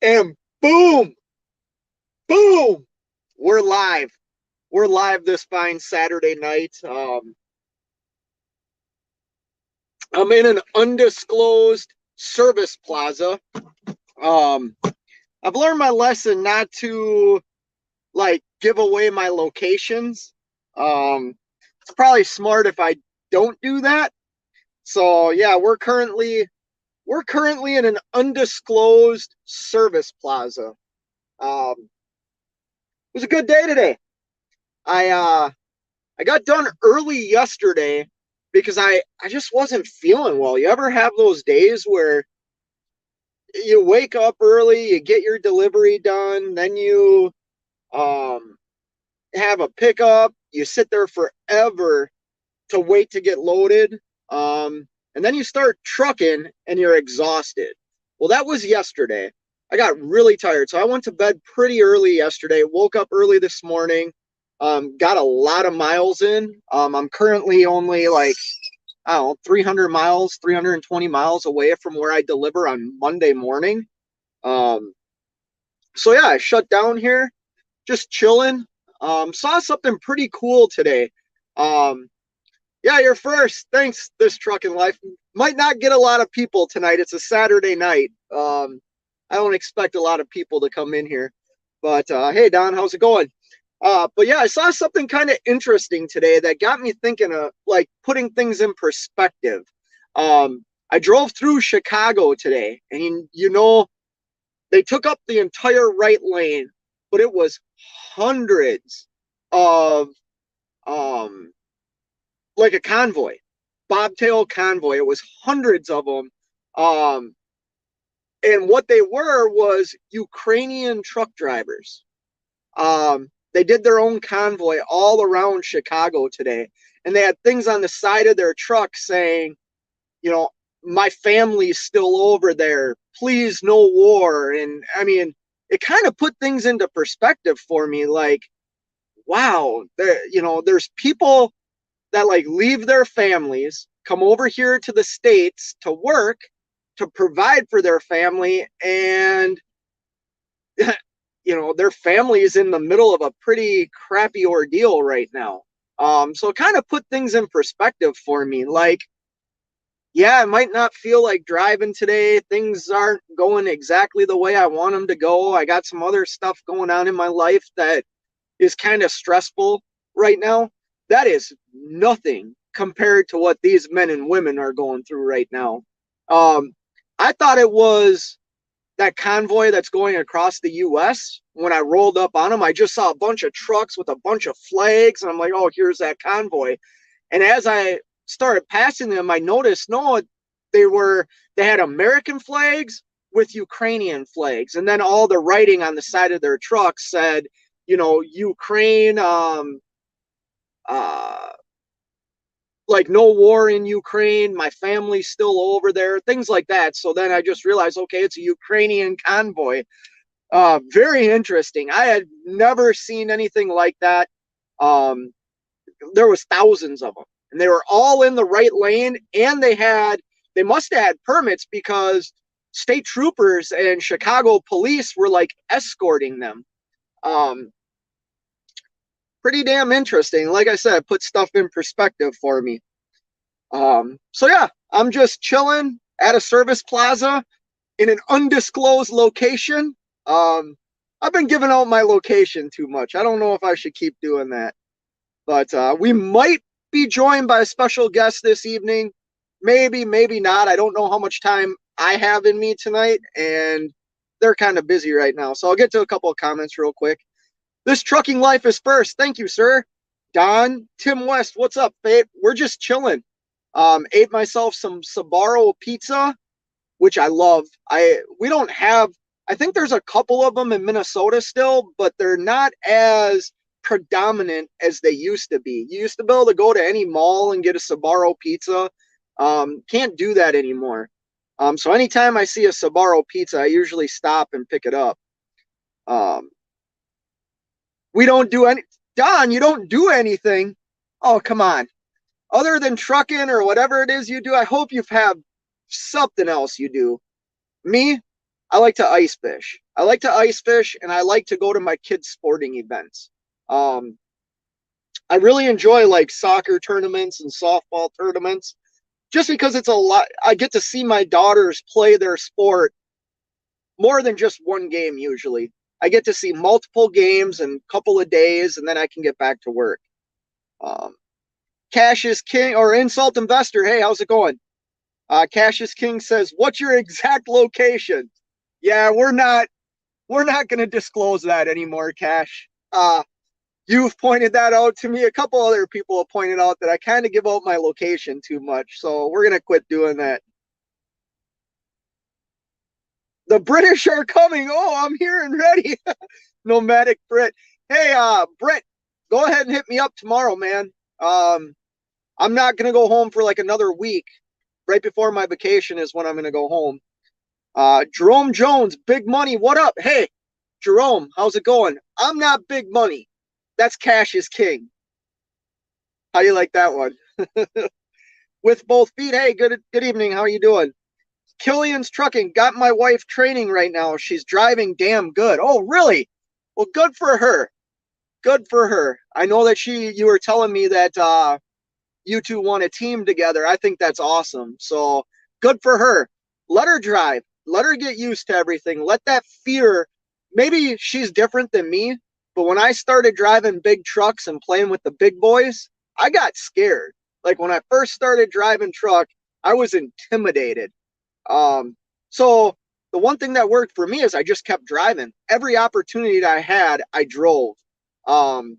And boom, boom, we're live. We're live this fine Saturday night. I'm in an undisclosed service plaza. Um, I've learned my lesson not to like give away my locations. It's probably smart if I don't do that. So yeah, we're currently in an undisclosed service plaza. It was a good day today. I I got done early yesterday because I just wasn't feeling well. You ever have those days where you wake up early, you get your delivery done, then you um have a pickup, you sit there forever to wait to get loaded, and then you start trucking and you're exhausted. Well, that was yesterday. I got really tired, so I went to bed pretty early yesterday, woke up early this morning, got a lot of miles in. I'm currently only like, I don't know, 300 miles, 320 miles away from where I deliver on Monday morning. Um, so yeah, I shut down here, just chilling. Saw something pretty cool today. Um, yeah, you're first. Thanks, This Trucking Life. Might not get a lot of people tonight. It's a Saturday night. I don't expect a lot of people to come in here. But hey, Don, how's it going? But yeah, I saw something kind of interesting today that got me thinking of like putting things in perspective. I drove through Chicago today, and they took up the entire right lane, but it was hundreds of um, like a convoy, bobtail convoy. It was hundreds of them. Um, and what they were was Ukrainian truck drivers. They did their own convoy all around Chicago today. And they had things on the side of their truck saying, you know, my family's still over there. Please, no war. And I mean, it kind of put things into perspective for me. Like, wow, there's people that like leave their families, come over here to the States to work, to provide for their family, and their family is in the middle of a pretty crappy ordeal right now. So it kind of put things in perspective for me. Like, yeah, I might not feel like driving today. Things aren't going exactly the way I want them to go. I got some other stuff going on in my life that is kind of stressful right now. That is nothing compared to what these men and women are going through right now. Um, I thought it was that convoy that's going across the U.S. When I rolled up on them, I just saw a bunch of trucks with a bunch of flags, and I'm like, oh, here's that convoy. And as I started passing them, I noticed, no, they had American flags with Ukrainian flags, and then all the writing on the side of their trucks said, Ukraine, uh, like no war in Ukraine, my family's still over there, things like that. So then I just realized, okay, it's a Ukrainian convoy. Very interesting. I had never seen anything like that. Um, there was thousands of them, and they were all in the right lane, and they must have had permits because state troopers and Chicago police were like escorting them. Um, Pretty damn interesting. Like I said, put stuff in perspective for me. So yeah, I'm just chilling at a service plaza in an undisclosed location. I've been giving out my location too much. I don't know if I should keep doing that. But we might be joined by a special guest this evening. Maybe, maybe not. I don't know how much time I have in me tonight, and they're kind of busy right now. So I'll get to a couple of comments real quick. This trucking life is first. Thank you, sir. Don, Tim West, what's up, Fate? We're just chilling. Ate myself some Sbarro pizza, which I love. We don't have. I think there's a couple of them in Minnesota still, but they're not as predominant as they used to be. You used to be able to go to any mall and get a Sbarro pizza. Can't do that anymore. So anytime I see a Sbarro pizza, I usually stop and pick it up. We don't do any. Don, you don't do anything. Oh, come on. Other than trucking or whatever it is you do, I hope you have something else you do. Me, I like to ice fish. I like to ice fish, and I like to go to my kids' sporting events. Um, I really enjoy like soccer tournaments and softball tournaments just because it's a lot. I get to see my daughters play their sport more than just one game usually. I get to see multiple games in a couple of days, and then I can get back to work. Um, Cash is King or Insult Investor. Hey, how's it going? Cash is King says, "What's your exact location?" Yeah, we're not going to disclose that anymore, Cash. You've pointed that out to me. A couple other people have pointed out that I kind of give out my location too much, so we're going to quit doing that. The British are coming. Oh, I'm here and ready. Nomadic Brit. Hey, Brit, go ahead and hit me up tomorrow, man. I'm not gonna go home for like another week. Right before my vacation is when I'm gonna go home. Jerome Jones, big money. What up? Hey, Jerome, how's it going? I'm not big money. That's cash is king. How you like that one? With both feet. Hey, good evening. How are you doing? Killian's Trucking got my wife training right now. She's driving damn good. Oh, really? Well, good for her. Good for her. I know that you were telling me that you two want a team together. I think that's awesome. So good for her. Let her drive. Let her get used to everything. Let that fear. Maybe she's different than me, but when I started driving big trucks and playing with the big boys, I got scared. Like when I first started driving truck, I was intimidated. Um, so the one thing that worked for me is I just kept driving. Every opportunity that I had, I drove. Um,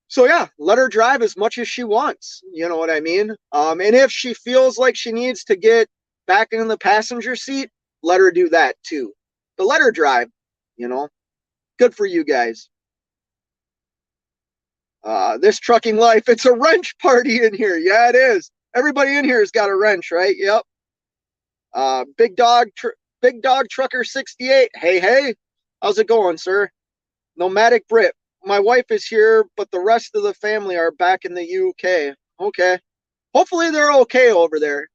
so yeah, let her drive as much as she wants. You know what I mean? And if she feels like she needs to get back in the passenger seat, let her do that too. But let her drive, you know. Good for you guys. This trucking life, it's a wrench party in here. Yeah, it is. Everybody in here has got a wrench, right? Yep. Big dog, big dog trucker 68. Hey, hey, how's it going, sir? Nomadic Brit. My wife is here, but the rest of the family are back in the UK. Okay. Hopefully they're okay over there.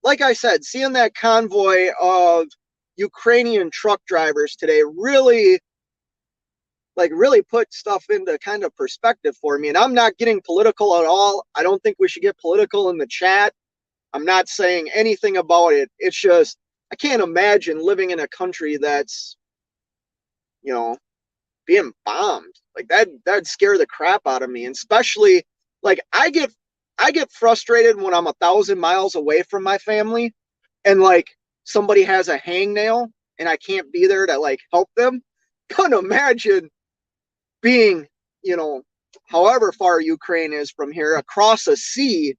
Like I said, seeing that convoy of Ukrainian truck drivers today really put stuff into kind of perspective for me. And I'm not getting political at all. I don't think we should get political in the chat. I'm not saying anything about it. It's just I can't imagine living in a country that's, you know, being bombed. Like that'd scare the crap out of me. And especially like I get frustrated when I'm 1,000 miles away from my family and like somebody has a hangnail and I can't be there to like help them. Can't imagine being, you know, however far Ukraine is from here across a sea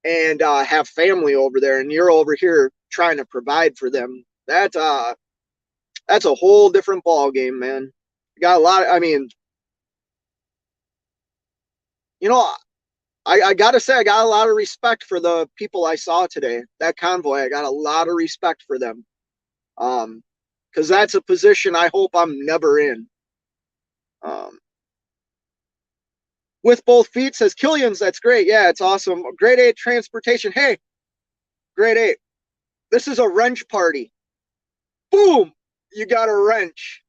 and have family over there and you're over here trying to provide for them. That's a whole different ball game, man. You got a lot. I mean, you know, I gotta say, I got a lot of respect for the people I saw today. That convoy, I got a lot of respect for them. Because that's a position I hope I'm never in. Um, with both feet says Killian's. That's great. Yeah, it's awesome. Grade 8 transportation. Hey, grade 8. This is a wrench party. Boom! You got a wrench.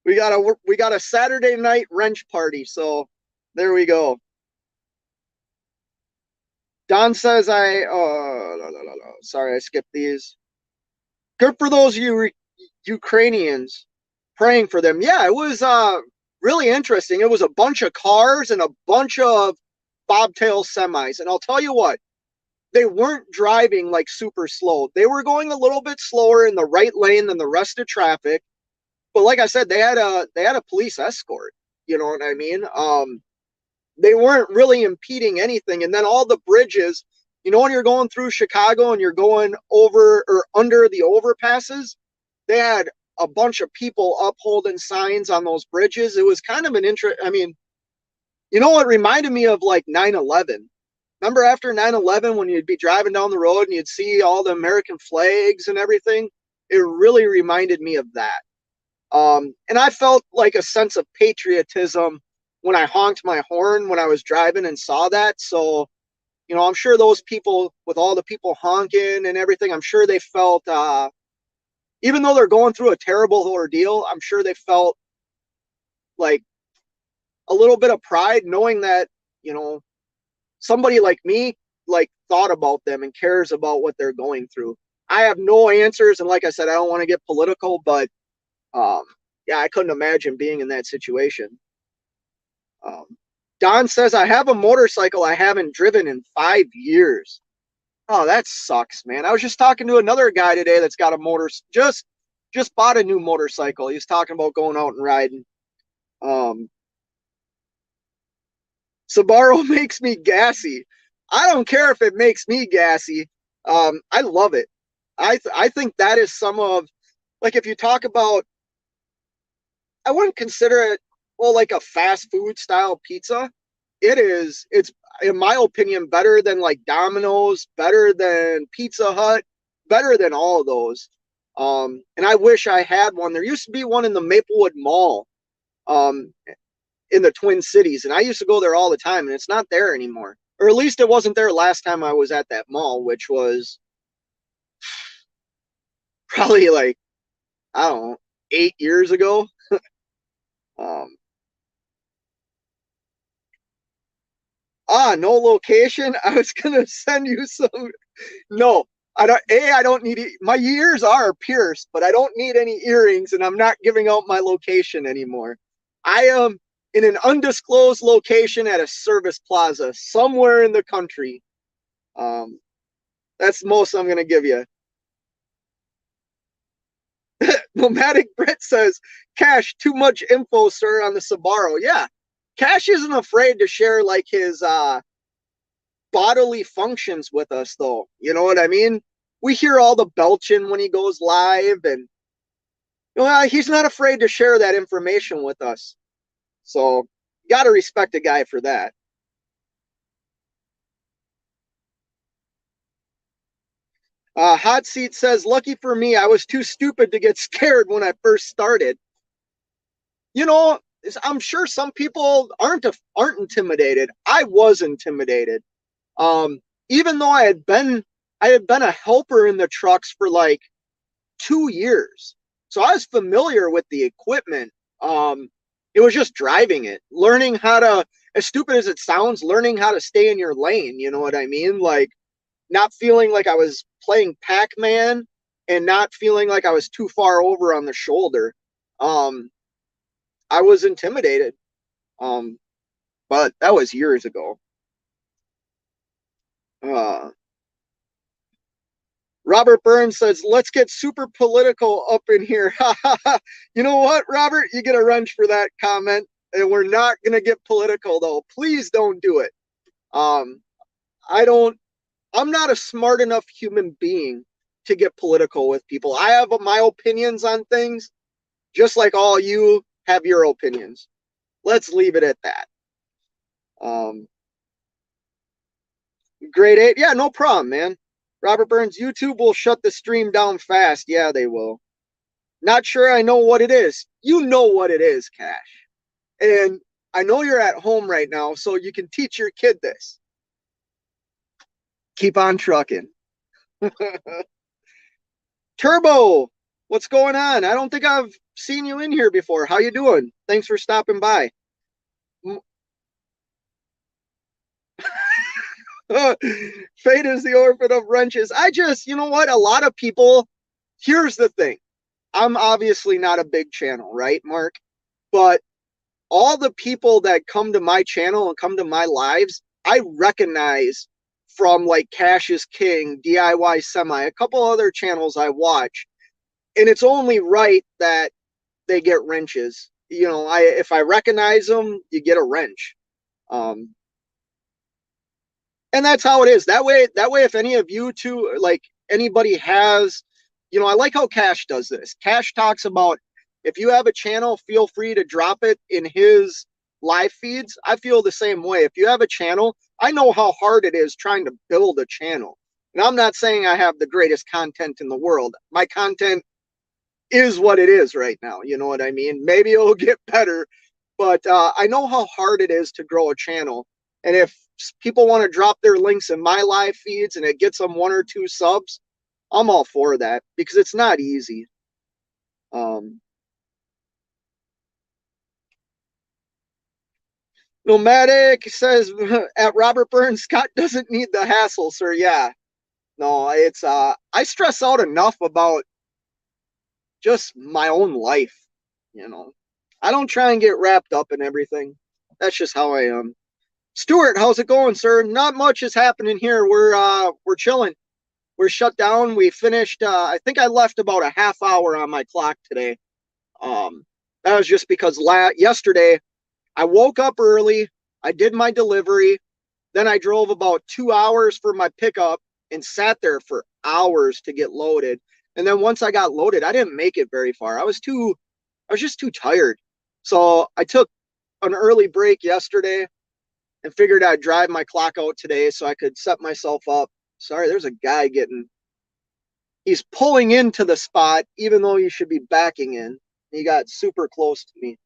We got a Saturday night wrench party. So there we go. Don says sorry, I skipped these. Good for those Ukrainians. Praying for them. Yeah, it was really interesting. It was a bunch of cars and a bunch of bobtail semis. And I'll tell you what, they weren't driving like super slow. They were going a little bit slower in the right lane than the rest of traffic. But like I said, they had a police escort. You know what I mean? They weren't really impeding anything. And then all the bridges, you know, when you're going through Chicago and you're going over or under the overpasses, they had a bunch of people upholding signs on those bridges. It was kind of an interest. I mean, you know, it reminded me of like 9/11. Remember after 9/11 when you'd be driving down the road and you'd see all the American flags and everything? It really reminded me of that. And I felt like a sense of patriotism when I honked my horn when I was driving and saw that. So I'm sure those people, with all the people honking and everything, I'm sure they felt, even though they're going through a terrible ordeal, I'm sure they felt like a little bit of pride knowing that, somebody like me, like, thought about them and cares about what they're going through. I have no answers. And like I said, I don't want to get political, but um, yeah, I couldn't imagine being in that situation. Um, Don says, I have a motorcycle I haven't driven in 5 years. Oh, that sucks, man. I was just talking to another guy today that's got a just bought a new motorcycle. He's talking about going out and riding. Um, Subaru makes me gassy. I don't care if it makes me gassy. I love it. I think that is some of, like, if you talk about, I wouldn't consider it, well, like a fast food style pizza. It's in my opinion better than like Domino's, better than Pizza Hut, better than all of those. And I wish I had one. There used to be one in the Maplewood Mall, um, in the Twin Cities, and I used to go there all the time, and it's not there anymore. Or at least it wasn't there last time I was at that mall, which was probably like, I don't know, 8 years ago. Um, no location. I was gonna send you some. No, I don't. I don't need. My ears are pierced, but I don't need any earrings, and I'm not giving out my location anymore. I am in an undisclosed location at a service plaza somewhere in the country. Um, that's the most I'm gonna give you. Nomadic Brit says, Cash, too much info, sir, on the Subaru. Yeah, Cash isn't afraid to share like his bodily functions with us, though. You know what I mean? We hear all the belching when he goes live, and he's not afraid to share that information with us. So, gotta respect a guy for that. Hot Seat says, lucky for me, I was too stupid to get scared when I first started. You know, I'm sure some people aren't intimidated. I was intimidated. Um, Even though I had been a helper in the trucks for like 2 years, so I was familiar with the equipment. It was just driving it, learning how to, as stupid as it sounds, learning how to stay in your lane. You know what I mean? Like, not feeling like I was playing Pac-Man and not feeling like I was too far over on the shoulder. Um, I was intimidated. Um, but that was years ago. Uh, Robert Burns says, let's get super political up in here. You know what, Robert? You get a wrench for that comment. And we're not going to get political, though. Please don't do it. Um, I don't, I'm not a smart enough human being to get political with people. I have my opinions on things, just like all you have your opinions. Let's leave it at that. Um, Grade 8. Yeah, no problem, man. Robert Burns, YouTube will shut the stream down fast. Yeah, they will. Not sure I know what it is. You know what it is, Cash. And I know you're at home right now, so you can teach your kid this. Keep on trucking. Turbo, what's going on? I don't think I've seen you in here before. How you doing? Thanks for stopping by. Fate is the orphan of wrenches. You know what? A lot of people, here's the thing. I'm obviously not a big channel, right, Mark? But all the people that come to my channel and come to my lives, I recognize from like Cash is King, DIY Semi, a couple other channels I watch. And it's only right that they get wrenches. If I recognize them, you get a wrench. Um, and that's how it is. That way, if any of you two, like anybody has, I like how Cash does this. Cash talks about, if you have a channel, feel free to drop it in his live feeds. I feel the same way. If you have a channel, I know how hard it is trying to build a channel. And I'm not saying I have the greatest content in the world. My content is what it is right now. You know what I mean? Maybe it'll get better, but I know how hard it is to grow a channel. And if people want to drop their links in my live feeds and it gets them 1 or 2 subs, I'm all for that because it's not easy. Nomadic says at Robert Burns, Scott doesn't need the hassle, sir. Yeah. No, it's I stress out enough about just my own life, you know. I don't try and get wrapped up in everything. That's just how I am. Stuart, how's it going, sir? Not much is happening here. We're chilling. We're shut down. We finished I think I left about a half hour on my clock today. That was just because yesterday I woke up early, I did my delivery, then I drove about 2 hours for my pickup and sat there for hours to get loaded. And then once I got loaded, I didn't make it very far. I was just too tired. So I took an early break yesterday and figured I'd drive my clock out today so I could set myself up. Sorry, there's a guy he's pulling into the spot even though he should be backing in. He got super close to me.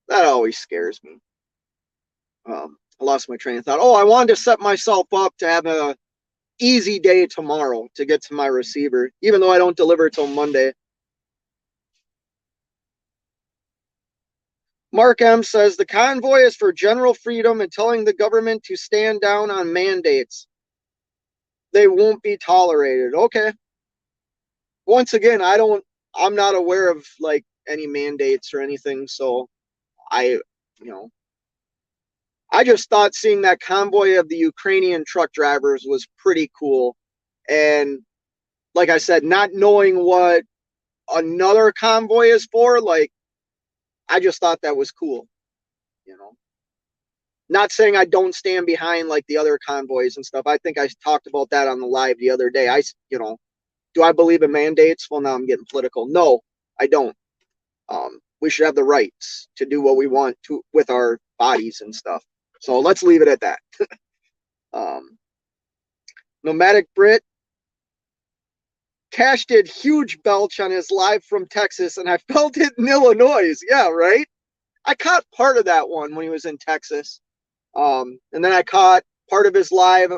That always scares me. I lost my train of thought. Oh, I wanted to set myself up to have a easy day tomorrow to get to my receiver, even though I don't deliver till Monday. Mark M says the convoy is for general freedom and telling the government to stand down on mandates. They won't be tolerated. Okay. Once again, I'm not aware of like any mandates or anything, so I just thought seeing that convoy of the Ukrainian truck drivers was pretty cool. And like I said, not knowing what another convoy is for, like, I just thought that was cool. Not saying I don't stand behind like the other convoys and stuff. I think I talked about that on the live the other day. Do I believe in mandates? Well, now I'm getting political. No, I don't. We should have the rights to do what we want to with our bodies and stuff. So let's leave it at that. Nomadic Brit. Cash did huge belch on his live from Texas, and I felt it in Illinois. Yeah, right? I caught part of that one when he was in Texas. And then I caught part of his live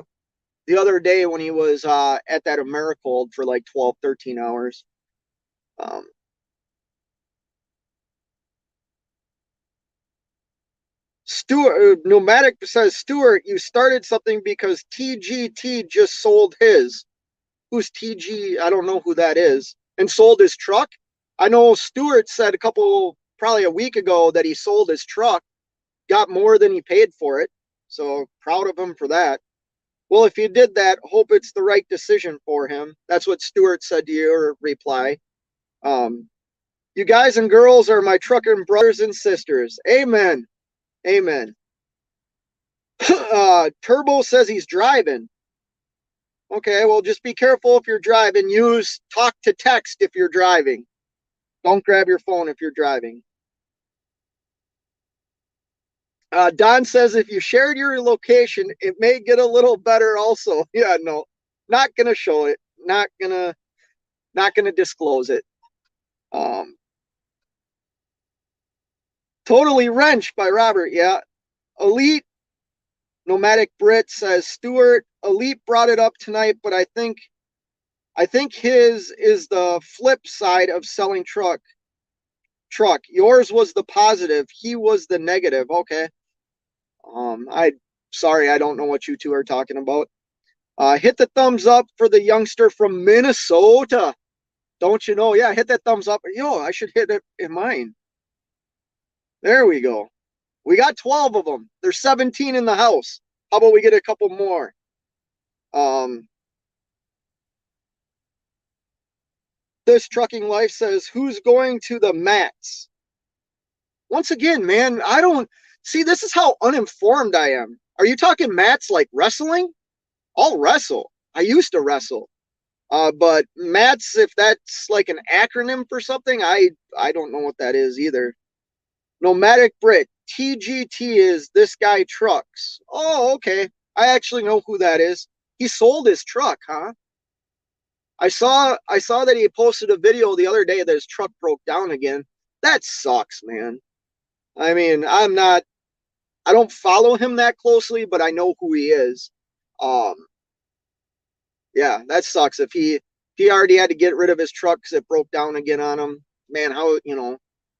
the other day when he was at that Americold for like 12, 13 hours. Stuart, Nomadic says, Stuart, you started something because TGT just sold his. Who's TG? I don't know who that is. And sold his truck. I know Stuart said probably a week ago that he sold his truck, got more than he paid for it. So proud of him for that. Well, if you did that, hope it's the right decision for him. That's what Stuart said to your reply. You guys and girls are my trucking brothers and sisters. Amen. Amen. Turbo says he's driving. Okay, well, just be careful if you're driving. Use talk to text if you're driving. Don't grab your phone if you're driving. Don says if you shared your location, it may get a little better also. Yeah, no, not going to show it. Not going to disclose it. Totally wrenched by Robert. Yeah. Elite Nomadic Brit says Stuart, Elite brought it up tonight, but I think his is the flip side of selling truck. Yours was the positive. He was the negative. Okay. Sorry, I don't know what you two are talking about. Hit the thumbs up for the youngster from Minnesota. Don't you know? Yeah, hit that thumbs up. Yo, I should hit it in mine. There we go. We got 12 of them. There's 17 in the house. How about we get a couple more? This trucking life says, who's going to the mats? Once again, man, I don't see. This is how uninformed I am. Are you talking mats like wrestling? I'll wrestle. I used to wrestle. But mats, if that's like an acronym for something, I don't know what that is either. Nomadic Brit. TGT is this guy trucks. Oh, okay. I actually know who that is. He sold his truck, huh? I saw that he posted a video the other day that his truck broke down again. That sucks, man. I mean, I'm not I don't follow him that closely, but I know who he is. Um, yeah, that sucks. If he already had to get rid of his truck because it broke down again on him, man, how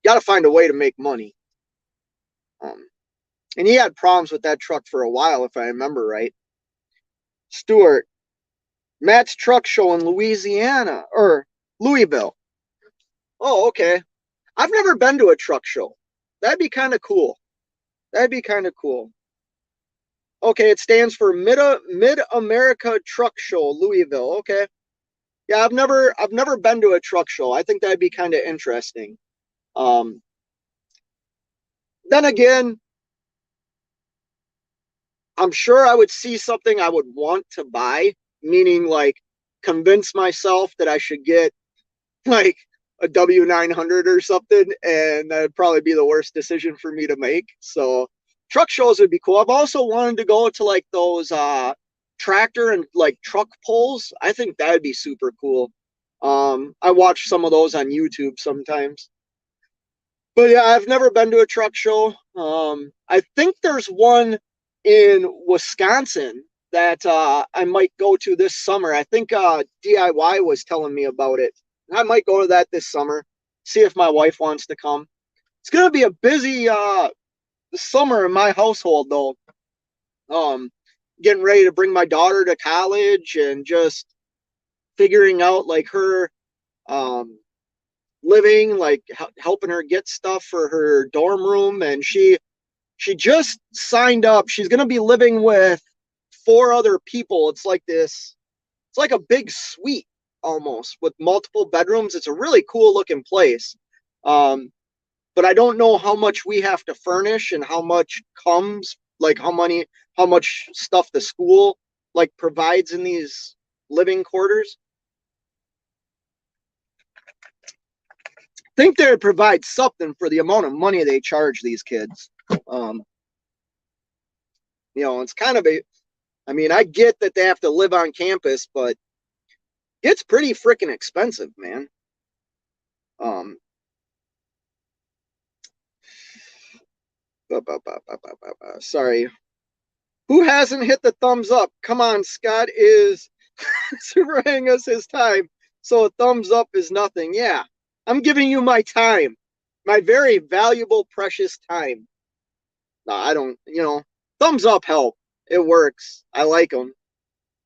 got to find a way to make money. Um, and he had problems with that truck for a while, if I remember right. Stuart, Matt's truck show in Louisiana or Louisville. Oh, okay. I've never been to a truck show. That'd be kind of cool. That'd be kind of cool. Okay, it stands for Mid America Truck Show, Louisville. Okay. Yeah, I've never been to a truck show. I think that'd be kind of interesting. Um, then again, I'm sure I would see something I would want to buy, meaning like convince myself that I should get like a W900 or something, and that'd probably be the worst decision for me to make. So truck shows would be cool. I've also wanted to go to like those tractor and like truck pulls. I think that'd be super cool. I watch some of those on YouTube sometimes. But yeah, I've never been to a truck show. I think there's one in Wisconsin that I might go to this summer. I think DIY was telling me about it. I might go to that this summer, see if my wife wants to come. It's gonna be a busy summer in my household though. Um, Getting ready to bring my daughter to college and just figuring out like her um living, like helping her get stuff for her dorm room, and she just signed up. She's going to be living with four other people. It's like this, it's like a big suite almost with multiple bedrooms. It's a really cool looking place. Um, but I don't know how much we have to furnish and how much comes, like how much stuff the school like provides in these living quarters. Think they would provide something for the amount of money they charge these kids. Um, it's kind of a, I mean, I get that they have to live on campus, but it's pretty freaking expensive, man. Um, Sorry. Who hasn't hit the thumbs up? Come on, Scott is supering us his time. So a thumbs up is nothing. Yeah, I'm giving you my time, my very valuable, precious time. No, I don't, thumbs up help. It works. I like them.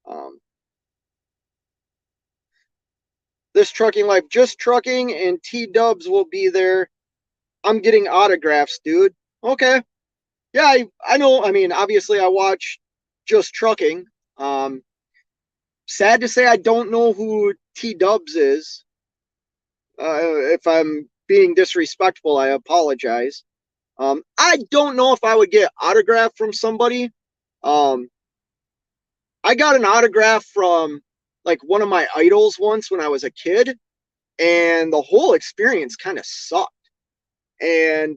Um, this trucking life, just trucking, and T Dubs will be there. I'm getting autographs, dude. Okay. Yeah, I know. I mean, obviously, I watch just trucking. Um, Sad to say, I don't know who T Dubs is. If I'm being disrespectful, I apologize. I don't know if I would get autograph from somebody. Um, I got an autograph from like one of my idols once when I was a kid, and the whole experience kind of sucked. And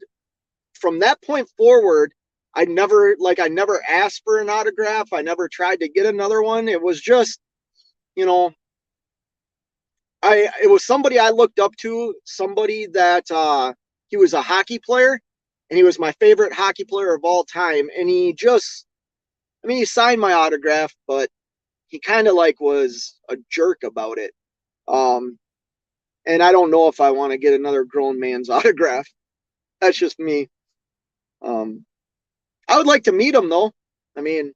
from that point forward, I never asked for an autograph. I never tried to get another one. It was just, you know, it was somebody I looked up to, somebody that he was a hockey player, and he was my favorite hockey player of all time. And he signed my autograph, but he kind of like was a jerk about it. Um, and I don't know if I want to get another grown man's autograph. That's just me. Um, I would like to meet him though. I mean,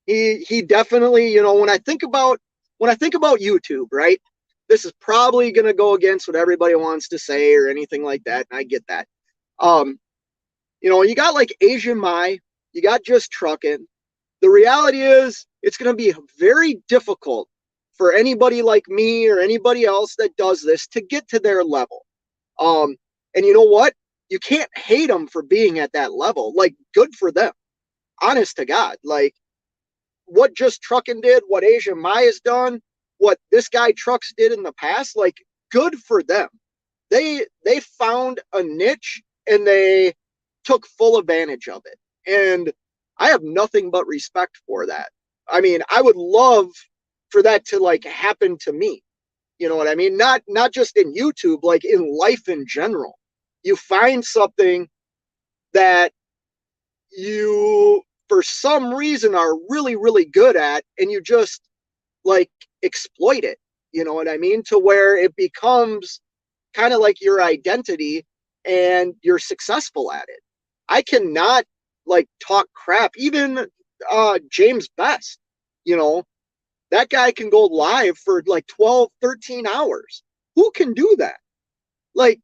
he definitely, when I think about YouTube, right? This is probably going to go against what everybody wants to say or anything like that, and I get that. Um, you got like Asian Mai, you got just trucking. The reality is, it's going to be very difficult for anybody like me or anybody else that does this to get to their level. Um, and you know what? You can't hate them for being at that level. Like, good for them. Honest to God. Like, what just trucking did, what Asia Maya's done, what this guy Trucks did in the past, like, good for them. They found a niche and they took full advantage of it. And I have nothing but respect for that. I mean, I would love for that to like happen to me. You know what I mean? Not just in YouTube, like in life in general. You find something that you, for some reason, are really, really good at, and you just like exploit it. You know what I mean? To where it becomes kind of like your identity and you're successful at it. I cannot like talk crap. Even James Best, you know, that guy can go live for like 12, 13 hours. Who can do that? Like,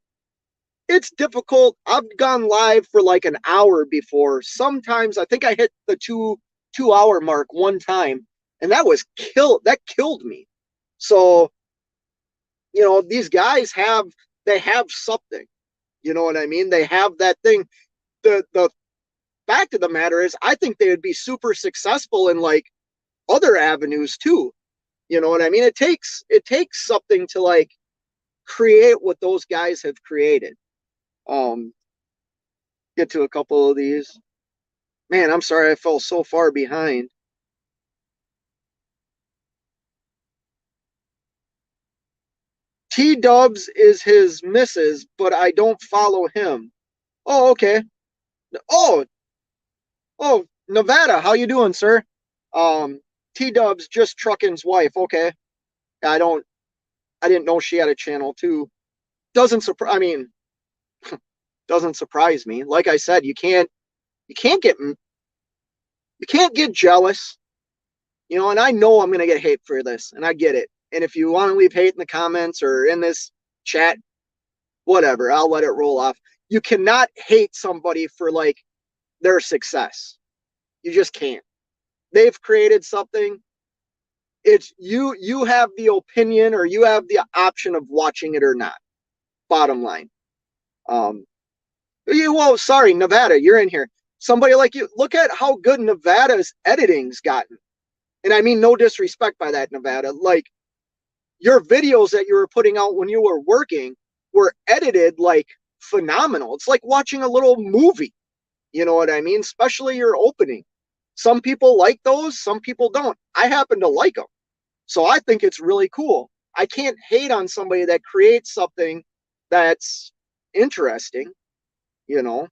it's difficult. I've gone live for like an hour before. Sometimes I think I hit the two hour mark one time, and that killed me. So, you know, these guys they have something. You know what I mean? They have that thing. The fact of the matter is, I think they would be super successful in like other avenues too. You know what I mean? It takes something to like create what those guys have created. Um, get to a couple of these. Man, I'm sorry I fell so far behind. T Dubs is his missus, but I don't follow him. Oh, okay. Oh, oh, Nevada, how you doing, sir? Um, T Dubs just trucking's wife. Okay. I didn't know she had a channel too. Doesn't surprise. I mean, doesn't surprise me. Like I said, you can't get you can't get jealous, you know. And I know I'm gonna get hate for this, and I get it. And if you want to leave hate in the comments or in this chat, whatever, I'll let it roll off. You cannot hate somebody for like their success. You just can't. They've created something. It's you have the opinion or you have the option of watching it or not. Bottom line. Um, well, sorry, Nevada, you're in here. Somebody like you, look at how good Nevada's editing's gotten. And I mean, no disrespect by that, Nevada. Like, your videos that you were putting out when you were working were edited like phenomenal. It's like watching a little movie. You know what I mean? Especially your opening. Some people like those, some people don't. I happen to like them. So I think it's really cool. I can't hate on somebody that creates something that's interesting, you know.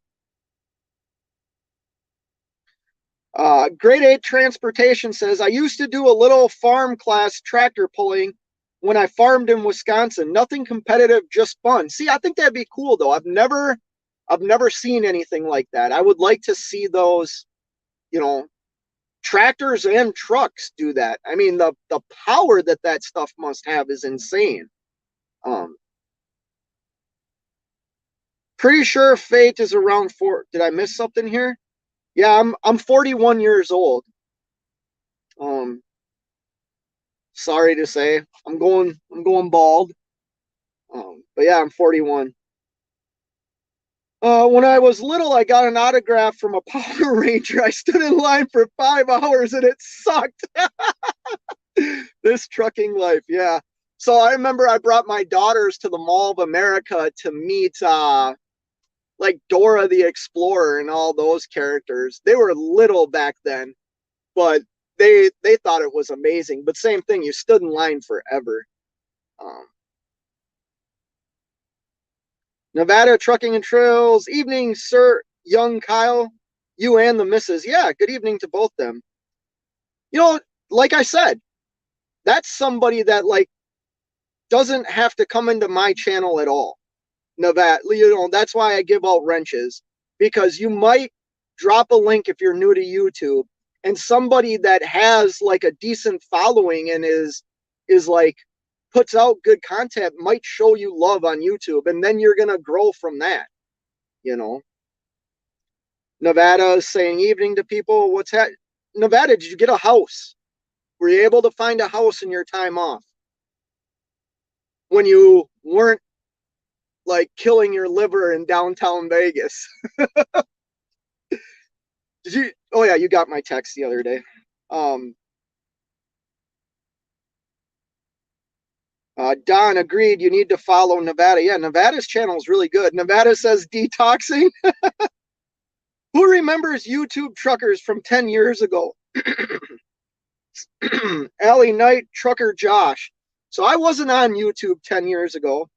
Grade 8 Transportation says, I used to do a little farm class tractor pulling when I farmed in Wisconsin. Nothing competitive, just fun. See, I think that'd be cool though. I've never seen anything like that. I would like to see those, you know, tractors and trucks do that. I mean, the power that that stuff must have is insane. Um, pretty sure Fate is around four. Did I miss something here? Yeah, I'm 41 years old. Um, sorry to say, I'm going bald. But yeah, I'm 41. When I was little, I got an autograph from a Power Ranger. I stood in line for 5 hours and it sucked. This trucking life, yeah. So I remember I brought my daughters to the Mall of America to meet like Dora the Explorer and all those characters. They were little back then, but they thought it was amazing. But same thing, you stood in line forever. Um, Nevada Trucking and Trails. Evening, sir, young Kyle. You and the missus. Yeah, good evening to both them. You know, like I said, that's somebody that like doesn't have to come into my channel at all. Nevada, you know, that's why I give out wrenches, because you might drop a link if you're new to YouTube, and somebody that has like a decent following and is like puts out good content might show you love on YouTube, and then you're gonna grow from that, you know. Nevada is saying evening to people. What's that? Nevada, did you get a house? Were you able to find a house in your time off when you weren't like killing your liver in downtown Vegas? Did you? Oh yeah, you got my text the other day. Um, Don agreed. You need to follow Nevada. Yeah, Nevada's channel is really good. Nevada says detoxing. Who remembers YouTube truckers from 10 years ago? Allie Knight, Trucker Josh. So I wasn't on YouTube 10 years ago.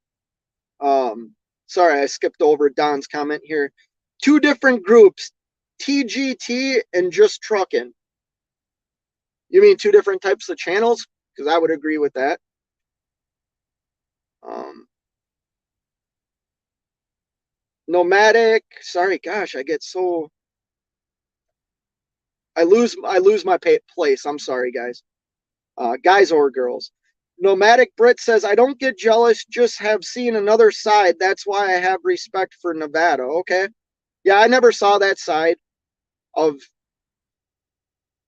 Sorry, I skipped over Don's comment here. Two different groups. TGT and just trucking. You mean two different types of channels? Because I would agree with that. Nomadic. Sorry, gosh, I lose my place. I'm sorry, guys. Guys or girls. Nomadic Brit says, I don't get jealous, just have seen another side. That's why I have respect for Nevada. Okay. Yeah, I never saw that side of,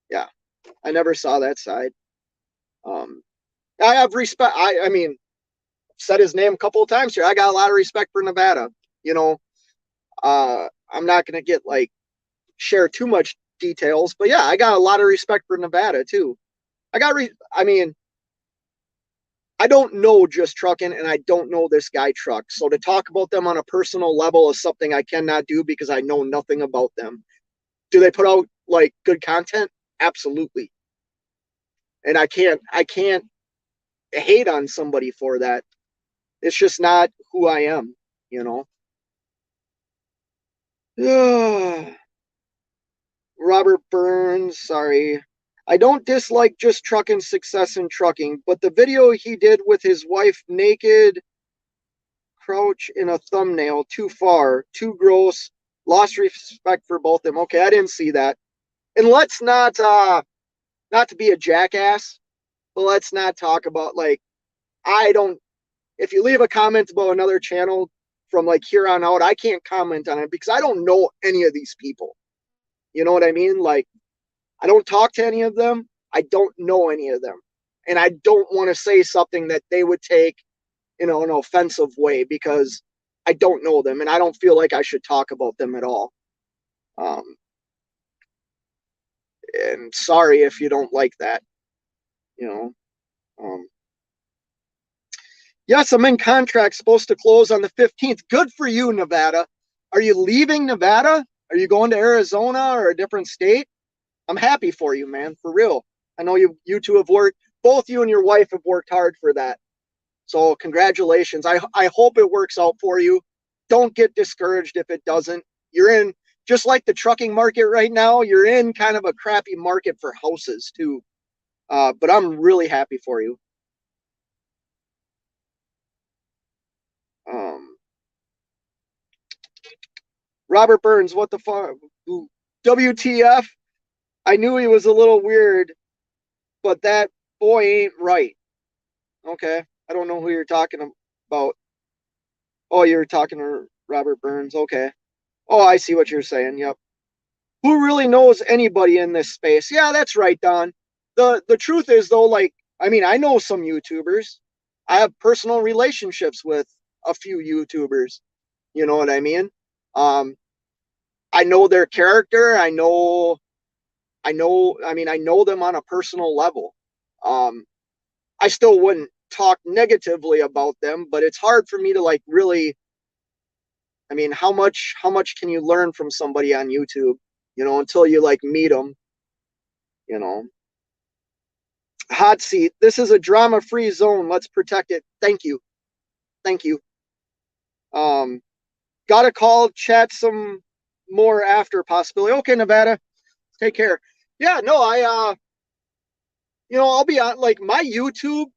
yeah, I never saw that side. I have respect. I mean, said his name a couple of times here. I got a lot of respect for Nevada. You know, I'm not going to get like share too much details, but yeah, I got a lot of respect for Nevada too. I mean, I don't know just trucking and I don't know this guy truck. So to talk about them on a personal level is something I cannot do because I know nothing about them. Do they put out like good content? Absolutely. And I can't hate on somebody for that. It's just not who I am, you know. Robert Burns, sorry. I don't dislike just trucking success in trucking, but the video he did with his wife naked crouch in a thumbnail, too far, too gross, lost respect for both of them. Okay, I didn't see that. And let's not to be a jackass, but let's not talk about like I don't if you leave a comment about another channel from like here on out, I can't comment on it because I don't know any of these people. You know what I mean? Like I don't talk to any of them. I don't know any of them. And I don't want to say something that they would take, in an offensive way because I don't know them and I don't feel like I should talk about them at all. Um, and sorry if you don't like that, you know. Um, yes, I'm in contract, supposed to close on the 15th. Good for you, Nevada. Are you leaving Nevada? Are you going to Arizona or a different state? I'm happy for you, man, for real. I know you two have worked, both you and your wife have worked hard for that. So congratulations. I hope it works out for you. Don't get discouraged if it doesn't. You're in, just like the trucking market right now, you're in kind of a crappy market for houses too. But I'm really happy for you. Um, Robert Burns, what the fuck? WTF? I knew he was a little weird, but that boy ain't right. Okay. I don't know who you're talking about. Oh, you're talking to Robert Burns. Okay. Oh, I see what you're saying. Yep. Who really knows anybody in this space? Yeah, that's right, Don. The truth is though, like, I mean, I know some YouTubers. I have personal relationships with a few YouTubers. You know what I mean? Um, I know their character. I know them on a personal level. I still wouldn't talk negatively about them, but it's hard for me to like really, I mean, how much can you learn from somebody on YouTube, until you like meet them, you know. Hot seat. This is a drama-free zone. Let's protect it. Thank you. Thank you. Um, got a call, chat some more after possibility. Okay, Nevada. Take care. Yeah, no, I'll be on like my YouTube.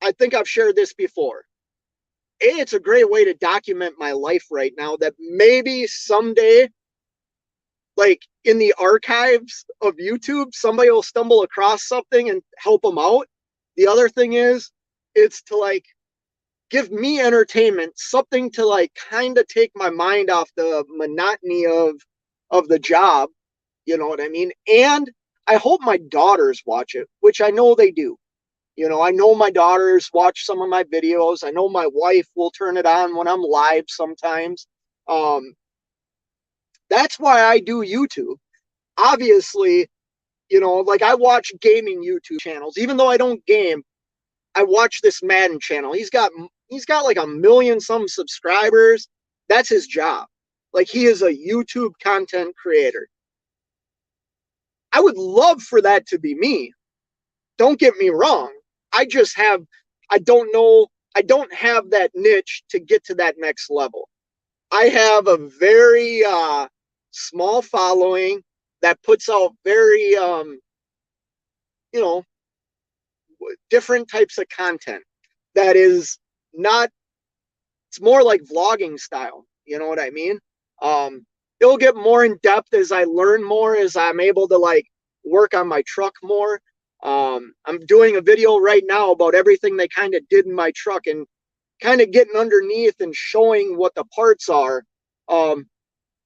I think I've shared this before. It's a great way to document my life right now that maybe someday, like in the archives of YouTube, somebody will stumble across something and help them out. The other thing is, it's to like give me entertainment, something to like kind of take my mind off the monotony of the job. You know what I mean? And I hope my daughters watch it, which I know they do. I know my daughters watch some of my videos. I know my wife will turn it on when I'm live sometimes. Um, that's why I do YouTube. Obviously, like I watch gaming YouTube channels. Even though I don't game, I watch this Madden channel. He's got like 1 million some subscribers. That's his job. Like he is a YouTube content creator. I would love for that to be me. Don't get me wrong. I just have, I don't know, I don't have that niche to get to that next level. I have a very small following that puts out very, you know, different types of content that is not, it's more like vlogging style. You know what I mean? It'll get more in depth as I learn more, as I'm able to like work on my truck more. I'm doing a video right now about everything they kind of did in my truck and kind of getting underneath and showing what the parts are.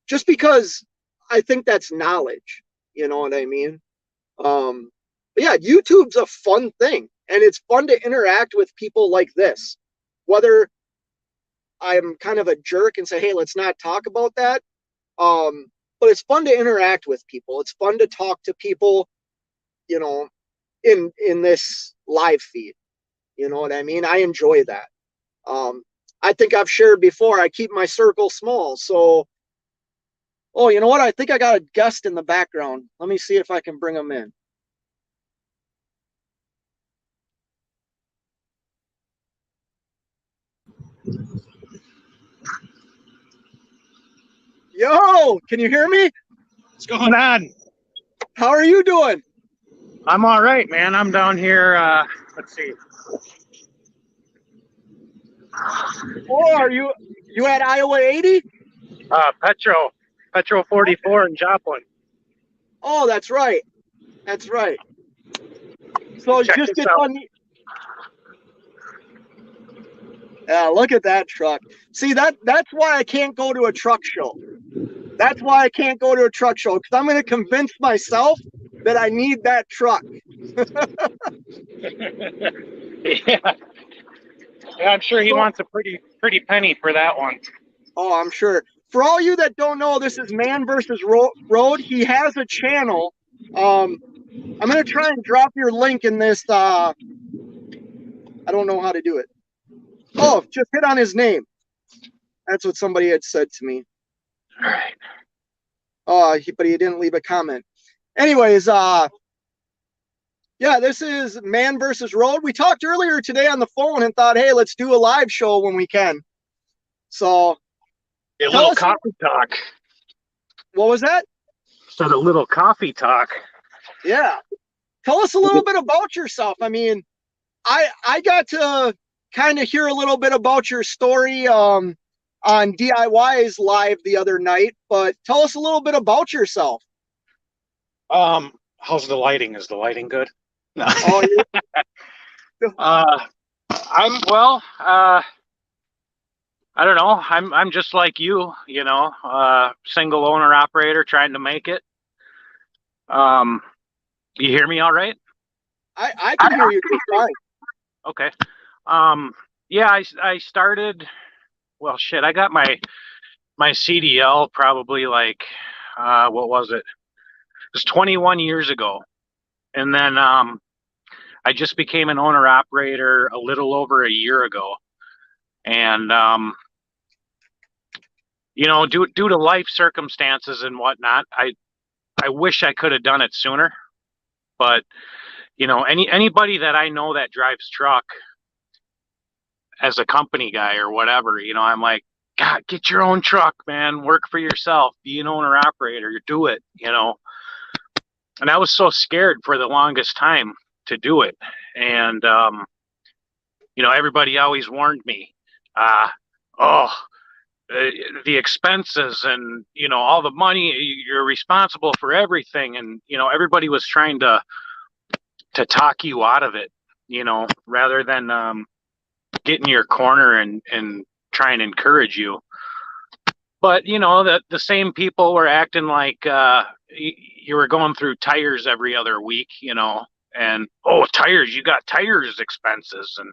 Just because I think that's knowledge. You know what I mean? But yeah, YouTube's a fun thing, and it's fun to interact with people like this. Whether I'm kind of a jerk and say, hey, let's not talk about that. But it's fun to interact with people. It's fun to talk to people, you know, in this live feed. You know what I mean? I enjoy that. I think I've shared before, I keep my circle small. So, oh, you know what? I think I got a guest in the background. Let me see if I can bring him in. Yo, can you hear me? What's going on? How are you doing? I'm all right, man. I'm down here. Let's see. Oh, are you at Iowa 80? Petro 44 in Joplin. Oh, that's right. That's right. So Check just this get out. on. Yeah, look at that truck. See, that's why I can't go to a truck show. That's why I can't go to a truck show, because I'm going to convince myself that I need that truck. Yeah. Yeah, I'm sure he wants a pretty penny for that one. Oh, I'm sure. For all you that don't know, this is ManvsRoad. He has a channel. I'm going to try and drop your link in this. I don't know how to do it. Oh, just hit on his name. That's what somebody had said to me. All right. But he didn't leave a comment. Anyways, yeah, this is ManvsRoad. We talked earlier today on the phone and thought, hey, let's do a live show when we can. So, a little coffee talk. What was that? Said a little coffee talk. Yeah. Tell us a little bit about yourself. I mean, I got to kind of hear a little bit about your story on DIY's live the other night, but tell us a little bit about yourself. How's the lighting? Is the lighting good? No. Oh, I'm well. I don't know. I'm just like you know, single owner operator trying to make it. You hear me all right? I can hear you just fine. Okay. Yeah, I started, well, shit, I got my CDL probably like, what was it? It was 21 years ago. And then I just became an owner operator a little over a year ago. And, you know, due to life circumstances and whatnot, I wish I could have done it sooner. But, you know, anybody that I know that drives truck as a company guy or whatever, you know, I'm like, God, get your own truck, man. Work for yourself. Be an owner operator. Do it, you know. And I was so scared for the longest time to do it. And, you know, everybody always warned me, the expenses and, you know, all the money, you're responsible for everything. And, you know, everybody was trying to talk you out of it, you know, rather than get in your corner and try and encourage you. But, you know, the same people were acting like you were going through tires every other week, you know, and, oh, tires, you got tires expenses. And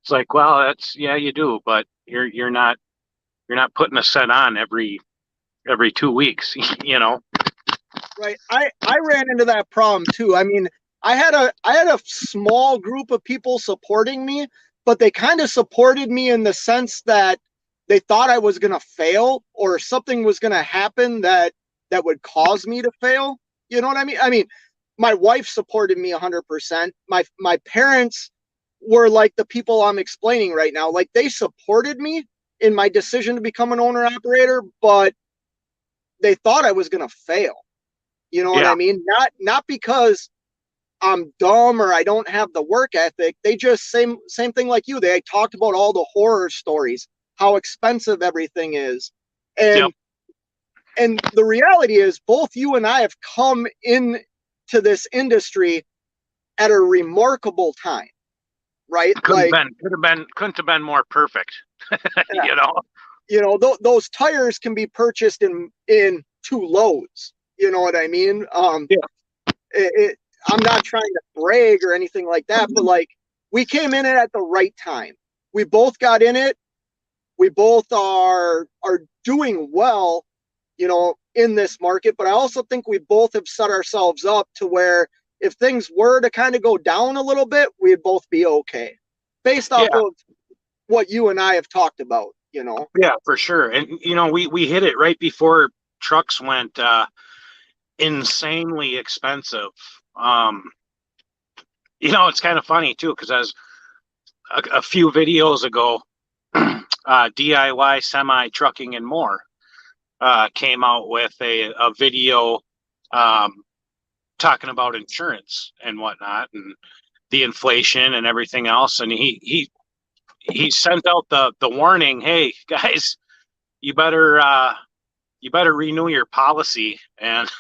it's like, well, that's, yeah, you do, but you're not putting a set on every 2 weeks, you know? Right. I ran into that problem too. I mean, I had a small group of people supporting me, but they kind of supported me in the sense that they thought I was going to fail or something was going to happen that would cause me to fail. You know what I mean? I mean, my wife supported me 100%. My parents were like the people I'm explaining right now. Like, they supported me in my decision to become an owner operator, but they thought I was going to fail. You know what Yeah. I mean? Not because I'm dumb or I don't have the work ethic. They just same thing like you. They talked about all the horror stories, how expensive everything is. Yep. And the reality is both you and I have come in to this industry at a remarkable time, right? Like, Couldn't have been more perfect. You know. those tires can be purchased in 2 loads. You know what I mean? Yeah. I'm not trying to brag or anything like that, but like we came in it at the right time. We both got in it. We both are doing well, in this market. But I also think we both have set ourselves up to where if things were to kind of go down a little bit, we'd both be okay, based off Yeah. of what you and I have talked about. Yeah, for sure. And we hit it right before trucks went insanely expensive. Um, it's kind of funny too because as a few videos ago, DIY semi trucking and more came out with a video um, talking about insurance and whatnot and the inflation and everything else. And he sent out the warning, hey guys, you better renew your policy and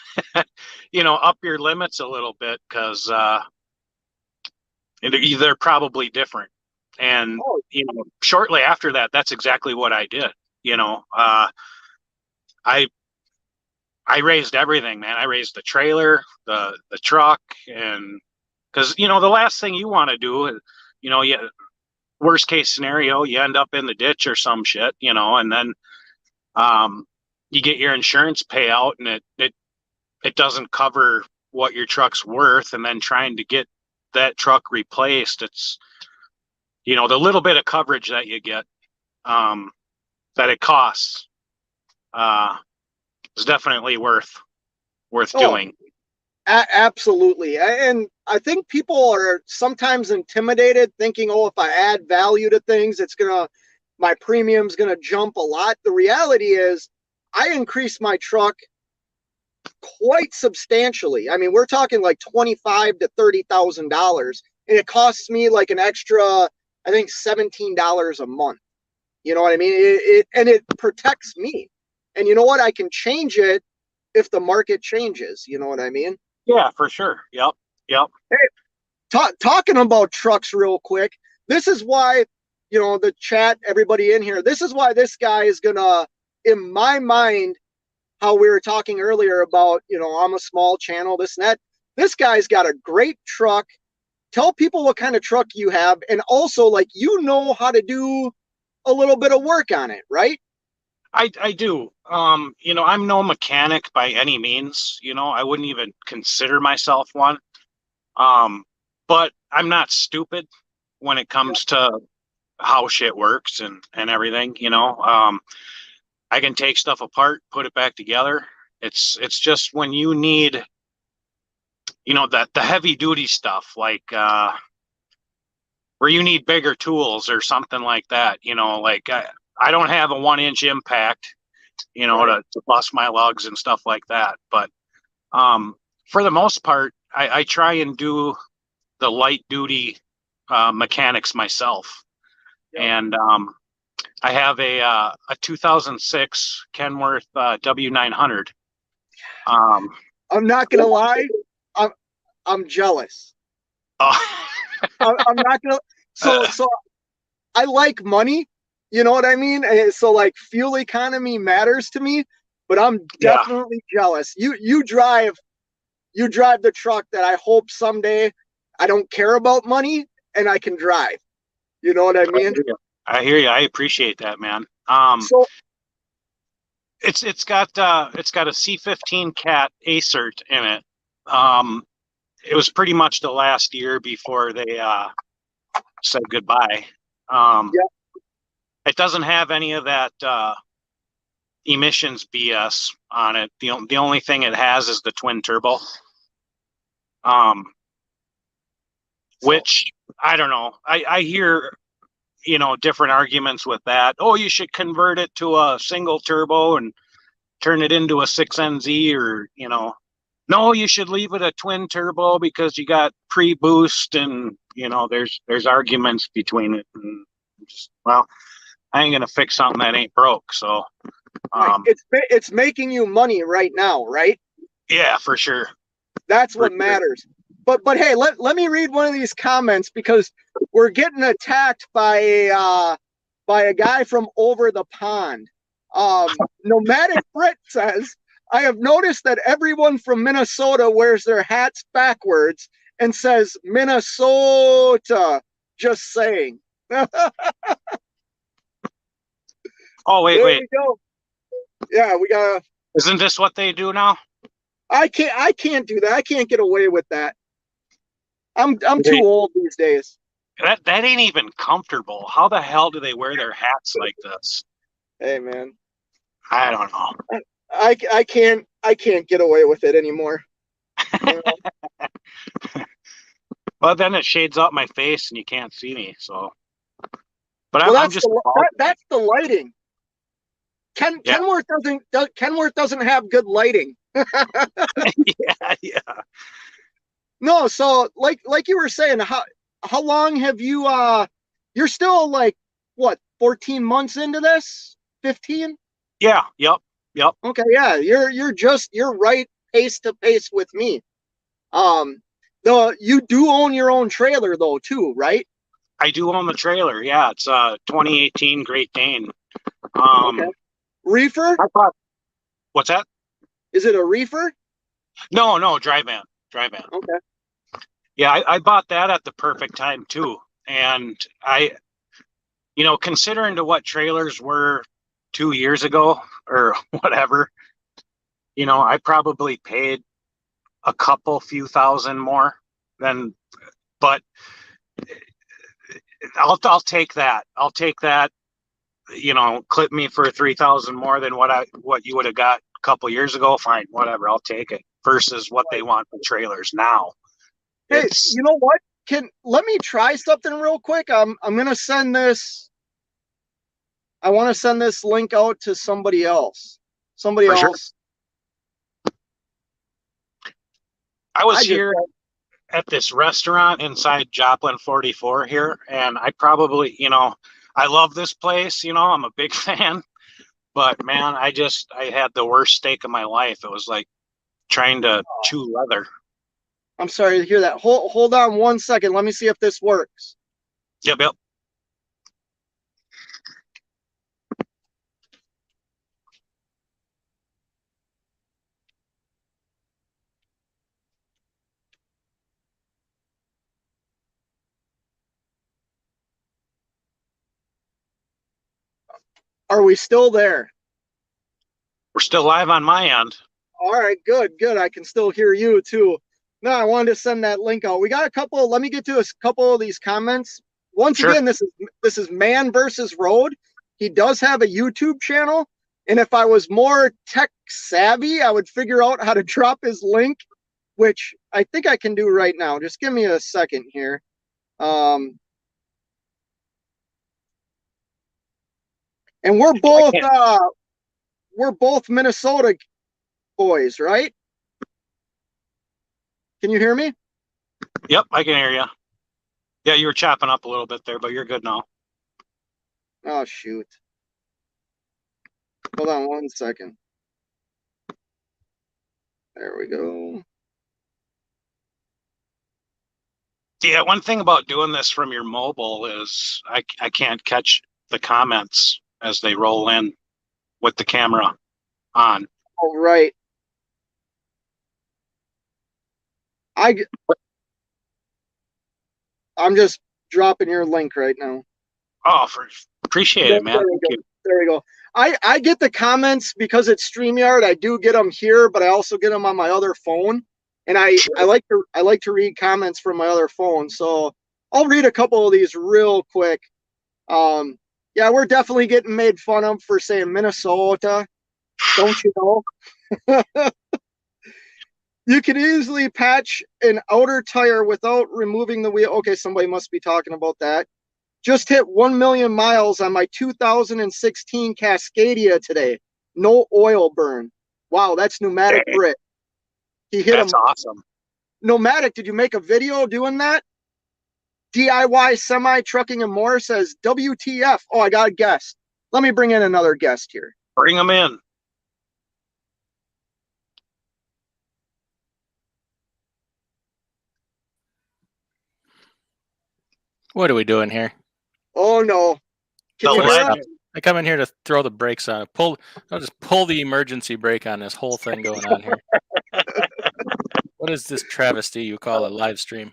up your limits a little bit because they're probably different. And Oh, shortly after that, that's exactly what I did. I I raised everything, man. I raised the trailer, the truck, and because the last thing you want to do is, you worst case scenario, you end up in the ditch or some shit, and then um, you get your insurance payout and it doesn't cover what your truck's worth, and then trying to get that truck replaced, it's the little bit of coverage that you get um, that it costs uh, is definitely worth oh, doing. absolutely. And I think people are sometimes intimidated thinking, oh, if I add value to things, my premium's going to jump a lot. The reality is I increased my truck quite substantially. I mean, we're talking like 25 to $30,000, and it costs me like an extra, I think, $17 a month. You know what I mean? And it protects me. And you know what? I can change it if the market changes. You know what I mean? Yeah, for sure. Yep. Yep. Hey, talking about trucks real quick. This is why, the chat, everybody in here. This is why this guy is gonna, in my mind, how we were talking earlier about, I'm a small channel, this and that. This guy's got a great truck. Tell people what kind of truck you have, and also like how to do a little bit of work on it, right? I do. I'm no mechanic by any means. I wouldn't even consider myself one. But I'm not stupid when it comes to how shit works and everything. I can take stuff apart, put it back together. It's just when you need, that the heavy duty stuff, like where you need bigger tools or something like that. Like I don't have a 1 inch impact, Right. to bust my lugs and stuff like that. But for the most part, I try and do the light duty mechanics myself. Yep. And I have a 2006 Kenworth W900. Um, I'm not gonna lie, I'm I'm jealous. oh, I'm not gonna. So I like money. You know what I mean? And so like fuel economy matters to me, but I'm yeah, definitely jealous. You drive the truck that I hope someday I don't care about money and I can drive. You know what I I mean? hear you. I hear you. I appreciate that, man. So It's got a C15 Cat ACERT in it. Um, it was pretty much the last year before they said goodbye. Um, yeah, it doesn't have any of that emissions BS on it. The only thing it has is the twin turbo, um, so which I don't know. I hear different arguments with that. Oh, you should convert it to a single turbo, and turn it into a 6NZ, or no, you should leave it a twin turbo because you got pre-boost, and there's arguments between it, and just, well, I ain't gonna fix something that ain't broke. So Right. It's making you money right now, right? yeah, for sure. That's what matters. But hey, let me read one of these comments, because we're getting attacked by a guy from over the pond. Nomadic Brit says, I have noticed that everyone from Minnesota wears their hats backwards and says Minnesota. Just saying. Oh, wait. There we go. Yeah, we got. Isn't this what they do now? I can't do that. I can't get away with that. I'm too old these days. That ain't even comfortable. How the hell do they wear their hats like this? Hey, man. I don't know. I can't get away with it anymore. You know? Well, then it shades out my face and you can't see me. So, but well, I'm just that's the lighting. Kenworth doesn't have good lighting. yeah. No, so like you were saying, how long have you you're still like what, 14 months into this? 15? Yeah, yep. Okay, yeah. You're right pace to pace with me. You do own your own trailer though too, right? I do own the trailer. Yeah, it's a 2018 Great Dane. Okay. Reefer? What's that? Is it a reefer? No, dry van. Okay. Yeah, I bought that at the perfect time too. And considering to what trailers were 2 years ago or whatever, I probably paid a few thousand more than, but I'll take that. I'll take that. Clip me for 3,000 more than what you would have got a couple years ago. Fine, whatever. I'll take it. Versus what they want for trailers now. Hey, you know what? Let me try something real quick. I'm gonna send this. I want to send this link out to somebody else. Sure. I was here at this restaurant inside Joplin 44 here, and I probably, I love this place. I'm a big fan, but man, I had the worst steak of my life. It was like trying to chew leather. I'm sorry to hear that. Hold on 1 second. Let me see if this works. Yep. Are we still there? We're still live on my end. All right, good. I can still hear you too. No, I wanted to send that link out. We got a couple. Let me get to a couple of these comments. Once again, this is ManvsRoad. He does have a YouTube channel, and if I was more tech savvy, I would figure out how to drop his link, which I think I can do right now. Just give me a second here. And we're both Minnesota boys, right? Can you hear me? Yep, I can hear you. Yeah, you were chopping up a little bit there, but you're good now. Oh, shoot. Hold on 1 second. There we go. Yeah, one thing about doing this from your mobile is I can't catch the comments as they roll in with the camera on. All right. I'm just dropping your link right now. Oh, appreciate it, man. Thank you. There we go. I get the comments because it's StreamYard. I do get them here, but I also get them on my other phone. And I like to read comments from my other phone. So I'll read a couple of these real quick. Yeah, we're definitely getting made fun of for saying Minnesota. Don't you know? You can easily patch an outer tire without removing the wheel. Okay, somebody must be talking about that. Just hit 1 million miles on my 2016 Cascadia today. no oil burn. Wow, that's Nomadic Brit. He hit That's him. awesome. Nomadic, did you make a video doing that? DIY Semi Trucking and More says WTF. Oh, I got a guest. Let me bring in another guest here. Bring them in. What are we doing here? Oh no. Can you hear us? I come in here to throw the brakes on it. I'll just pull the emergency brake on this whole thing going on here. What is this travesty you call a live stream?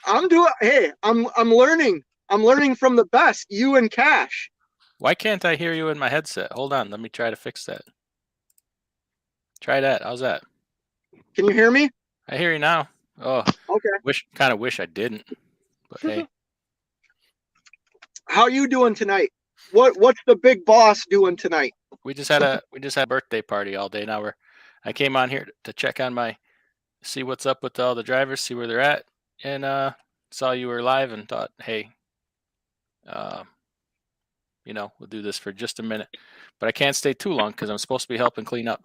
I'm learning. I'm learning from the best, you and Cash. Why can't I hear you in my headset? Hold on, let me try to fix that. Try that. How's that? Can you hear me? I hear you now. Oh, okay. Kind of wish I didn't. But hey. How you doing tonight? What's the big boss doing tonight? We just had a birthday party all day. Now I came on here to check on see what's up with all the drivers, see where they're at, and saw you were live and thought, hey, we'll do this for just a minute. But I can't stay too long because I'm supposed to be helping clean up.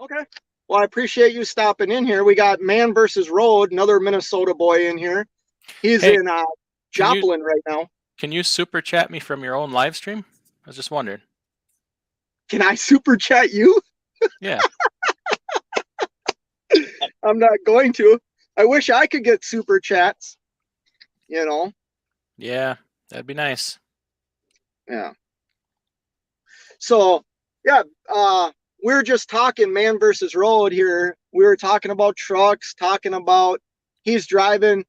Okay. Well, I appreciate you stopping in here. We got ManvsRoad, another Minnesota boy in here. He's in Joplin right now. Can you super chat me from your own live stream? I was just wondering. Can I super chat you? Yeah. I'm not going to. I wish I could get super chats. Yeah, that'd be nice. Yeah. So, yeah, we're just talking ManvsRoad here. We were talking about trucks, he's driving,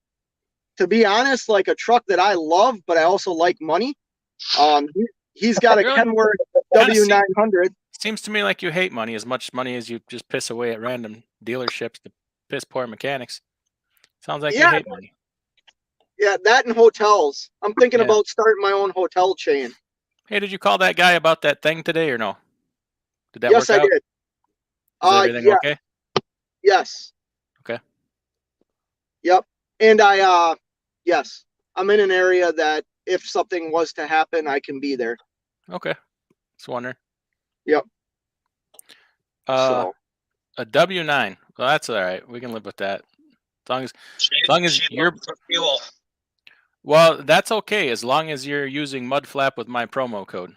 to be honest, like a truck that I love, but I also like money. He's got a Kenworth W900. Seems to me like you hate money as much money as you just piss away at random dealerships to piss poor mechanics. Sounds like you hate money. Yeah, that and hotels. I'm thinking about starting my own hotel chain. Hey, did you call that guy about that thing today or no? Did that work out? Yes, I did. Is everything okay? Yes. Okay. Yep. And yes, I'm in an area that if something was to happen, I can be there. Okay. Just wondering. Yep. A W9. Well, that's all right. We can live with that. As long as you're fuel. Well, that's okay as long as you're using Mudflap with my promo code.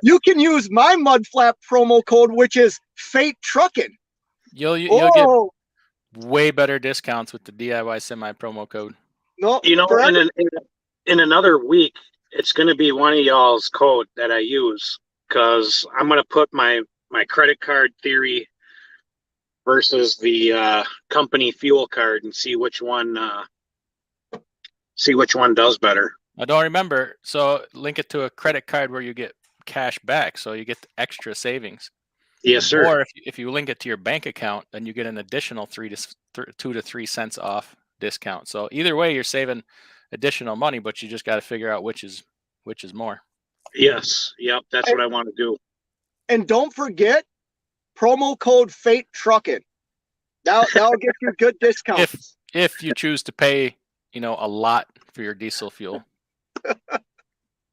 you can use my Mudflap promo code, which is Fate Trucking. You'll get way better discounts with the DIY Semi promo code. No, in another week, it's going to be one of y'all's code that I use because I'm going to put my credit card theory versus the company fuel card and see which one does better. I don't remember. So link it to a credit card where you get cash back, so you get extra savings. Yes, sir. Or if you link it to your bank account, then you get an additional 2 to 3 cents off discount. So either way, you're saving additional money, but you just got to figure out which is more. Yes. Yep. That's what I want to do. And don't forget promo code Fate Trucking. That'll get you good discounts. If you choose to pay, a lot for your diesel fuel.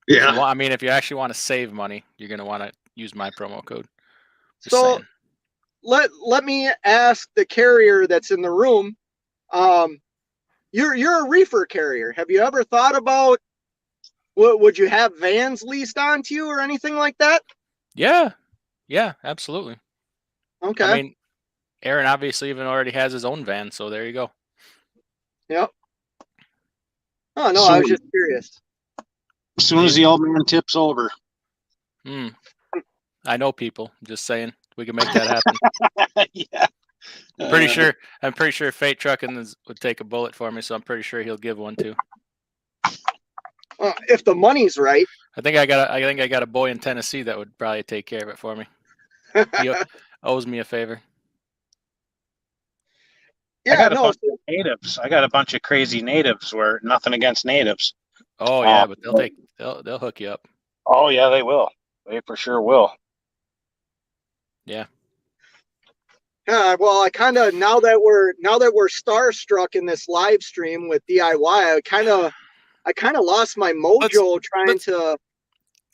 Yeah. Well, I mean, if you actually want to save money, you're going to want to use my promo code. So let me ask the carrier that's in the room. You're a reefer carrier. Have you ever thought about would you have vans leased onto you or anything like that? Yeah, absolutely. Okay. I mean, Aaron obviously even already has his own van, so there you go. Yep. Oh no, I was just curious. As soon as the old man tips over. I know people. I'm just saying we can make that happen. Yeah. I'm pretty sure Fate Trucking would take a bullet for me, so I'm pretty sure he'll give one too. If the money's right. I think I got a boy in Tennessee that would probably take care of it for me. He owes me a favor. Yeah, I got a bunch of natives. I got a bunch of crazy natives where nothing against natives. Oh yeah, but they'll hook you up. Oh yeah, they will. They for sure will. Yeah. Yeah, well, I kind of now that we're starstruck in this live stream with DIY, I kind of lost my mojo trying to.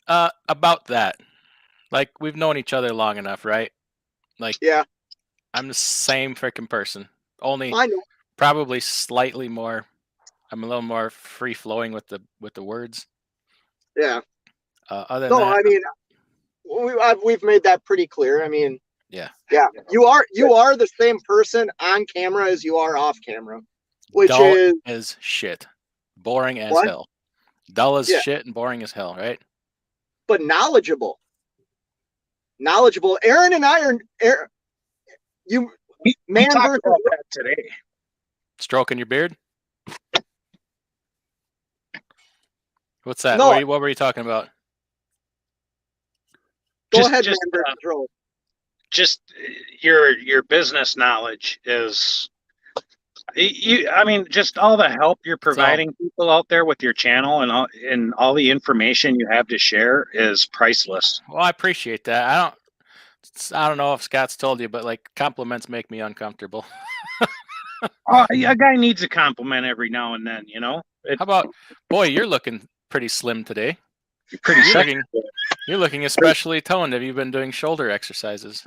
About that. Like, we've known each other long enough, right? Like, Yeah, I'm the same freaking person. Only I know. probably slightly more. I'm a little more free flowing with the words. Yeah. Other than No, that, I mean, we've made that pretty clear. I mean, yeah. yeah, you are the same person on camera as you are off camera, which Dull is as shit. Boring as what? hell. Dull as Yeah, shit and boring as hell, right? but knowledgeable. Knowledgeable. Aaron and I are you We man talked versus about that today. Stroking your beard? What's that? no. What were you talking about? Go ahead, Just man versus road. just your business knowledge is I mean, just all the help you're providing people out there with your channel and all the information you have to share is priceless. Well, I appreciate that. I don't know if Scott's told you, but like, compliments make me uncomfortable. A guy needs a compliment every now and then, you know. How about, boy, you're looking pretty slim today. Pretty sexy. You're looking especially toned. Have you been doing shoulder exercises?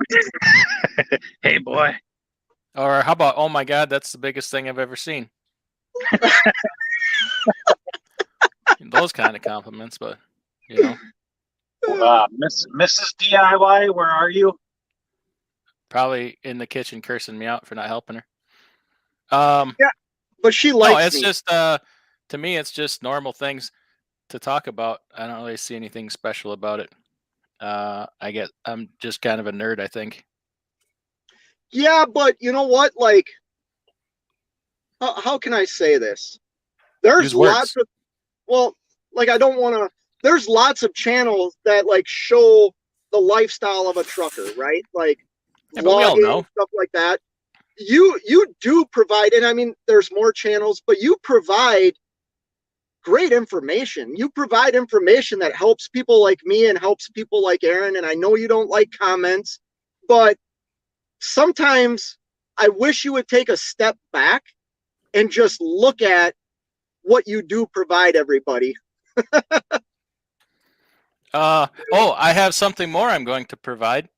Hey, boy. Or how about, oh my God, that's the biggest thing I've ever seen. Those kind of compliments, but you know, Mrs. DIY, where are you? probably in the kitchen cursing me out for not helping her. Yeah, but she No, likes it's me. just to me, it's just normal things to talk about. I don't really see anything special about it. I'm just kind of a nerd, I think. Yeah, but you know what? Like, how can I say this? There's Use words. lots of, well, like, I don't want to, there's lots of channels that like show the lifestyle of a trucker, right? Like Yeah, but we all vlogging, know. stuff like that. You do provide, and I mean, there's more channels, but you provide great information. You provide information that helps people like me and helps people like Aaron. And I know you don't like comments, but sometimes I wish you would take a step back and just look at what you do provide everybody. Oh, I have something more I'm going to provide.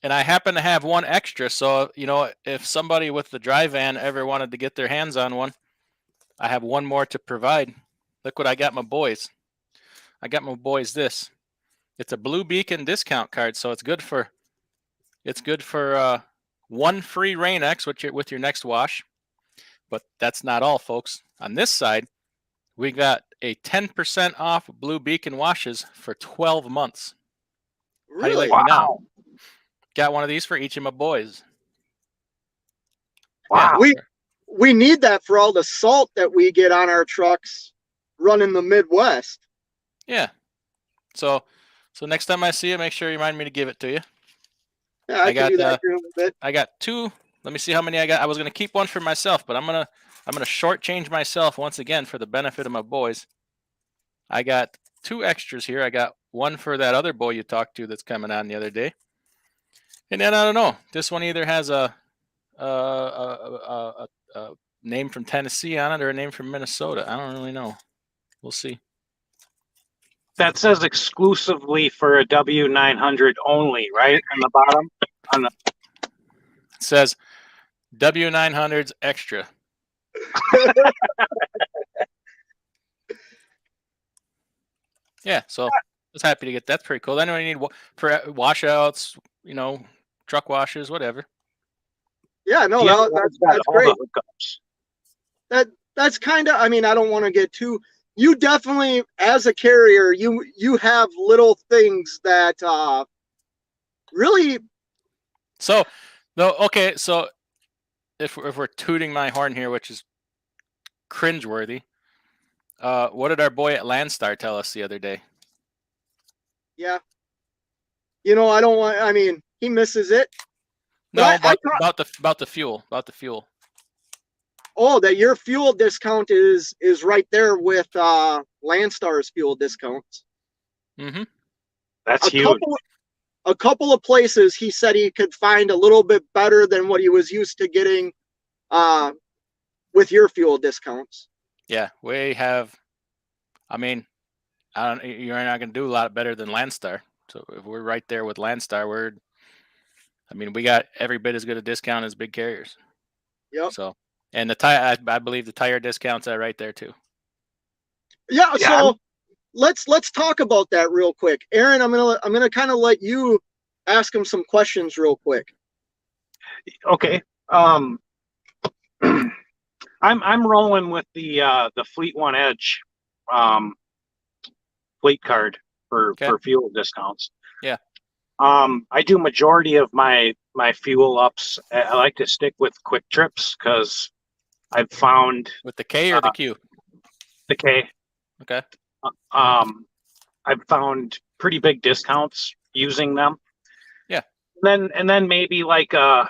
And I happen to have one extra. So, you know, if somebody with the dry van ever wanted to get their hands on one, I have one more to provide. Look what I got my boys. I got my boys this. It's a Blue Beacon discount card, so it's good for one free Rain-X with your next wash. But that's not all, folks. On this side, we got a 10% off Blue Beacon washes for 12 months. Really? How do you like me now? Got one of these for each of my boys. Wow. Yeah. We need that for all the salt that we get on our trucks running the Midwest. Yeah. So next time I see you, make sure you remind me to give it to you. Yeah, I can do that here in a little bit. I got two. Let me see how many I got. I was gonna keep one for myself, but I'm gonna shortchange myself once again for the benefit of my boys. I got two extras here. I got one for that other boy you talked to that's coming on the other day, and then I don't know. This one either has a name from Tennessee on it or a name from Minnesota. I don't really know. We'll see. That says exclusively for a W900 only, right? On the bottom? It says W900s extra. Yeah, so I was happy to get that's pretty cool. Anyone need for washouts, you know, truck washes, whatever. Yeah, no, that's great. That's kind of, I mean, I don't want to get too, you definitely, as a carrier, you have little things that really. So, no, okay, so if we're tooting my horn here, which is cringeworthy, what did our boy at Landstar tell us the other day? Yeah. You know, I don't want, I mean, he misses it. No, about the fuel. Oh, that your fuel discount is right there with Landstar's fuel discounts. Mm-hmm. That's huge. A couple of places he said he could find a little bit better than what he was used to getting with your fuel discounts. Yeah, we have, I mean, You're not going to do a lot better than Landstar. So if we're right there with Landstar, we got every bit as good a discount as big carriers. Yep. So, and the tire, I believe the tire discounts are right there too. Yeah. So let's talk about that real quick, Aaron. I'm gonna kind of let you ask him some questions real quick. Okay. I'm rolling with the Fleet One Edge fleet card for fuel discounts. Yeah. I do majority of my fuel ups. I like to stick with Quick Trips because I've found with the K or the Q. The K. Okay. I've found pretty big discounts using them. Yeah. And then maybe like I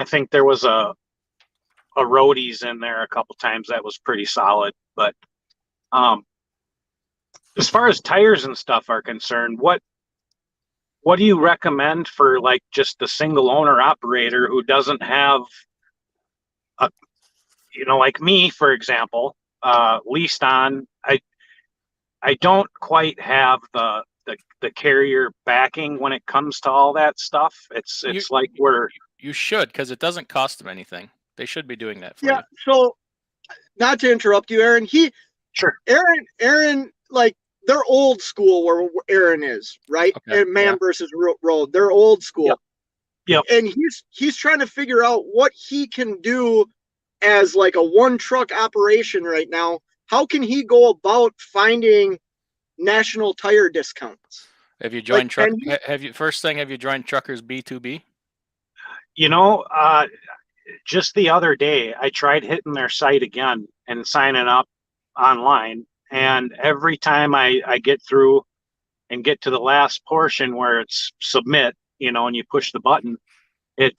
think there was a roadies in there a couple times that was pretty solid. But as far as tires and stuff are concerned, what do you recommend for like just the single owner operator who doesn't have a, like me, for example, leased on, I don't quite have the carrier backing when it comes to all that stuff. It's like you should, because it doesn't cost them anything. They should be doing that for you. Yeah. So, not to interrupt you, Aaron. Aaron, like they're old school where Aaron is, right? Okay. And ManvsRoad, they're old school. Yep. And he's trying to figure out what he can do as like a one truck operation right now. How can he go about finding national tire discounts? Have you joined have you joined Truckers B2B? Just the other day I tried hitting their site again and signing up online, and every time I get through and get to the last portion where it's submit, and you push the button, it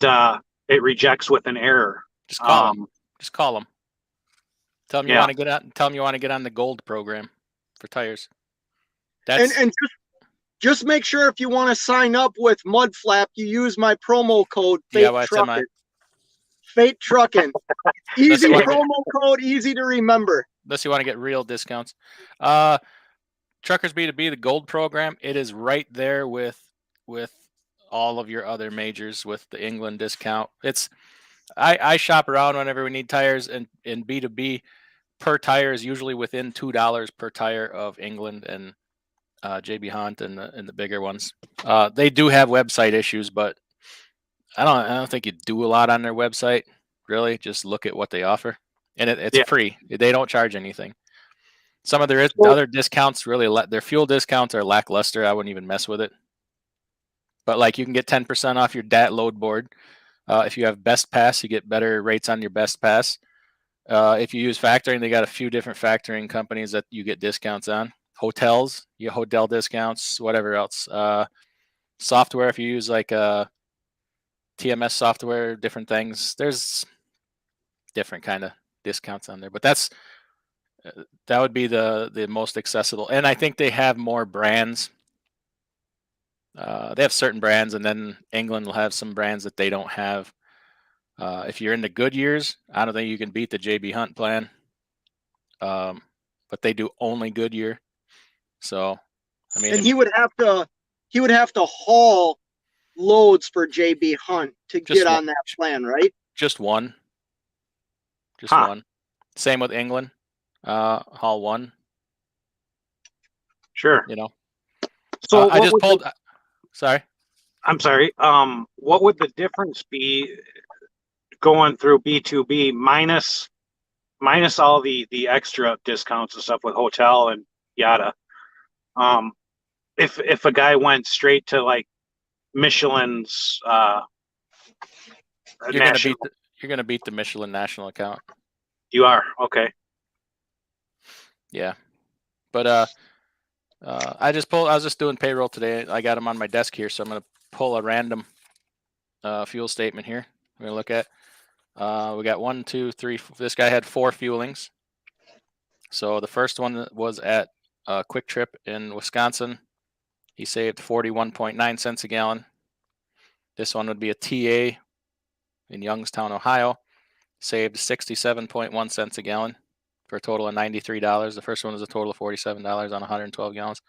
rejects with an error. Just call them. Just call them. Tell them you want to get on. Tell them you want to get on the gold program for tires. And just make sure if you want to sign up with Mudflap, you use my promo code Fate Trucking. Easy promo code, easy to remember. Unless you want to get real discounts. Truckers B2B, the gold program, it is right there with all of your other majors with the England discount. I shop around whenever we need tires, and in B2B per tire is usually within $2 per tire of England and JB Hunt and the bigger ones. They do have website issues, but I don't think you do a lot on their website. Really, just look at what they offer, and it's free. They don't charge anything. Some of their other discounts their fuel discounts are lackluster. I wouldn't even mess with it. But like you can get 10% off your DAT load board. If you have Best Pass, you get better rates on your Best Pass. If you use factoring, they got a few different factoring companies that you get discounts on. Hotels, you get hotel discounts, whatever else. Software, if you use like TMS software, different things. There's different kind of discounts on there, but that would be the most accessible. And I think they have more brands. They have certain brands, and then England will have some brands that they don't have. If you're into Goodyears, I don't think you can beat the JB Hunt plan. But they do only Goodyear. So, and he would have to haul loads for JB Hunt to get on that plan, right? Just one. One. Same with England. Haul one. Sure. So I just pulled. Sorry. I'm sorry. What would the difference be going through B2B minus all the extra discounts and stuff with hotel and yada? If a guy went straight to like Michelin's, you're gonna beat the Michelin national account. You are okay. Yeah, but I was just doing payroll today. I got them on my desk here, so I'm gonna pull a random fuel statement here. We're gonna look at. We got 1, 2, 3. This guy had 4 fuelings. So the first one was at Quick Trip in Wisconsin. He saved 41.9 cents a gallon. This one would be a TA in Youngstown, Ohio. Saved 67.1 cents a gallon for a total of $93. The first one was a total of $47 on 112 gallons.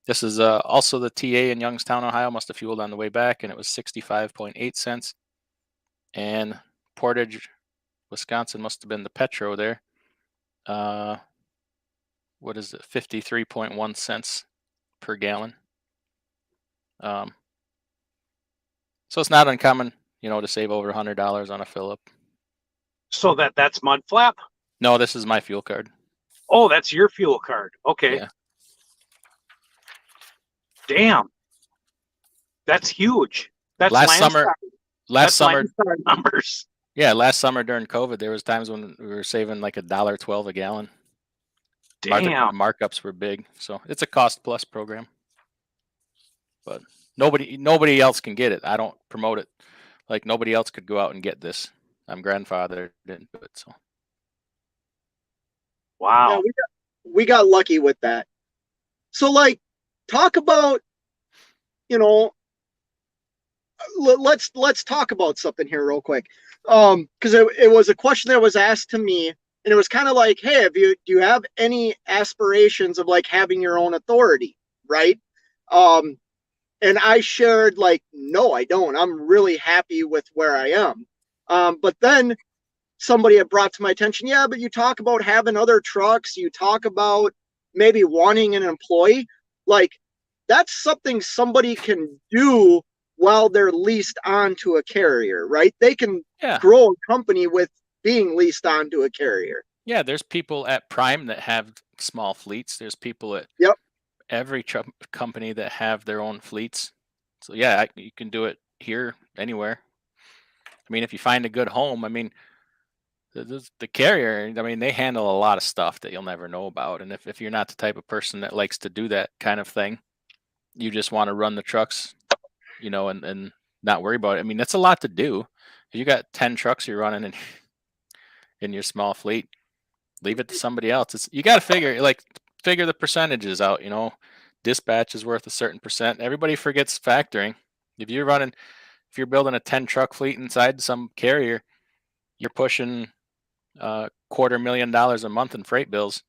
This is also the TA in Youngstown, Ohio. Must have fueled on the way back, and it was 65.8 cents. And Portage, Wisconsin, must have been the Petro there. What is it? 53.1 cents per gallon. So it's not uncommon, to save over $100 on a fill up. So that's mud flap? No, this is my fuel card. Oh, that's your fuel card. Okay. Yeah. Damn. That's huge. That's Last summer Landstar numbers. Yeah, last summer during COVID, there was times when we were saving like $1.12 a gallon. Damn. Markups were big, so it's a cost plus program. But nobody else can get it. I don't promote it. Like nobody else could go out and get this. I'm grandfather, didn't do it, so. Wow. Yeah, we got lucky with that. So like, talk about, let's talk about something here real quick. Because it was a question that was asked to me, and it was kind of like, hey, do you have any aspirations of like having your own authority, right? And I shared like, no, I don't. I'm really happy with where I am. But then somebody had brought to my attention, yeah, but you talk about having other trucks, you talk about maybe wanting an employee. Like, that's something somebody can do while they're leased onto a carrier, right? They can grow a company with being leased onto a carrier. Yeah, there's people at Prime that have small fleets. There's people at every company that have their own fleets. So yeah, you can do it here, anywhere. I mean, if you find a good home, I mean, the carrier, I mean, they handle a lot of stuff that you'll never know about. And if you're not the type of person that likes to do that kind of thing, you just want to run the trucks, and not worry about it. I mean, that's a lot to do. If you got 10 trucks you're running in your small fleet, leave it to somebody else. You got to figure the percentages out. Dispatch is worth a certain percent. Everybody forgets factoring. If you're building a 10 truck fleet inside some carrier, you're pushing $250,000 a month in freight bills.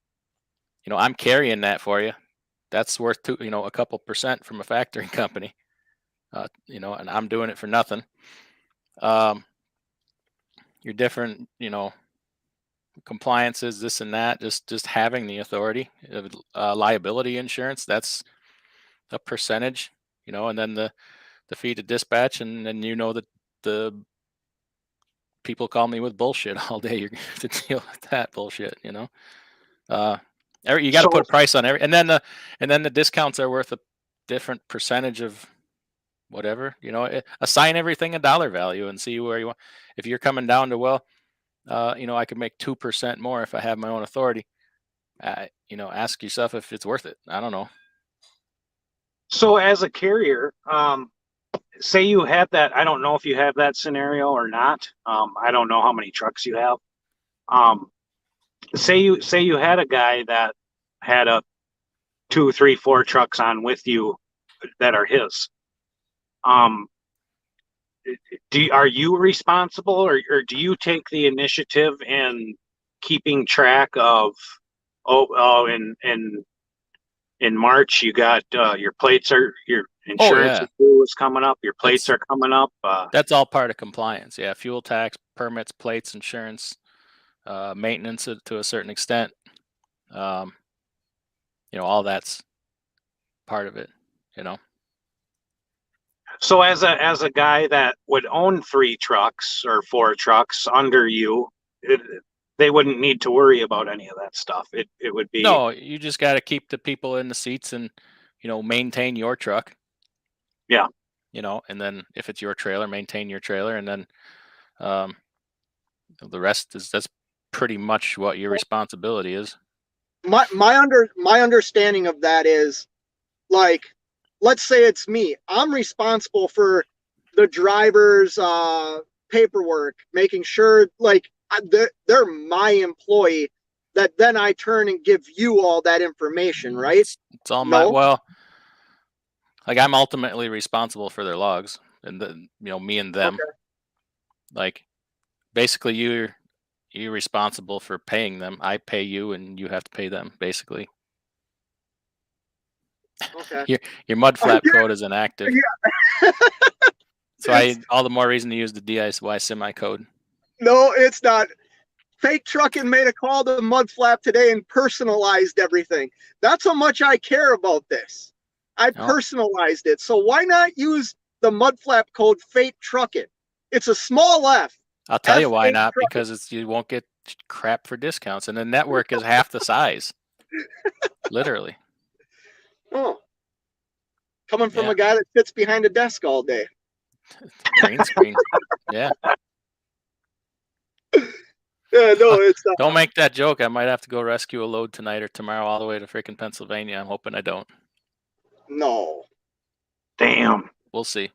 I'm carrying that for you. That's worth a couple percent from a factoring company. And I'm doing it for nothing. You're different, compliances, this and that, just having the authority. Liability insurance, that's a percentage, and then the fee to dispatch, and then that the people call me with bullshit all day. You're going to deal with that bullshit, you got to put a price on every, and then the discounts are worth a different percentage of whatever, assign everything a dollar value and see where you want. If you're coming down to, I could make 2% more if I have my own authority. Ask yourself if it's worth it. I don't know. So as a carrier, say you had that, I don't know if you have that scenario or not. I don't know how many trucks you have. Say you had a guy that had a 2, 3, 4 trucks on with you that are his. Are you responsible, or do you take the initiative in keeping track of, in March you got your plates are, your insurance is coming up, your plates are coming up. That's all part of compliance. Yeah, fuel tax, permits, plates, insurance, maintenance to a certain extent. All that's part of it. So as a guy that would own 3 trucks or 4 trucks under you, they wouldn't need to worry about any of that stuff. It would be. No, you just got to keep the people in the seats and, maintain your truck. Yeah. And then if it's your trailer, maintain your trailer. And then the rest that's pretty much what your responsibility is. My understanding of that is, like, let's say it's me. I'm responsible for the driver's paperwork, making sure, like, they're my employee, that then I turn and give you all that information, right? It's all like, I'm ultimately responsible for their logs, and me and them. Okay. Like, basically you're responsible for paying them. I pay you, and you have to pay them, basically. Okay. Your mud flap code is inactive. Yeah. So all the more reason to use the DIY semi code. No, it's not. Fake Trucking made a call to Mud Flap today and personalized everything. That's how much I care about this. I personalized it. So why not use the Mud Flap code Fake Trucking? It's a small F. I'll tell you why not, because you won't get crap for discounts, and the network is half the size. Literally. Oh. Coming from a guy that sits behind a desk all day. Green screen. Yeah. Yeah, no, it's not. Don't make that joke. I might have to go rescue a load tonight or tomorrow all the way to freaking Pennsylvania. I'm hoping I don't. No. Damn. We'll see.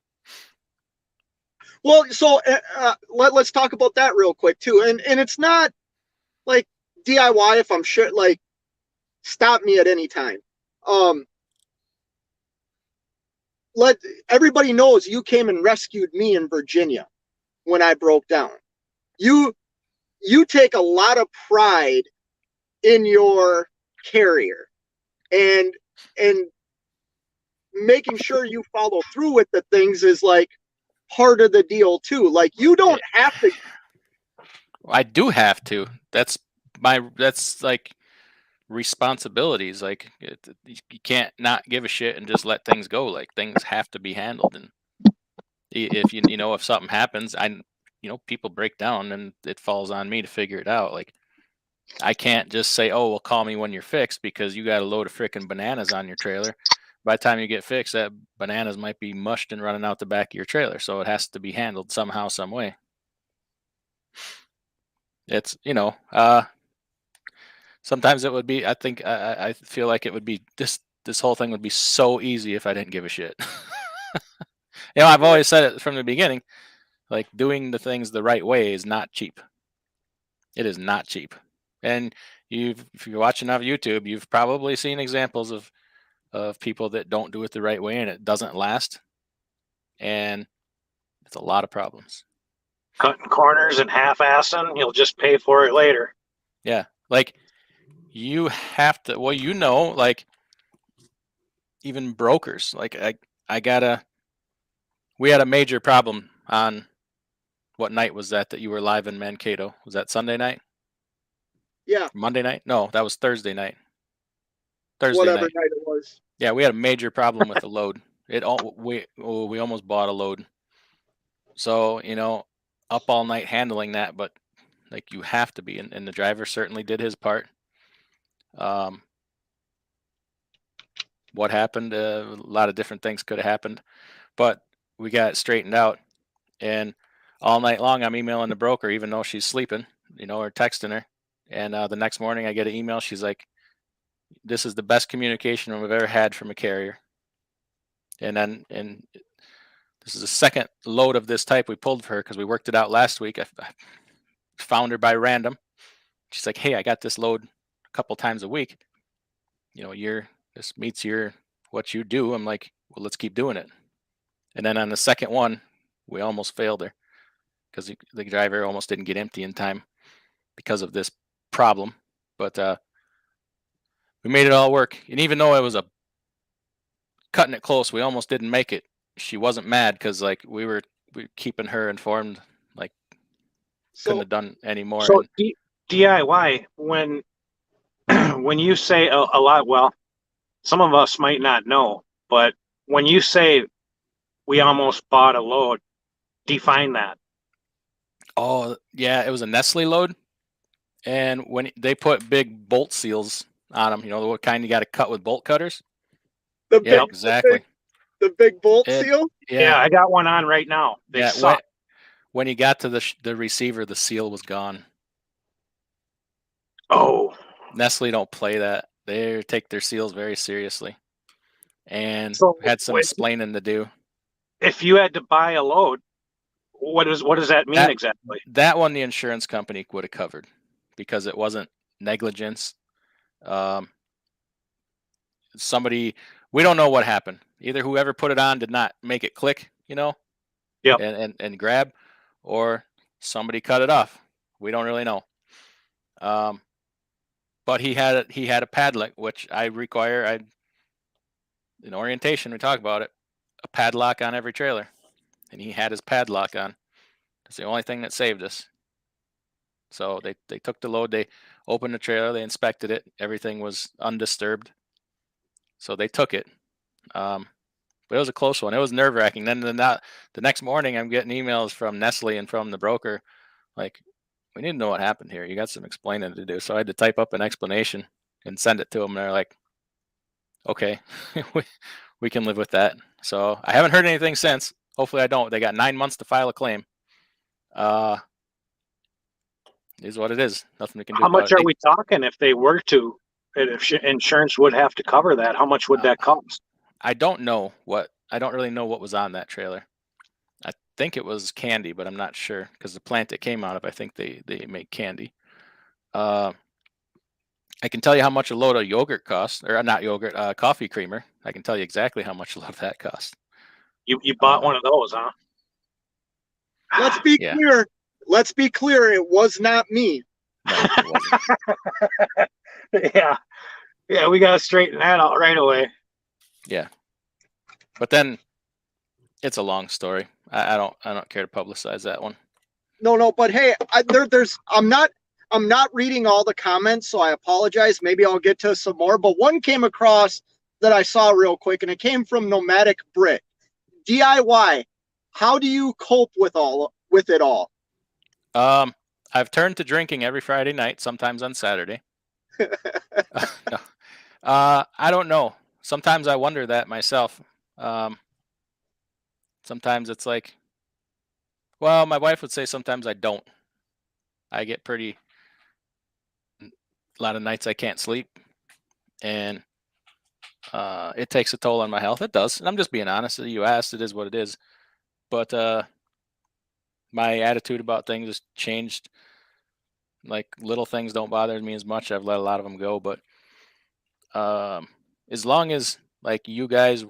Well, so let's talk about that real quick too. And it's not like DIY if I'm sure, like, stop me at any time. Let everybody knows you came and rescued me in Virginia when I broke down. You take a lot of pride in your carrier and making sure you follow through with the things is like part of the deal too. Like, you don't have to. I do have to. That's like responsibilities. Like, you can't not give a shit and just let things go. Like, things have to be handled, and if if something happens, people break down, and it falls on me to figure it out. Like, I can't just say, oh, well, call me when you're fixed, because you got a load of freaking bananas on your trailer. By the time you get fixed, that bananas might be mushed and running out the back of your trailer. So it has to be handled somehow, some way. It's, sometimes it would be, I feel like it would be, this whole thing would be so easy if I didn't give a shit. I've always said it from the beginning, like, doing the things the right way is not cheap. It is not cheap. And if you're watching on YouTube, you've probably seen examples of people that don't do it the right way, and it doesn't last. And it's a lot of problems. Cutting corners and half-assing, you'll just pay for it later. Yeah. Like, you have to, well, like, even brokers, like, we had a major problem on, what night was that you were live in Mankato? Was that Sunday night? Yeah. Monday night? No, that was Thursday night. Thursday Whatever night it was. Yeah, we had a major problem with the load. We almost bought a load. So, up all night handling that, but like, you have to be, and the driver certainly did his part. What happened? A lot of different things could have happened, but we got it straightened out. And all night long, I'm emailing the broker, even though she's sleeping, or texting her. And the next morning, I get an email. She's like, "This is the best communication we've ever had from a carrier." And this is the second load of this type we pulled for her, because we worked it out last week. I found her by random. She's like, "Hey, I got this load a couple times a week. This meets what you do." I'm like, "Well, let's keep doing it." And then on the second one, we almost failed her, because the driver almost didn't get empty in time because of this problem. But we made it all work. And even though it was cutting it close, we almost didn't make it. She wasn't mad, because like, we were keeping her informed. Like, couldn't have done any more. So DIY, when when you say a lot, well, some of us might not know, but when you say we almost bought a load, define that. Oh yeah, it was a Nestle load, and when they put big bolt seals on them, what kind you got to cut with bolt cutters. Exactly. The big bolt seal? Yeah, I got one on right now. They suck. When you got to the receiver, the seal was gone. Oh. Nestle don't play that. They take their seals very seriously. And had some explaining to do. If you had to buy a load, what does that mean exactly? That one the insurance company would have covered, because it wasn't negligence. We don't know what happened. Either whoever put it on did not make it click, Yep. and grab, or somebody cut it off. We don't really know. But he had a padlock, which I require. In orientation, we talk about it. A padlock on every trailer, and he had his padlock on. That's the only thing that saved us. So they took the load, they opened the trailer, they inspected it, everything was undisturbed. So they took it. But it was a close one. It was nerve wracking. Then the next morning, I'm getting emails from Nestle and from the broker, like, we need to know what happened here. You got some explaining to do. So I had to type up an explanation and send it to them. And they're like, okay, we can live with that. So I haven't heard anything since. Hopefully I don't. They got 9 months to file a claim. It is what it is. Nothing we can do. How much are we talking if they were to? If insurance would have to cover that, how much would that cost? I don't know what. I don't really know what was on that trailer. I think it was candy, but I'm not sure because the plant it came out of, I think they make candy. I can tell you how much a load of yogurt costs, or not yogurt, coffee creamer. I can tell you exactly how much a load of that costs. You bought one of those, huh? Let's be clear. Let's be clear. It was not me. No, it wasn't. Yeah. We gotta straighten that out right away. Yeah, but then it's a long story. I don't care to publicize that one. No. But hey, I'm not reading all the comments, so I apologize. Maybe I'll get to some more. But one came across that I saw real quick, and it came from Nomadic Brit. DIY. How do you cope with it all? I've turned to drinking every Friday night, sometimes on Saturday. No. I don't know. Sometimes I wonder that myself. Sometimes it's like, well, my wife would say sometimes I don't. I get a lot of nights I can't sleep, and it takes a toll on my health. It does. And I'm just being honest. You asked, it is what it is. But my attitude about things has changed. Like, little things don't bother me as much. I've let a lot of them go. But as long as, like, you guys,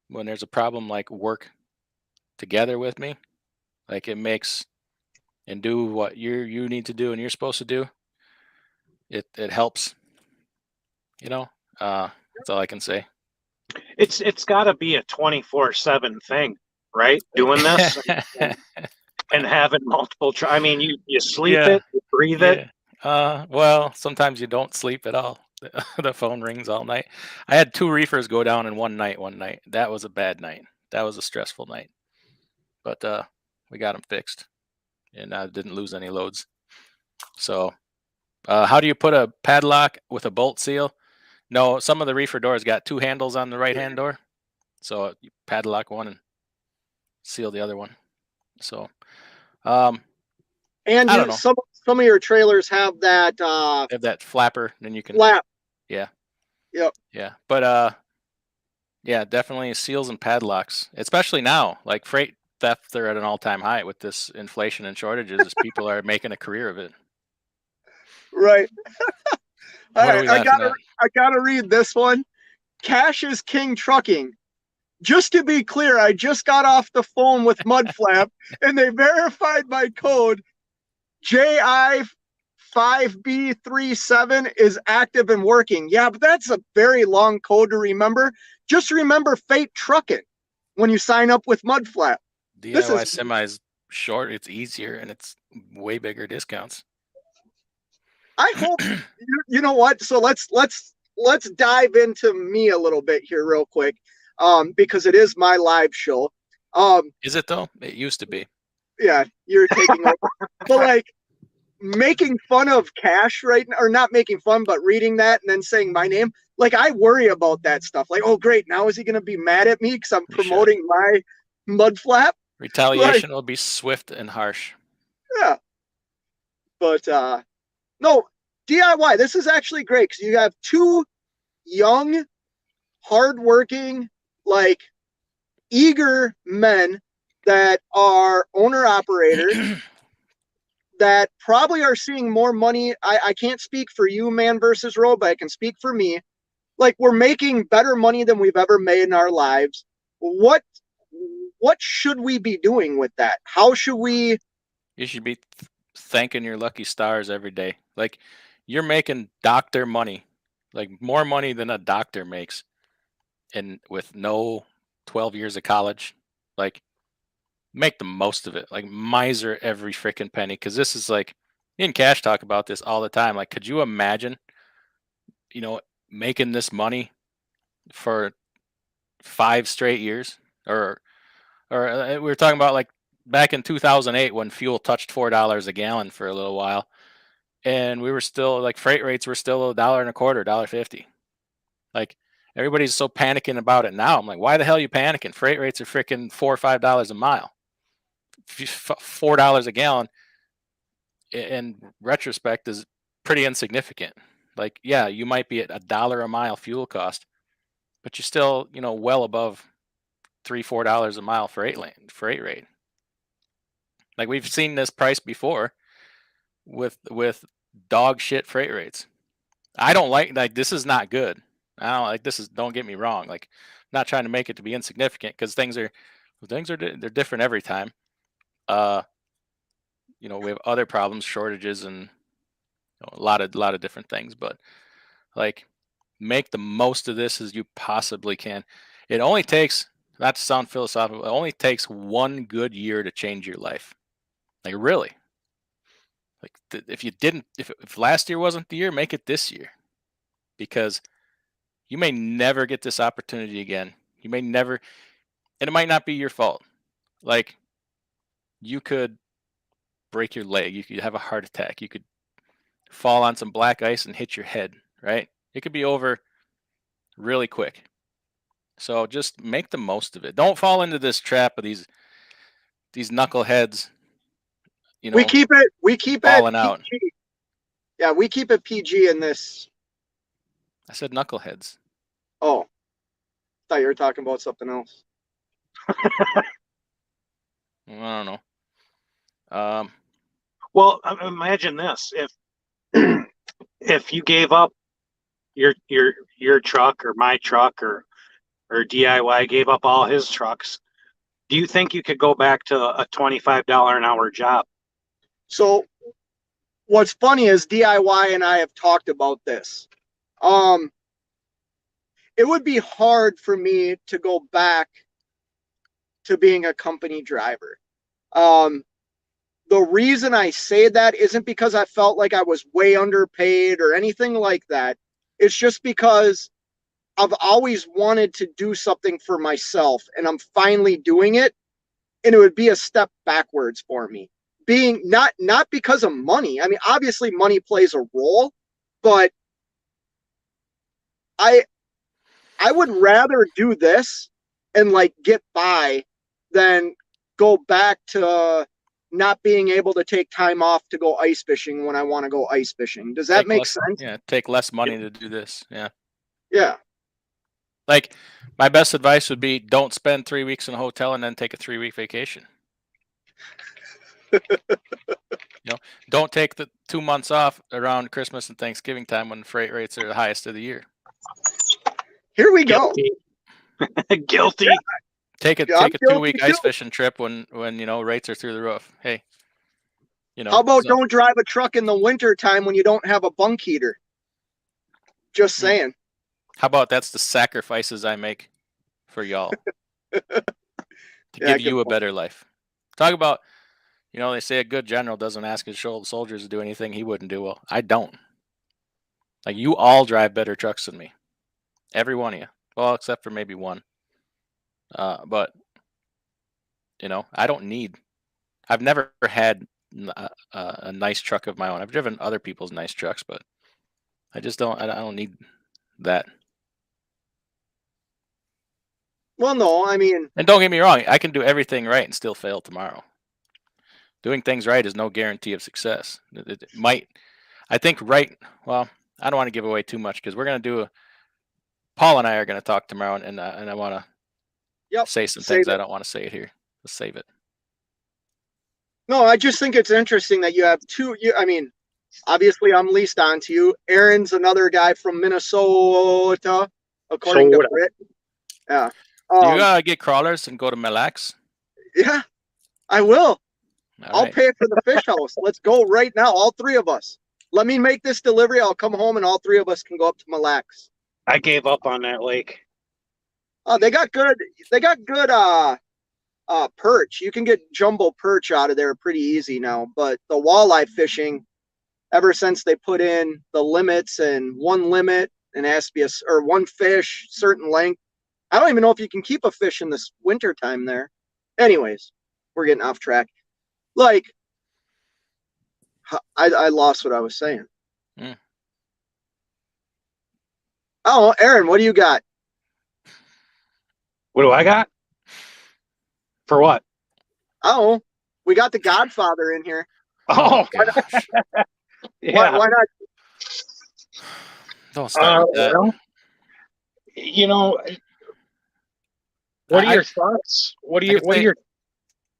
when there's a problem, like, work together with me, like, it makes and do what you need to do and you're supposed to do, it helps. That's all I can say. It's got to be a 24/7 thing, right? Doing this and having multiple. I mean, you sleep it, you breathe it. Well, sometimes you don't sleep at all. The phone rings all night. I had 2 reefers go down in one night. That was a bad night. That was a stressful night. But we got them fixed, and I didn't lose any loads. So, how do you put a padlock with a bolt seal? No, some of the reefer doors got 2 handles on the right-hand door, so you padlock one and seal the other one. So, and I don't know. Some of your trailers have that have that flapper, then you can flap. Yeah. Yep. Yeah, but yeah, definitely seals and padlocks, especially now. Like, freight theft, they're at an all-time high with this inflation and shortages. People are making a career of it. Right. What are we laughing at? I gotta read this one. Cash is King Trucking. Just to be clear, I just got off the phone with Mudflap, and they verified my code. JI5B37 is active and working. Yeah, but that's a very long code to remember. Just remember Fate Trucking when you sign up with Mudflap. DIY semi's short, it's easier, and it's way bigger discounts. I hope you know what. So let's dive into me a little bit here real quick, because it is my live show. Is it though? It used to be. Yeah, you're taking over. But like, making fun of Cash right now, or not making fun, but reading that and then saying my name, like, I worry about that stuff. Like, oh great, now is he going to be mad at me because I'm promoting my Mudflap? Retaliation will be swift and harsh. Yeah. But no, DIY, this is actually great because you have 2 young, hardworking, like, eager men that are owner-operators that probably are seeing more money. I can't speak for you, ManvsRoad, but I can speak for me. Like, we're making better money than we've ever made in our lives. What should we be doing with that? How should we? You should be thanking your lucky stars every day. Like, you're making doctor money, like more money than a doctor makes, and with no 12 years of college. Like, make the most of it. Like, miser every freaking penny, because this is like, me and Cash talk about this all the time. Like, could you imagine, making this money for 5 straight years? Or we were talking about, like, back in 2008 when fuel touched $4 a gallon for a little while, and we were still like, freight rates were still $1.25, $1.50. Like, everybody's so panicking about it now. I'm like, why the hell are you panicking? Freight rates are freaking $4 or $5 a mile. $4 a gallon in retrospect is pretty insignificant. Like, yeah, you might be at $1 a mile fuel cost, but you're still, well above $3-4 a mile freight rate. Like, we've seen this price before with dog shit freight rates. I don't like this is not good. I don't like this is don't get me wrong. Like, I'm not trying to make it to be insignificant, because they're different every time. We have other problems, shortages, and a lot of different things, but, like, make the most of this as you possibly can. It only takes, not to sound philosophical, it only takes one good year to change your life. Like, really. Like, if last year wasn't the year, make it this year, because you may never get this opportunity again. You may never, and it might not be your fault. Like, you could break your leg, you could have a heart attack, you could fall on some black ice and hit your head, right? It could be over really quick. So just make the most of it. Don't fall into this trap of these knuckleheads, We keep it falling out. PG. Yeah, we keep it PG in this. I said knuckleheads. Oh, thought you were talking about something else. I don't know. Well, imagine this: if you gave up your truck, or my truck, or DIY gave up all his trucks, do you think you could go back to a $25 an hour job? So what's funny is DIY and I have talked about this. It would be hard for me to go back to being a company driver. The reason I say that isn't because I felt like I was way underpaid or anything like that. It's just because I've always wanted to do something for myself, and I'm finally doing it, and it would be a step backwards for me. Being not because of money. I mean, obviously money plays a role, but I would rather do this and like get by than go back to not being able to take time off to go ice fishing when I want to go ice fishing. Does that make sense? Yeah, take less money to do this. Yeah. Yeah. Like, my best advice would be, don't spend 3 weeks in a hotel and then take a 3-week vacation. Don't take the 2 months off around Christmas and Thanksgiving time when freight rates are the highest of the year. Here we go. Guilty. Yeah. Take a 2-week ice fishing trip when rates are through the roof. Hey, how about don't drive a truck in the winter time when you don't have a bunk heater? Just saying. How about that's the sacrifices I make for y'all to give you a better life? Talk about, they say a good general doesn't ask his soldiers to do anything he wouldn't do. Well, I don't. Like, you all drive better trucks than me. Every one of you. Well, except for maybe one. But, I don't need. I've never had a nice truck of my own. I've driven other people's nice trucks, but I just don't. I don't need that. Well, no, I mean, and don't get me wrong, I can do everything right and still fail tomorrow. Doing things right is no guarantee of success. It might. I think right. Well, I don't want to give away too much, because we're going to do Paul and I are going to talk tomorrow, and I want to say some things. I don't want to say it here. Let's save it. No, I just think it's interesting that you have two. I mean, obviously I'm leased onto you. Aaron's another guy from Minnesota, according to Brit. Yeah. Do you get crawlers and go to Mille Lacs? Yeah, I will. I'll pay for the fish house. Let's go right now, all three of us. Let me make this delivery. I'll come home and all three of us can go up to Mille Lacs. I gave up on that lake. They got good perch. You can get jumbo perch out of there pretty easy now. But the walleye fishing, ever since they put in the limits and one limit and has to be or one fish, certain length. I don't even know if you can keep a fish in this winter time there. Anyways, we're getting off track. Like, I lost what I was saying. Oh, Aaron, what do you got? What do I got? For what? Oh, we got the Godfather in here. Oh, gosh. Yeah. Why not? Don't start with that. Well, you know, what are your thoughts? What are your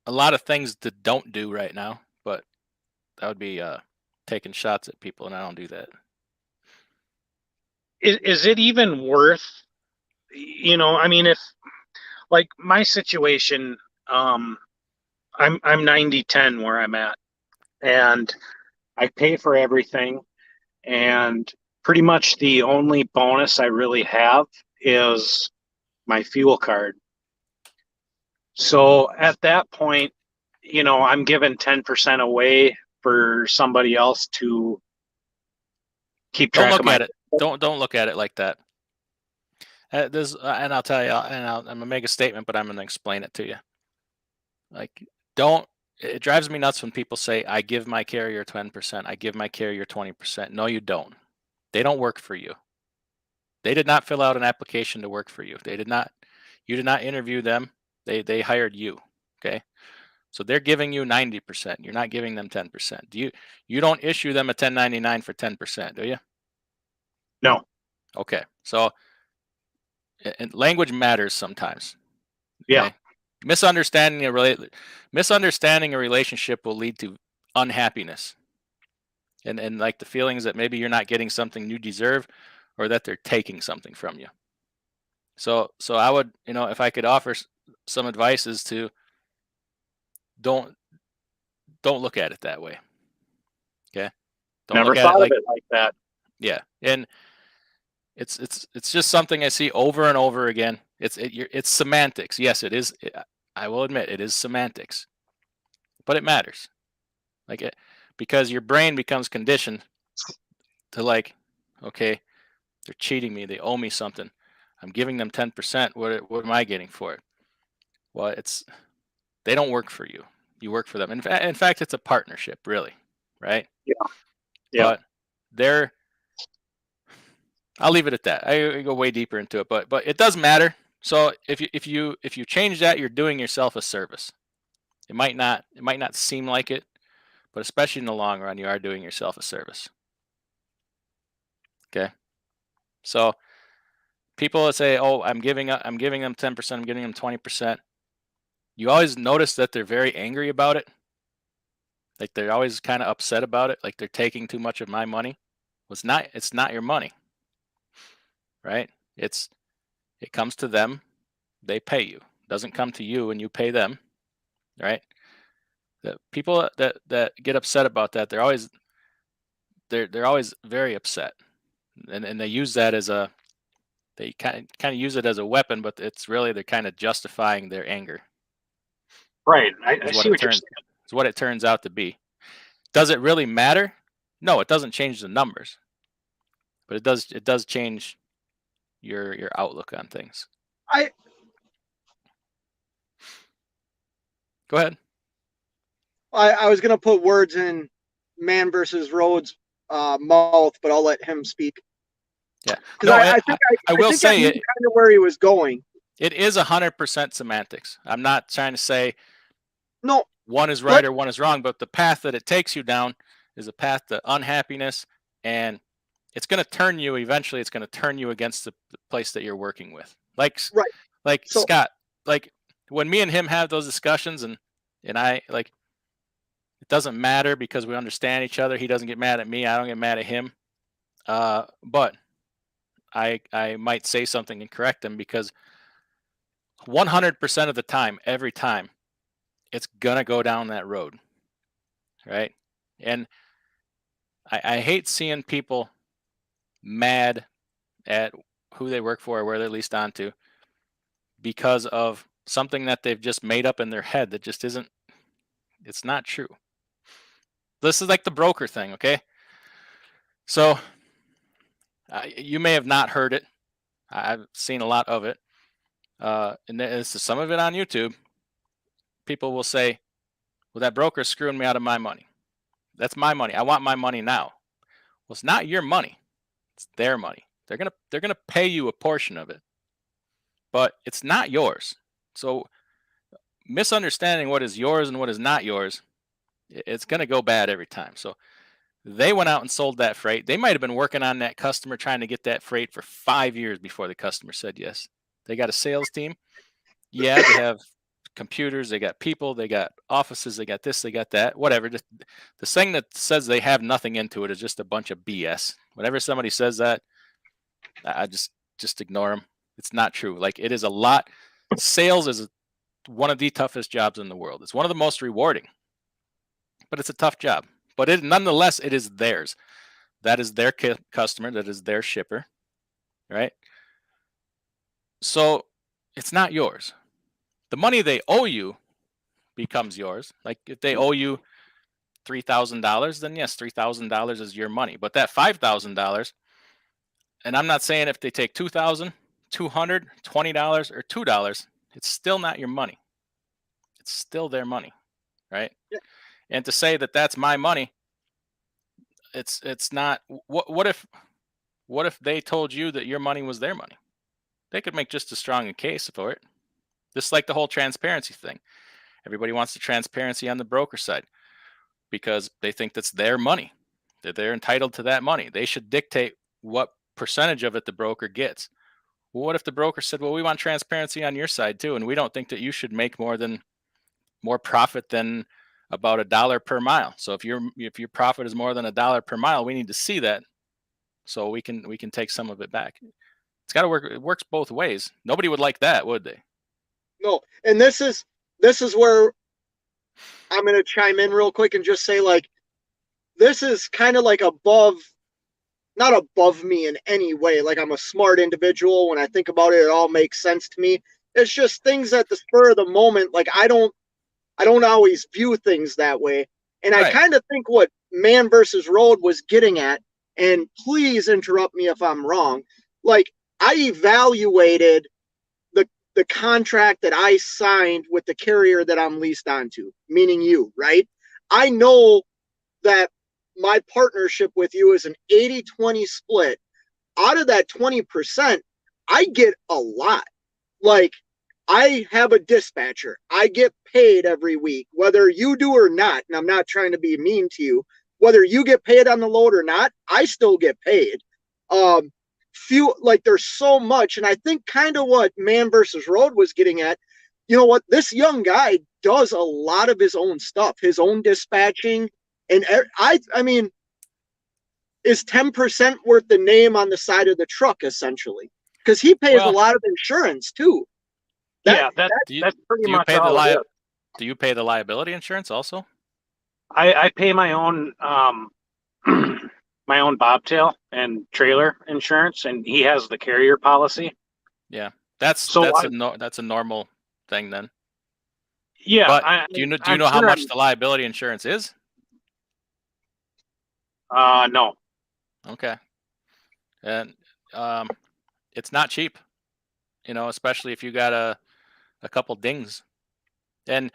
a lot of things to don't do right now, but that would be taking shots at people, and I don't do that. Is it even worth, I mean, if like my situation, I'm 90-10 where I'm at, and I pay for everything, and pretty much the only bonus I really have is my fuel card. So at that point, I'm giving 10% away for somebody else to keep track of my. Don't look at it like that. And I'll tell you, I'm gonna make a statement, but I'm gonna explain it to you. Like, it drives me nuts when people say, I give my carrier 10%, I give my carrier 20%. No, you don't. They don't work for you. They did not fill out an application to work for you. You did not interview them. They hired you. Okay. So they're giving you 90%. You're not giving them 10%. You don't issue them a 1099 for 10%, do you? No. Okay. So and language matters sometimes. Okay? Yeah. Misunderstanding a relationship will lead to unhappiness. And like the feelings that maybe you're not getting something you deserve, or that they're taking something from you. So I would, if I could offer some advice, is to don't look at it that way. Okay. Never thought of it like that. Yeah. And it's just something I see over and over again. It's semantics. Yes, it is. I will admit it is semantics, but it matters. Because your brain becomes conditioned to okay, they're cheating me. They owe me something. I'm giving them 10%. What am I getting for it? Well, they don't work for you. You work for them. In fact, it's a partnership, really, right? Yeah. Yeah. But I'll leave it at that. I go way deeper into it, but it does matter. So if you change that, you're doing yourself a service. It might not seem like it, but especially in the long run, you are doing yourself a service. Okay. So people that say, "Oh, I'm giving them 10%, I'm giving them 20%." You always notice that they're very angry about it. Like they're always kind of upset about it. Like they're taking too much of my money. Well, it's not your money, right? It comes to them. They pay you. It doesn't come to you and you pay them, right? The people that get upset about that, they're always very upset, and they use that as they kind of use it as a weapon, but it's really they're kind of justifying their anger. Right. I see what you're saying. It's what it turns out to be. Does it really matter? No, it doesn't change the numbers, but it does change your outlook on things. Go ahead. I was gonna put words in ManvsRoad's mouth, but I'll let him speak. Yeah. No, I will say it kind of where he was going. It is 100% semantics. I'm not trying to say no one is right or one is wrong, but the path that it takes you down is a path to unhappiness, and it's going to turn you eventually. It's going to turn you against the place that you're working with. Like Scott, like when me and him have those discussions, and I it doesn't matter because we understand each other. He doesn't get mad at me. I don't get mad at him. But I might say something and correct him because 100% of the time, every time, it's gonna go down that road. right? And I hate seeing people mad at who they work for or where they're leased onto because of something that they've just made up in their head that just isn't, it's not true. This is like the broker thing, okay? So you may have not heard it. I've seen a lot of it. And there's some of it on YouTube. People will say, well, that broker's screwing me out of my money. That's my money. I want my money now. Well, it's not your money. It's their money. They're gonna pay you a portion of it, but it's not yours. So misunderstanding what is yours and what is not yours, it's gonna go bad every time. So they went out and sold that freight. They might have been working on that customer trying to get that freight for 5 years before the customer said yes. They got a sales team. Yeah, they have computers, they got people, they got offices, they got this, they got that, whatever. Just the thing that says they have nothing into it is just a bunch of BS. Whenever somebody says that, I just ignore them. It's not true. Like, it is a lot. Sales is one of the toughest jobs in the world. It's one of the most rewarding, but it's a tough job. But nonetheless, it is theirs. That is their customer. That is their shipper, right? So it's not yours. The money they owe you becomes yours. Like, if they owe you $3,000, then yes, $3,000 is your money. But that $5,000, and I'm not saying if they take $2,000, $200, $20, or $2, it's still not your money. It's still their money, right? Yeah. And to say that that's my money, it's not. What if they told you that your money was their money? They could make just as strong a case for it. Just like the whole transparency thing. Everybody wants the transparency on the broker side because they think that's their money, that they're entitled to that money. They should dictate what percentage of it the broker gets. Well, what if the broker said, well, we want transparency on your side too, and we don't think that you should make more profit than about $1 per mile. So if your profit is more than $1 per mile, we need to see that so we can take some of it back. It's got to work. It works both ways. Nobody would like that, would they? No, and this is where I'm going to chime in real quick and just say, like, this is kind of like not above me in any way. Like, I'm a smart individual. When I think about it, it all makes sense to me. It's just things at the spur of the moment. Like, I don't always view things that way. And Right. I kind of think what ManvsRoad was getting at, and please interrupt me if I'm wrong, like, I evaluated the contract that I signed with the carrier that I'm leased onto, meaning you, right? I know that my partnership with you is an 80-20 split. Out of that 20%, I get a lot. Like, I have a dispatcher. I get paid every week, whether you do or not. And I'm not trying to be mean to you. Whether you get paid on the load or not, I still get paid. There's so much. And I think kind of what ManvsRoad was getting at, you know what, this young guy does a lot of his own stuff, his own dispatching. And I mean, is 10% worth the name on the side of the truck, essentially? Because he pays a lot of insurance too. That's pretty much all it is. Do you pay the liability insurance also? I pay my own my own bobtail and trailer insurance, and he has the carrier policy. Yeah, that's a normal thing then. Yeah, but do you know how much the liability insurance is? No. Okay, and it's not cheap. Especially if you got a couple dings, and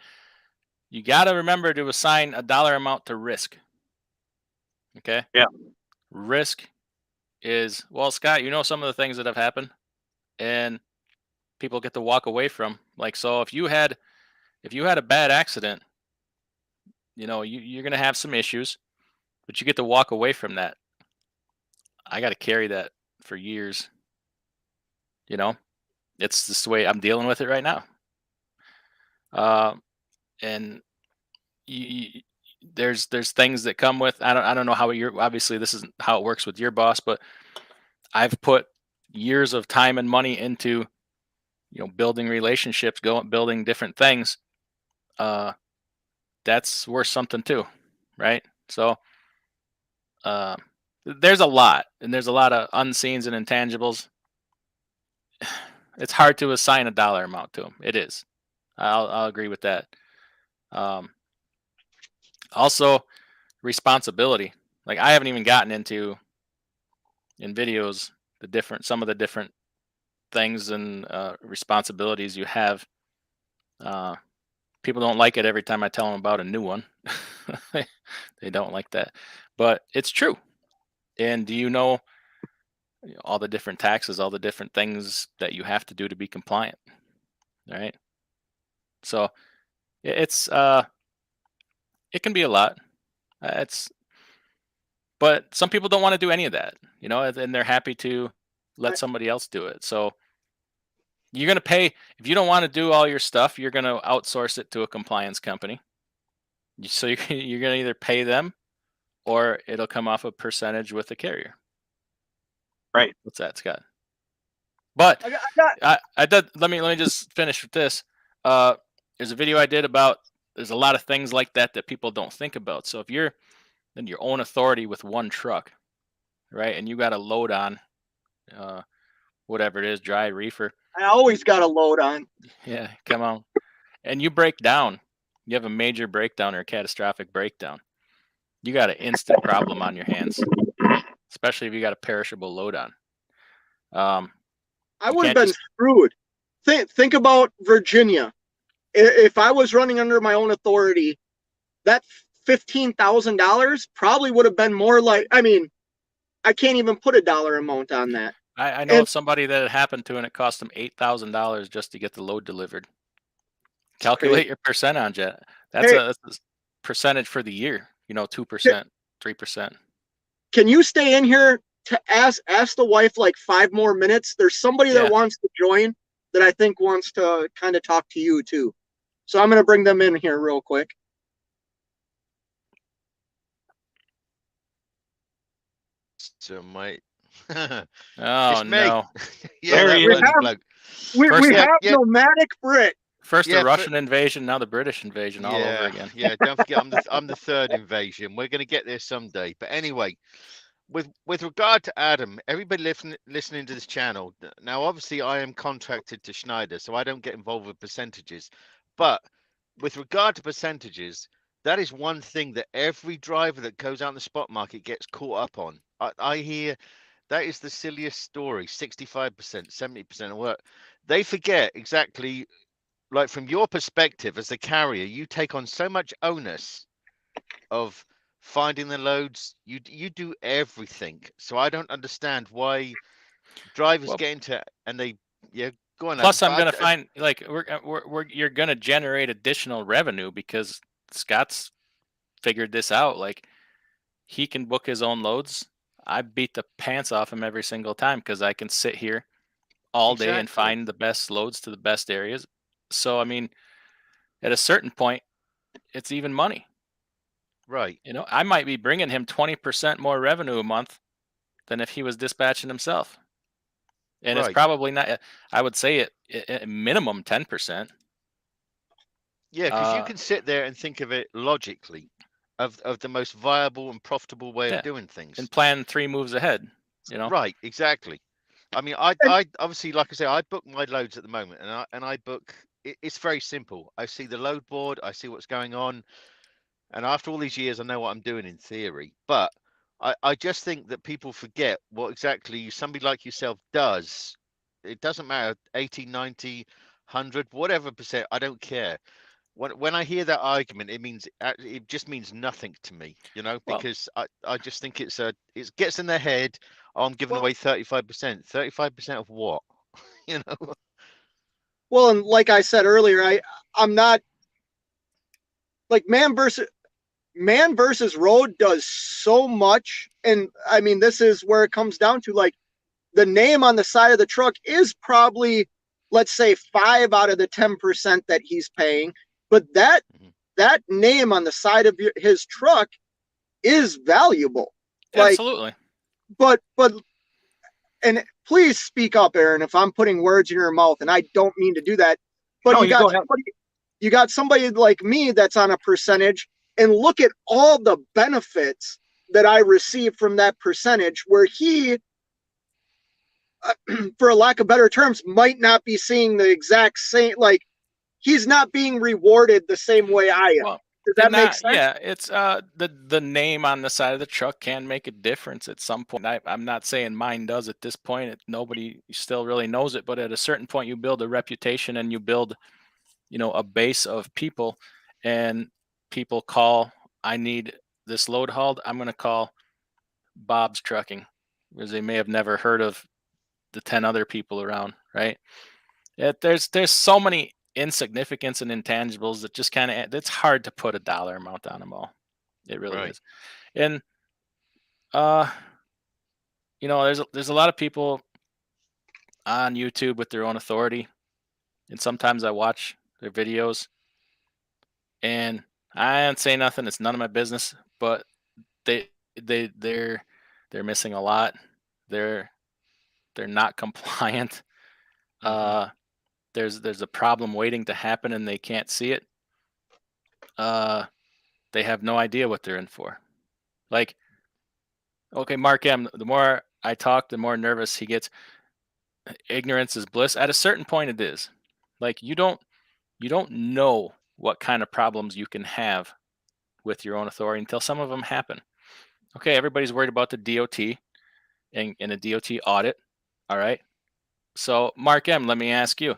you got to remember to assign a dollar amount to risk. Okay. Yeah. Risk is, well, Scott, some of the things that have happened and people get to walk away from. Like, so if you had a bad accident, you're going to have some issues, but you get to walk away from that. I got to carry that for years. It's just the way I'm dealing with it right now. And there's things that come with, I don't know how obviously this isn't how it works with your boss, but I've put years of time and money into building relationships, building different things. That's worth something too, right? So there's a lot, and there's a lot of unseens and intangibles. It's hard to assign a dollar amount to them. It is. I'll agree with that. Also, responsibility. Like I haven't even gotten into in videos some of the different things and responsibilities you have. People don't like it every time I tell them about a new one. They don't like that, but it's true. And do you know all the different taxes, all the different things that you have to do to be compliant, right? So it's it can be a lot. It's but some people don't want to do any of that, and they're happy to let somebody else do it. So you're going to pay if you don't want to do all your stuff, you're going to outsource it to a compliance company. So you're going to either pay them or it'll come off a percentage with the carrier. Right. What's that, Scott? But I did. Let me just finish with this. There's a video I did about. There's a lot of things like that people don't think about. So if you're in your own authority with one truck, right, and you got a load on, whatever it is, dry reefer. I always got a load on. Yeah, come on, and you break down. You have a major breakdown or a catastrophic breakdown. You got an instant problem on your hands, especially if you got a perishable load on. I would have been screwed. Think about Virginia. If I was running under my own authority, that $15,000 probably would have been more like, I can't even put a dollar amount on that. I know of somebody that it happened to, and it cost them $8,000 just to get the load delivered. Calculate your percent on jet. That's a percentage for the year. 2%, 3%. Can you stay in here to ask the wife like 5 more minutes? There's somebody that wants to join that I think wants to kind of talk to you too. So I'm going to bring them in here real quick. So mate. Oh no. There he is. We have Nomadic Brit. First the Russian invasion, now the British invasion all over again. Yeah, don't forget I'm the third invasion. We're going to get there someday. But anyway, with regard to Adam, everybody listening to this channel, now obviously I am contracted to Schneider, so I don't get involved with percentages. But with regard to percentages, that is one thing that every driver that goes out in the spot market gets caught up on. I hear that is the silliest story, 65%, 70% of work. They forget exactly, like from your perspective as a carrier, you take on so much onus of finding the loads. You do everything. So I don't understand why drivers get into and they go on. Plus, I'm gonna find like you're gonna generate additional revenue because Scott's figured this out. Like he can book his own loads. I beat the pants off him every single time because I can sit here all day and find the best loads to the best areas. So, at a certain point, it's even money. Right. I might be bringing him 20% more revenue a month than if he was dispatching himself. And it's probably not, I would say it minimum 10%. Yeah, because you can sit there and think of it logically of the most viable and profitable way of doing things. And plan 3 moves ahead, Right, exactly. I obviously, like I say, I book my loads at the moment, and I book. It's very simple. I see the load board, I see what's going on, and after all these years, I know what I'm doing in theory. But I just think that people forget what exactly somebody like yourself does. It doesn't matter, 80, 90, 100, whatever percent. I don't care. When I hear that argument, it just means nothing to me, because I just think it gets in their head. Oh, I'm giving away 35%. 35% of what? Well, and like I said earlier, I'm not like man versus road does so much, and this is where it comes down to, like, the name on the side of the truck is probably, let's say, 5 out of the 10% that he's paying. But that name on the side of his truck is valuable. Absolutely. But and please speak up, Aaron, if I'm putting words in your mouth, and I don't mean to do that. But you got somebody like me that's on a percentage, and look at all the benefits that I receive from that percentage, where he, for a lack of better terms, might not be seeing the exact same, like he's not being rewarded the same way I am. Well, Does that make not, sense? yeah, it's the name on the side of the truck can make a difference at some point. I'm not saying mine does at this point. Nobody still really knows it, but at a certain point, you build a reputation and you build, a base of people, and people call. I need this load hauled. I'm going to call Bob's Trucking, because they may have never heard of the 10 other people around, right? There's so many insignificance and intangibles that just kind of, it's hard to put a dollar amount on them all. It really Right. is. And there's a lot of people on YouTube with their own authority, and sometimes I watch their videos and I don't say nothing. It's none of my business, but they they they're they're missing a lot. They're they're not compliant. Mhm. Uh there's a problem waiting to happen and they can't see it. Uh they have no idea what they're in for. Like, okay, Mark M, the more I talk, the more nervous he gets. Ignorance is bliss. At a certain point it is. Like, you don't know what kind of problems you can have with your own authority until some of them happen. Okay, everybody's worried about the DOT and a DOT audit. All right. So, Mark M, let me ask you,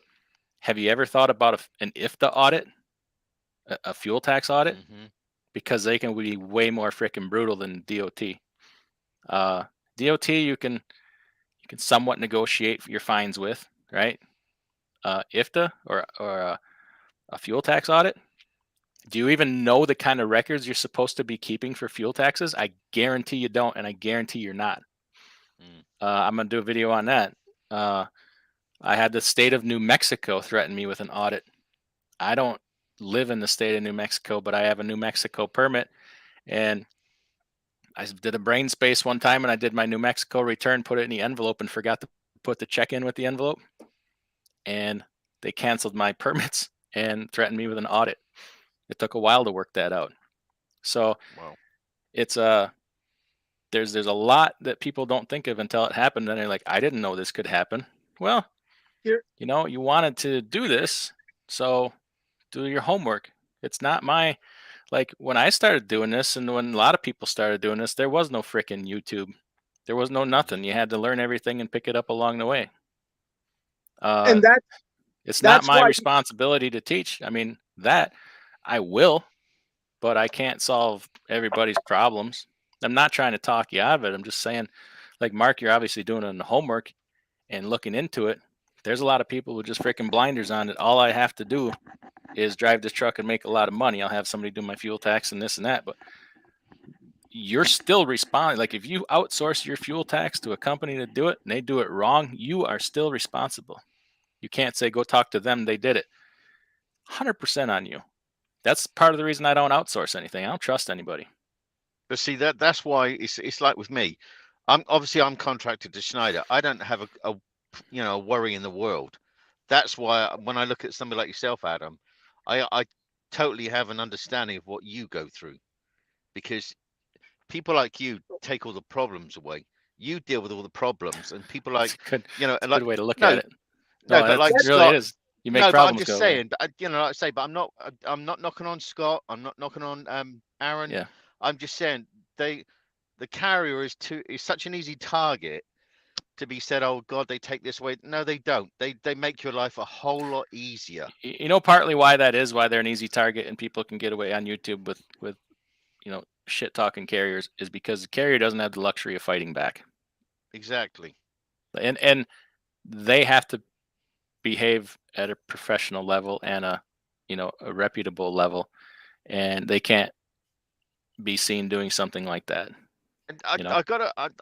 have you ever thought about an IFTA audit, a fuel tax audit? Mhm. Because they can be way more freaking brutal than DOT. DOT, you can somewhat negotiate your fines with, right? IFTA or a fuel tax audit. Do you even know the kind of records you're supposed to be keeping for fuel taxes? I guarantee you don't, and I guarantee you're not. Mm. I'm gonna do a video on that. Uh, I had the state of New Mexico threaten me with an audit. I don't live in the state of New Mexico, but I have a New Mexico permit, and I did a brain space one time, and I did my New Mexico return, put it in the envelope, and forgot to put the check in with the envelope, and they canceled my permits and threatened me with an audit. It took a while to work that out. So Wow. it's there's a lot that people don't think of until it happened, and they're like, I didn't know this could happen. Well, Here, you wanted to do this, so do your homework. It's not my, like, when I started doing this and when a lot of people started doing this, there was no freaking YouTube. There was no nothing. Mhm. You had to learn everything and pick it up along the way. and It's not that's my why responsibility to teach. I mean, that I will, but I can't solve everybody's problems. I'm not trying to talk you out of it. I'm just saying, like, Mark, you're obviously doing the homework and looking into it. There's a lot of people with just freaking blinders on it. All I have to do is drive this truck and make a lot of money. I'll have somebody do my fuel tax and this and that, but you're still responding. Like, if you outsource your fuel tax to a company to do it and they do it wrong, you are still responsible. You can't say, go talk to them, they did it. 100% on you. That's part of the reason I don't outsource anything. I don't trust anybody. But see, that's why it's like with me. I'm contracted to Schneider. I don't have a worry in the world. That's why when I look at somebody like yourself, Adam, I totally have an understanding of what you go through, because people like you take all the problems away. You deal with all the problems, and people It's like, a good, and good like, way to look no, at it. no, No, but that's like really Scott, is. You make no, but I'm problems just go away. saying, like I say, but I'm not knocking on Scott. I'm not knocking on Aaron. Yeah. I'm just saying the carrier is such an easy target to be said, oh God, they take this away. No, they don't. They make your life a whole lot easier. You know, partly why that is, why they're an easy target and people can get away on YouTube with shit talking carriers, is because the carrier doesn't have the luxury of fighting back. Exactly. And they have to behave at a professional level and a reputable level, and they can't be seen doing something like that. And You know.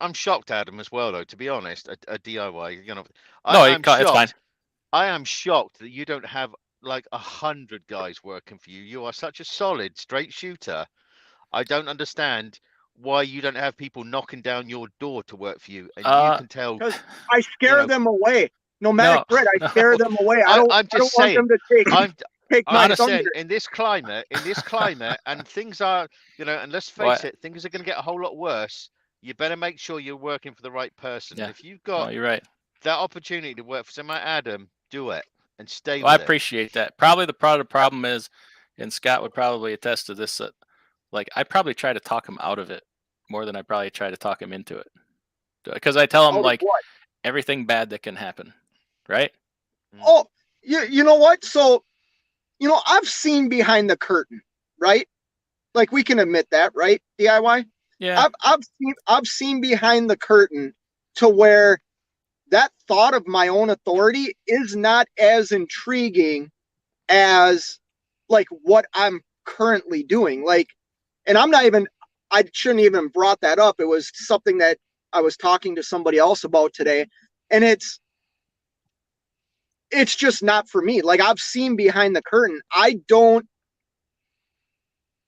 I'm shocked, Adam, as well, though, to be honest, a DIY, No, I'm it's fine. shocked. I am shocked that you don't have like 100 guys working for you. You are such a solid straight shooter. I don't understand why you don't have people knocking down your door to work for you, and you can tell, because I you scare know. them away. Nomadic No, Brit, I no. scare them away. I I'm don't just want them saying, to take. I'm take my I'm saying thunder. in this climate, and things are, and let's face it, things are going to get a whole lot worse. You better make sure you're working for the right person. Yeah. If you've got You're right. that opportunity to work for someone like Adam, do it and stay Well, I with it. appreciate that. Probably the problem is, and Scott would probably attest to this, that like I probably try to talk him out of it more than I probably try to talk him into it. Because I tell him Out of like what? everything bad that can happen, right? Oh, you know what? So, I've seen behind the curtain, right? Like we can admit that, right? DIY. Yeah. I've seen behind the curtain to where that thought of my own authority is not as intriguing as like what I'm currently doing. Like, and I shouldn't even brought that up. It was something that I was talking to somebody else about today, and it's just not for me. Like I've seen behind the curtain.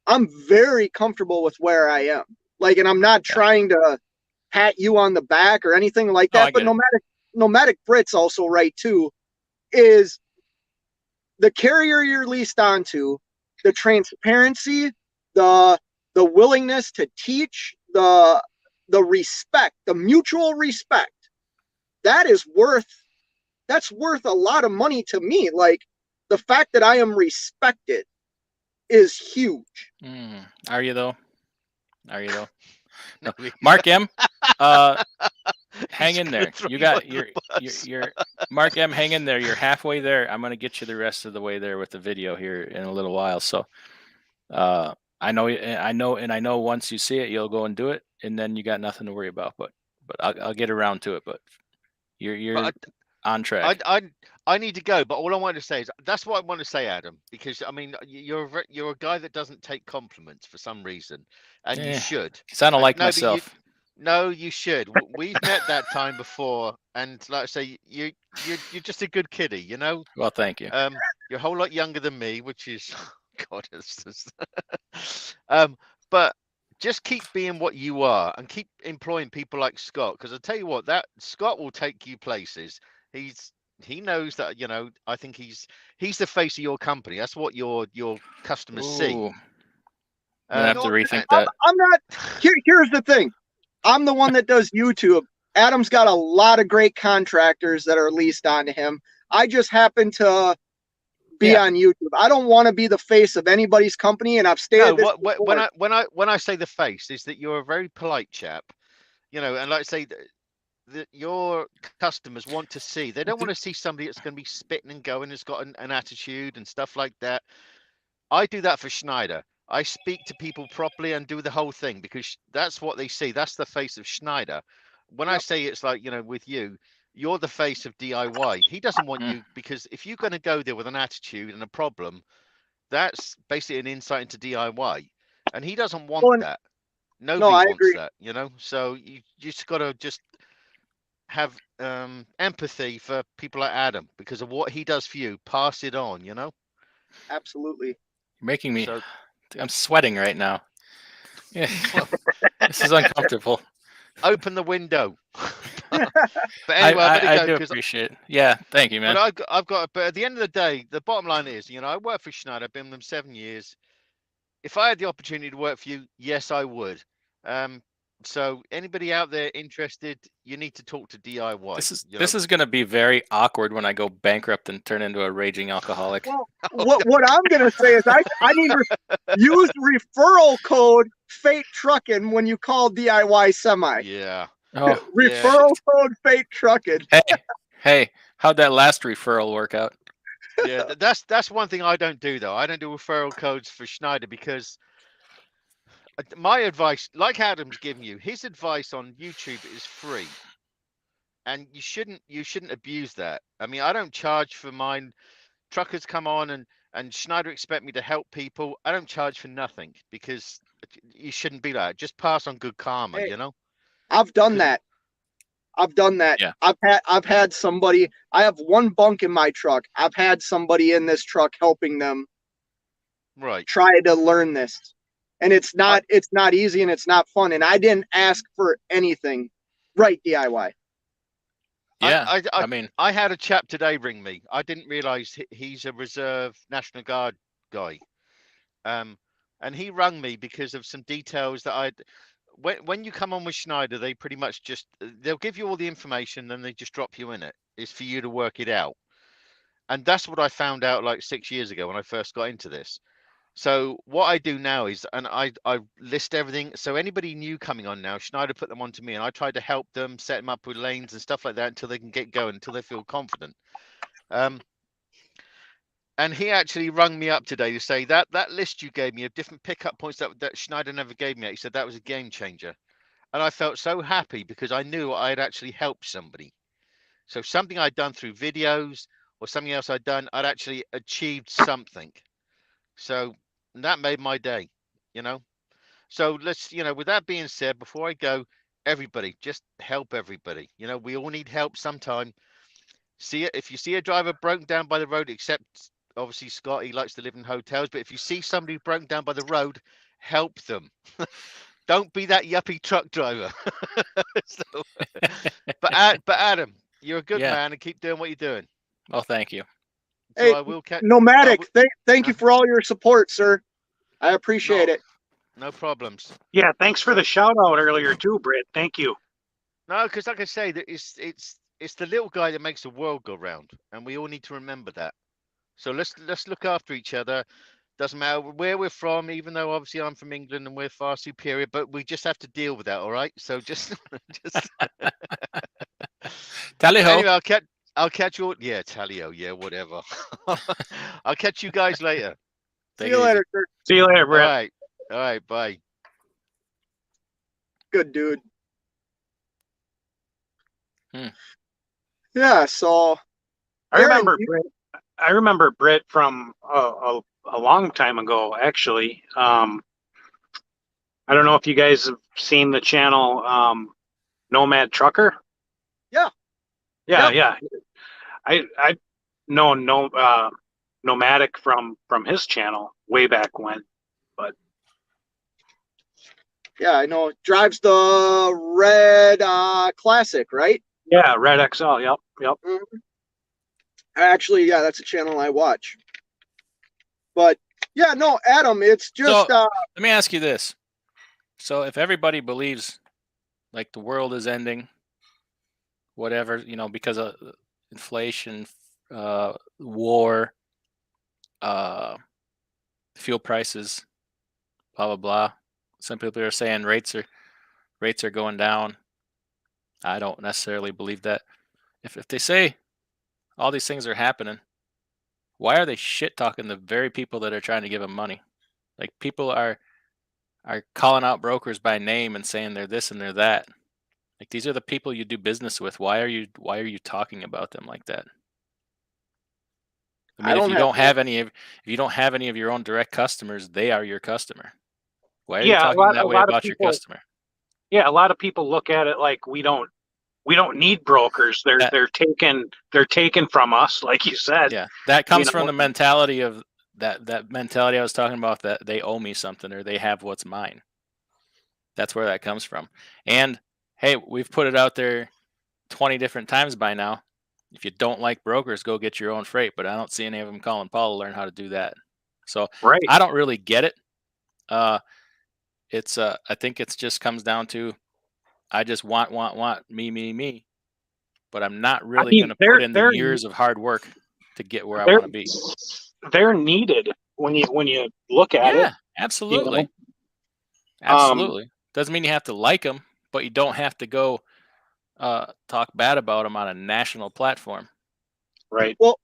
I'm very comfortable with where I am. Like, and I'm not trying to pat you on the back or anything like that. I But get it. Nomadic Brit's also right too, is the carrier you're leased onto, the transparency, the willingness to teach, the respect, the mutual respect. That's worth a lot of money to me. Like the fact that I am respected is huge. Are you though? No. Mark M, hang in there. You got your Mark M, hang in there. You're halfway there. I'm gonna get you the rest of the way there with the video here in a little while. So I know once you see it, you'll go and do it, and then you got nothing to worry about. But I'll get around to it. But you're on track. I need to go, but all I want to say is that's what I want to say, Adam, because I mean you're a guy that doesn't take compliments for some reason, and you should. Because I don't like No, but myself. No, you should. We've met that time before, and like I say, you're just a good kiddie, you know. Well, thank you. You're a whole lot younger than me, which is, God, it's just, but just keep being what you are, and keep employing people like Scott. Because I tell you what, that Scott will take you places. He knows that, you know. I think he's the face of your company. That's what your customers see. I'm gonna have to rethink that. I'm not. Here's the thing. I'm the one that does YouTube. Adam's got a lot of great contractors that are leased onto him. I just happen to be on YouTube. I don't want to be the face of anybody's company, and I've stated this before. When I say the face, is that you're a very polite chap, you know, and like I say that your customers want to see. They don't want to see somebody that's going to be spitting and going, has got an attitude and stuff like that. I do that for Schneider. I speak to people properly and do the whole thing because that's what they see. That's the face of Schneider. When I say it's like, you know, with you, you're the face of DIY. He doesn't want you, because if you're going to go there with an attitude and a problem, that's basically an insight into DIY. And he doesn't want that. Nobody wants agree. that, you know? So you just got to just have empathy for people like Adam because of what he does for you. Pass it on, you know? Absolutely. You're making me... I'm sweating right now. Yeah. This is uncomfortable. Open the window. But anyway, I do appreciate it. Yeah, thank you, man. But but at the end of the day, the bottom line is, you know, I work for Schneider. I've been with them 7 years. If I had the opportunity to work for you, yes, I would. So anybody out there interested, you need to talk to DIY. This is going to be very awkward when I go bankrupt and turn into a raging alcoholic. Well, what I'm going to say is I need use referral code Fate Trucking when you call DIY Semi. Yeah. Oh, referral code Fate Trucking. Hey, how'd that last referral work out? Yeah, that's one thing I don't do though. I don't do referral codes for Schneider because my advice, like Adam's giving you, his advice on YouTube is free, and you shouldn't abuse that. I mean, I don't charge for mine. Truckers come on and Schneider expect me to help people. I don't charge for nothing because you shouldn't be like that. Just pass on good karma, you know. I've done that. Yeah. I've had somebody. I have one bunk in my truck. I've had somebody in this truck helping them. Right. Try to learn this. And it's not easy and it's not fun. And I didn't ask for anything. Right, DIY. Yeah, I mean, I had a chap today ring me. I didn't realize he's a reserve National Guard guy. Um, and he rang me because of some details that I'd. When you come on with Schneider, they pretty much just they'll give you all the information, then they just drop you in it. It's for you to work it out. And that's what I found out like 6 years ago when I first got into this. So what I do now is, and I list everything. So anybody new coming on now, Schneider put them onto me, and I try to help them set them up with lanes and stuff like that until they can get going, until they feel confident. And he actually rung me up today to say that that list you gave me of different pickup points that Schneider never gave me, he said that was a game changer. And I felt so happy because I knew I had actually helped somebody. So something I'd done through videos or something else I'd done, I'd actually achieved something. So that made my day, you know. So let's, with that being said, before I go, everybody, just help everybody. We all need help sometime. See it if you see a driver broken down by the road, except obviously Scott, he likes to live in hotels, but if you see somebody broken down by the road, help them. Don't be that yuppie truck driver. So, but Adam, you're a good yeah. man and keep doing what you're doing. Well, thank you. So Hey, I will catch. Nomadic, thank you for all your support, sir. I appreciate it. No problems. Yeah, thanks for the shout out earlier too, Britt. Thank you. No, because like I say, that it's the little guy that makes the world go round, and we all need to remember that. So let's look after each other. Doesn't matter where we're from, even though obviously I'm from England and we're far superior, but we just have to deal with that, all right? So just Tally ho. anyway, I'll catch you all. Yeah, tally-ho, yeah, whatever. I'll catch you guys later. See you later, sir. See you later, All Britt. right, bye. Good dude. Yeah, so I remember Britt from a long time ago, actually. I don't know if you guys have seen the channel Nomad Trucker. Yeah. Yeah. I know Nomadic from his channel way back when, but yeah, I know. Drives the red classic, right? yeah, Red XL. Yep. Mm-hmm. Actually, yeah, that's a channel I watch. But yeah, no, Adam, it's just. So let me ask you this: so if everybody believes like the world is ending, whatever, because of inflation, war, fuel prices, blah blah blah. Some people are saying rates are going down. I don't necessarily believe that. If they say all these things are happening, why are they shit talking the very people that are trying to give them money? Like people are calling out brokers by name and saying they're this and they're that. Like these are the people you do business with. Why are you talking about them like that? I mean, if you don't have any of your own direct customers, they are your customer. Why are you talking that way about your customer? Yeah, a lot of people look at it like we don't need brokers. They're taken from us, like you said. Yeah, that comes from the mentality of that mentality I was talking about, that they owe me something or they have what's mine. That's where that comes from. And hey, we've put it out there 20 different times by now. If you don't like brokers, go get your own freight. But I don't see any of them calling Paul to learn how to do that. So right. I don't really get it. It's I think it's just comes down to I just want me. But I'm not really going to put in the years of hard work to get where I want to be. They're needed when you look at it. Yeah, absolutely. Absolutely. Doesn't mean you have to like them, but you don't have to go talk bad about them on a national platform. Right. Well,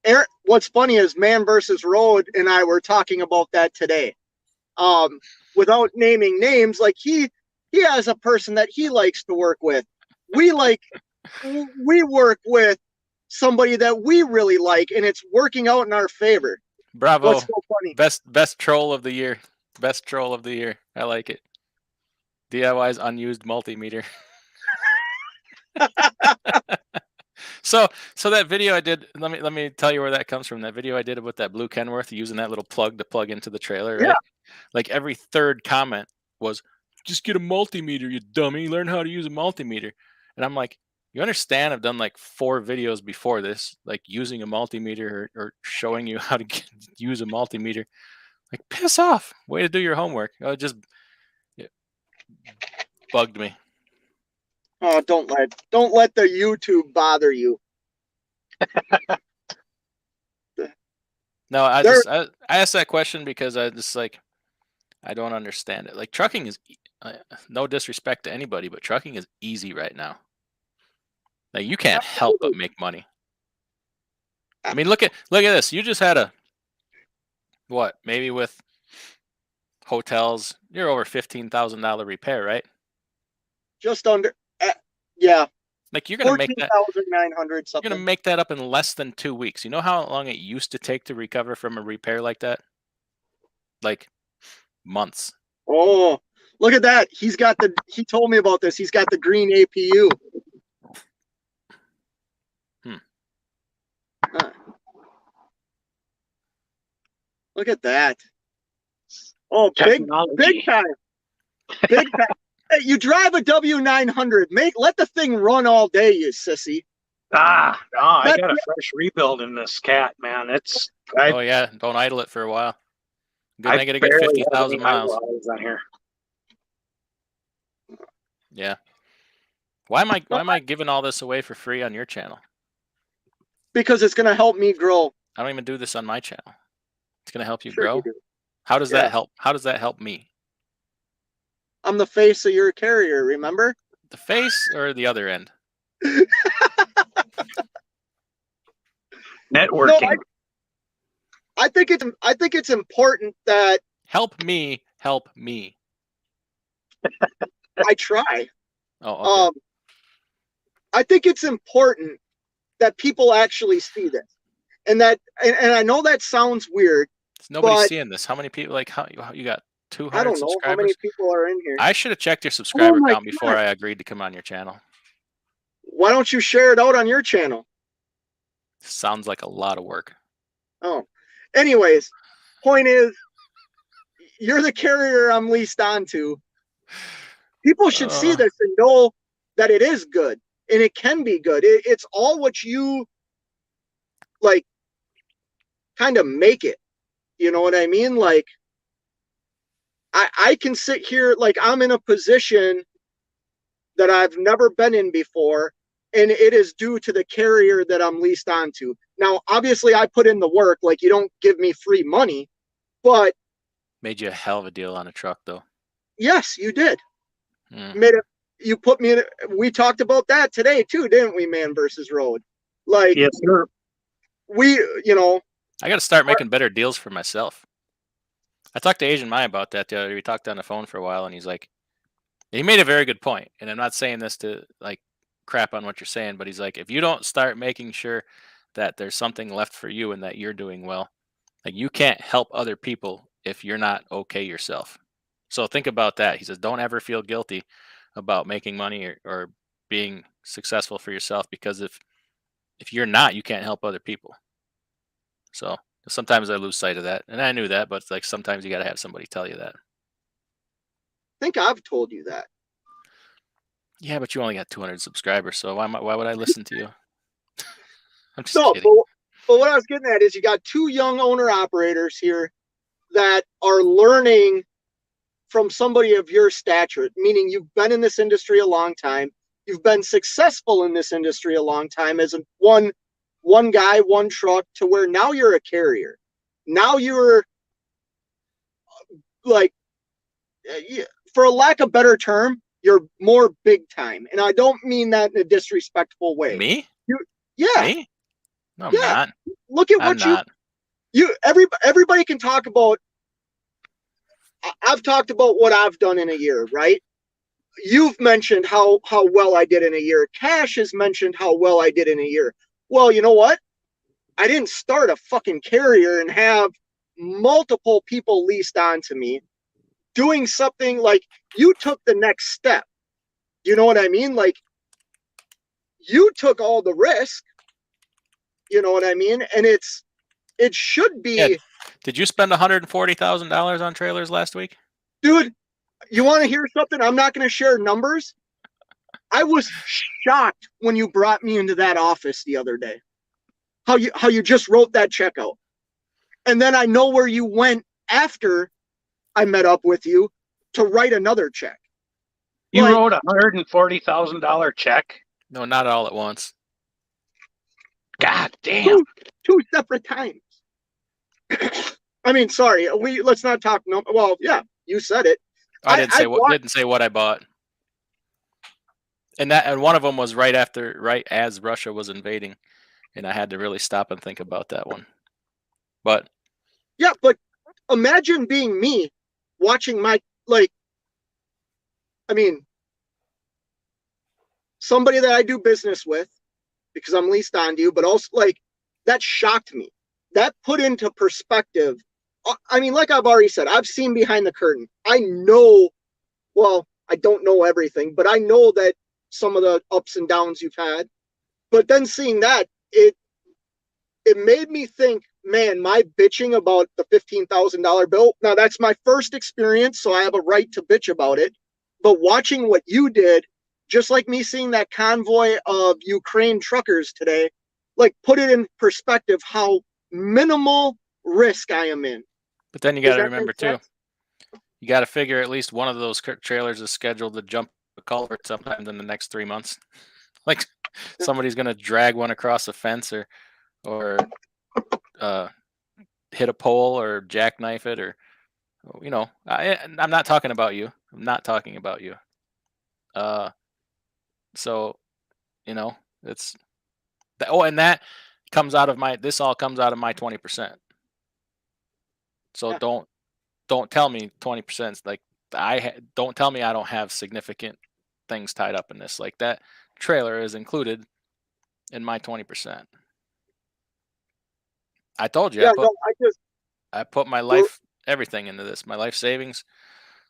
Eric, what's funny is ManvsRoad and I were talking about that today. Without naming names, like he has a person that he likes to work with. We work with somebody that we really like, and it's working out in our favor. Bravo. What's so funny? Best troll of the year. Best troll of the year. I like it. DIY's unused multimeter. So that video I did, let me tell you where that comes from. That video I did with that blue Kenworth using that little plug to plug into the trailer, right? Yeah. Like every third comment was, just get a multimeter, you dummy. Learn how to use a multimeter. And I'm like, You understand? I've done like 4 videos before this, like using a multimeter or showing you how to use a multimeter. Like, piss off! Way to do your homework. It just bugged me. Oh, don't let the YouTube bother you. No, I asked that question because I just like, I don't understand it. Like, trucking is no disrespect to anybody, but trucking is easy right now. Like, you can't help but make money. I mean, look at this. You just had what? Maybe with hotels, you're over $15,000 repair, right? Just under, yeah. Like, you're gonna make that 14,900 something. You're gonna make that up in less than 2 weeks. You know how long it used to take to recover from a repair like that? Like months. Oh, look at that. He told me about this. He's got the green APU. Huh. Look at that. Oh, big time. Big time. Hey, you drive a W900. Let the thing run all day, you sissy. No, I got a fresh rebuild in this cat, man. Oh yeah, don't idle it for a while. Good thing I gotta get 50,000 miles on here. Yeah. Why am I giving all this away for free on your channel? Because it's gonna help me grow. I don't even do this on my channel. It's gonna help you Sure grow. you do. How does that help? How does that help me? I'm the face of your carrier, remember? The face or the other end? Networking. No, I think it's important that help me. I try. Oh, okay. I think it's important that people actually see this, and I know that sounds weird. Nobody's seeing this. How many people? Like, how you got 200 I don't know subscribers? how many people are in here. I should have checked your subscriber count before I agreed to come on your channel. Why don't you share it out on your channel? Sounds like a lot of work. Oh, anyways, point is, you're the carrier I'm leased onto. People should see this and know that it is good and it can be good. It's all what you like, kind of make it. You know what I mean? Like, I can sit here like I'm in a position that I've never been in before, and it is due to the carrier that I'm leased onto. Now, obviously, I put in the work. Like, you don't give me free money, but made you a hell of a deal on a truck, though. Yes, you did. You put me in. We talked about that today too, didn't we, ManvsRoad? Like, yes, sir. I got to start making better deals for myself. I talked to Asian Mai about that the other day. We talked on the phone for a while, and he's like, he made a very good point. And I'm not saying this to like crap on what you're saying, but he's like, if you don't start making sure that there's something left for you and that you're doing well, like, you can't help other people if you're not okay yourself. So think about that. He says, don't ever feel guilty about making money or being successful for yourself, because if you're not, you can't help other people. So sometimes I lose sight of that, and I knew that, but like sometimes you got to have somebody tell you that. I think I've told you that. Yeah, but you only got 200 subscribers, so why would I listen to you? I'm just kidding. But what I was getting at is you got 2 young owner operators here that are learning from somebody of your stature, meaning you've been in this industry a long time. You've been successful in this industry a long time as one guy, one truck, to where now you're a carrier. Now you're like, for a lack of a better term, you're more big time. And I don't mean that in a disrespectful way. Me? Yeah. Me? No, I'm not. Look at what everybody can talk about. I've talked about what I've done in a year, right? You've mentioned how well I did in a year. Cash has mentioned how well I did in a year. Well, you know what? I didn't start a fucking carrier and have multiple people leased onto me doing something. Like, you took the next step. You know what I mean? Like, you took all the risk. You know what I mean? And it should be. Yeah. Did you spend $140,000 on trailers last week? Dude, you want to hear something? I'm not going to share numbers. I was shocked when you brought me into that office the other day. How you just wrote that check out. And then I know where you went after I met up with you to write another check. You Like, wrote $140,000 check. No, not all at once. God damn. two separate times. I mean, sorry, let's not talk. No, well, yeah, you said it. I didn't say what I bought. And one of them was right as Russia was invading, and I had to really stop and think about that one. But yeah, but imagine being me watching somebody that I do business with because I'm leased on to you, but also that shocked me. That put into perspective. I mean, like I've already said, I've seen behind the curtain. I know, well, I don't know everything, but I know that some of the ups and downs you've had. But then seeing that, it made me think, man, my bitching about the $15,000 bill. Now that's my first experience, so I have a right to bitch about it. But watching what you did, just like me seeing that convoy of Ukraine truckers today, put it in perspective how minimal risk I am in. But then you got to remember too, you got to figure at least one of those trailers is scheduled to jump a culvert sometime in the next 3 months. Like somebody's going to drag one across a fence or hit a pole or jackknife it, or I'm not talking about you. I'm not talking about you. So it's and that comes out of this all comes out of my 20%. So yeah. Don't tell me 20%. Like don't tell me I don't have significant things tied up in this. Like that trailer is included in my 20%. I told you. Yeah, I put my life, everything into this. My life savings,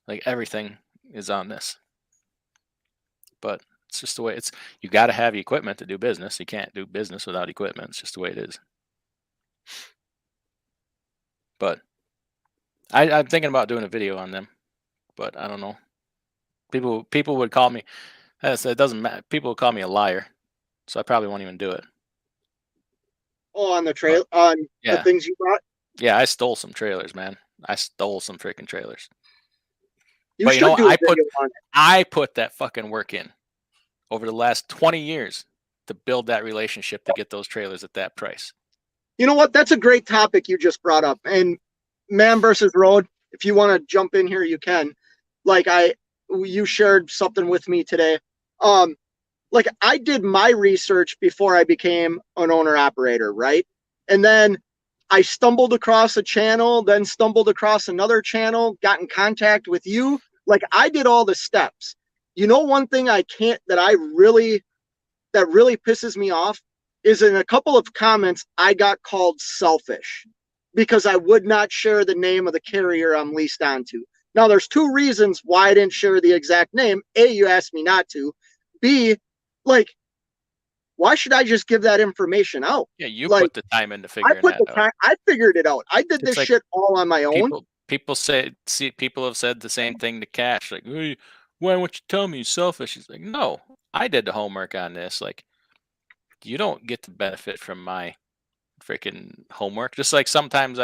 like everything is on this. But it's just the way it's. You got to have equipment to do business. You can't do business without equipment. It's just the way it is. But I'm thinking about doing a video on them, but I don't know. People would call me. It doesn't matter. People would call me a liar, so I probably won't even do it. Oh, on the trail, on the things you bought. Yeah, I stole some trailers, man. I stole some freaking trailers. But I put that fucking work in over the last 20 years to build that relationship to get those trailers at that price. You know what? That's a great topic you just brought up. And ManvsRoad, if you want to jump in here, you can. You shared something with me today. I did my research before I became an owner operator, right? And then I stumbled across a channel, then stumbled across another channel, got in contact with you. I did all the steps. You know, one thing that really pisses me off is in a couple of comments, I got called selfish because I would not share the name of the carrier I'm leased onto. Now, there's two reasons why I didn't share the exact name. A, you asked me not to. B, why should I just give that information out? Yeah, you put the time into figuring that out. I figured it out. I did this shit all on my own. People have said the same thing to Cash. Like, hey, why won't you tell me you're selfish? He's like, no, I did the homework on this. Like, you don't get to benefit from my freaking homework. Just like sometimes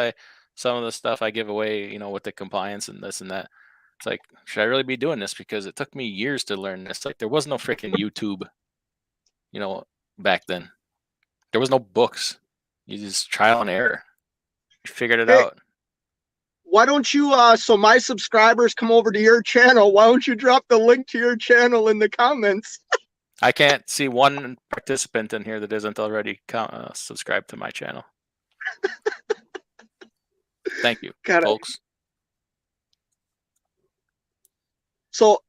some of the stuff I give away, with the compliance and this and that. It's like, should I really be doing this? Because it took me years to learn this. Like, there was no freaking YouTube, back then. There was no books. You just trial and error. You figured it out. Why don't you, so my subscribers come over to your channel, why don't you drop the link to your channel in the comments? I can't see one participant in here that isn't already subscribed to my channel. Thank you, folks. So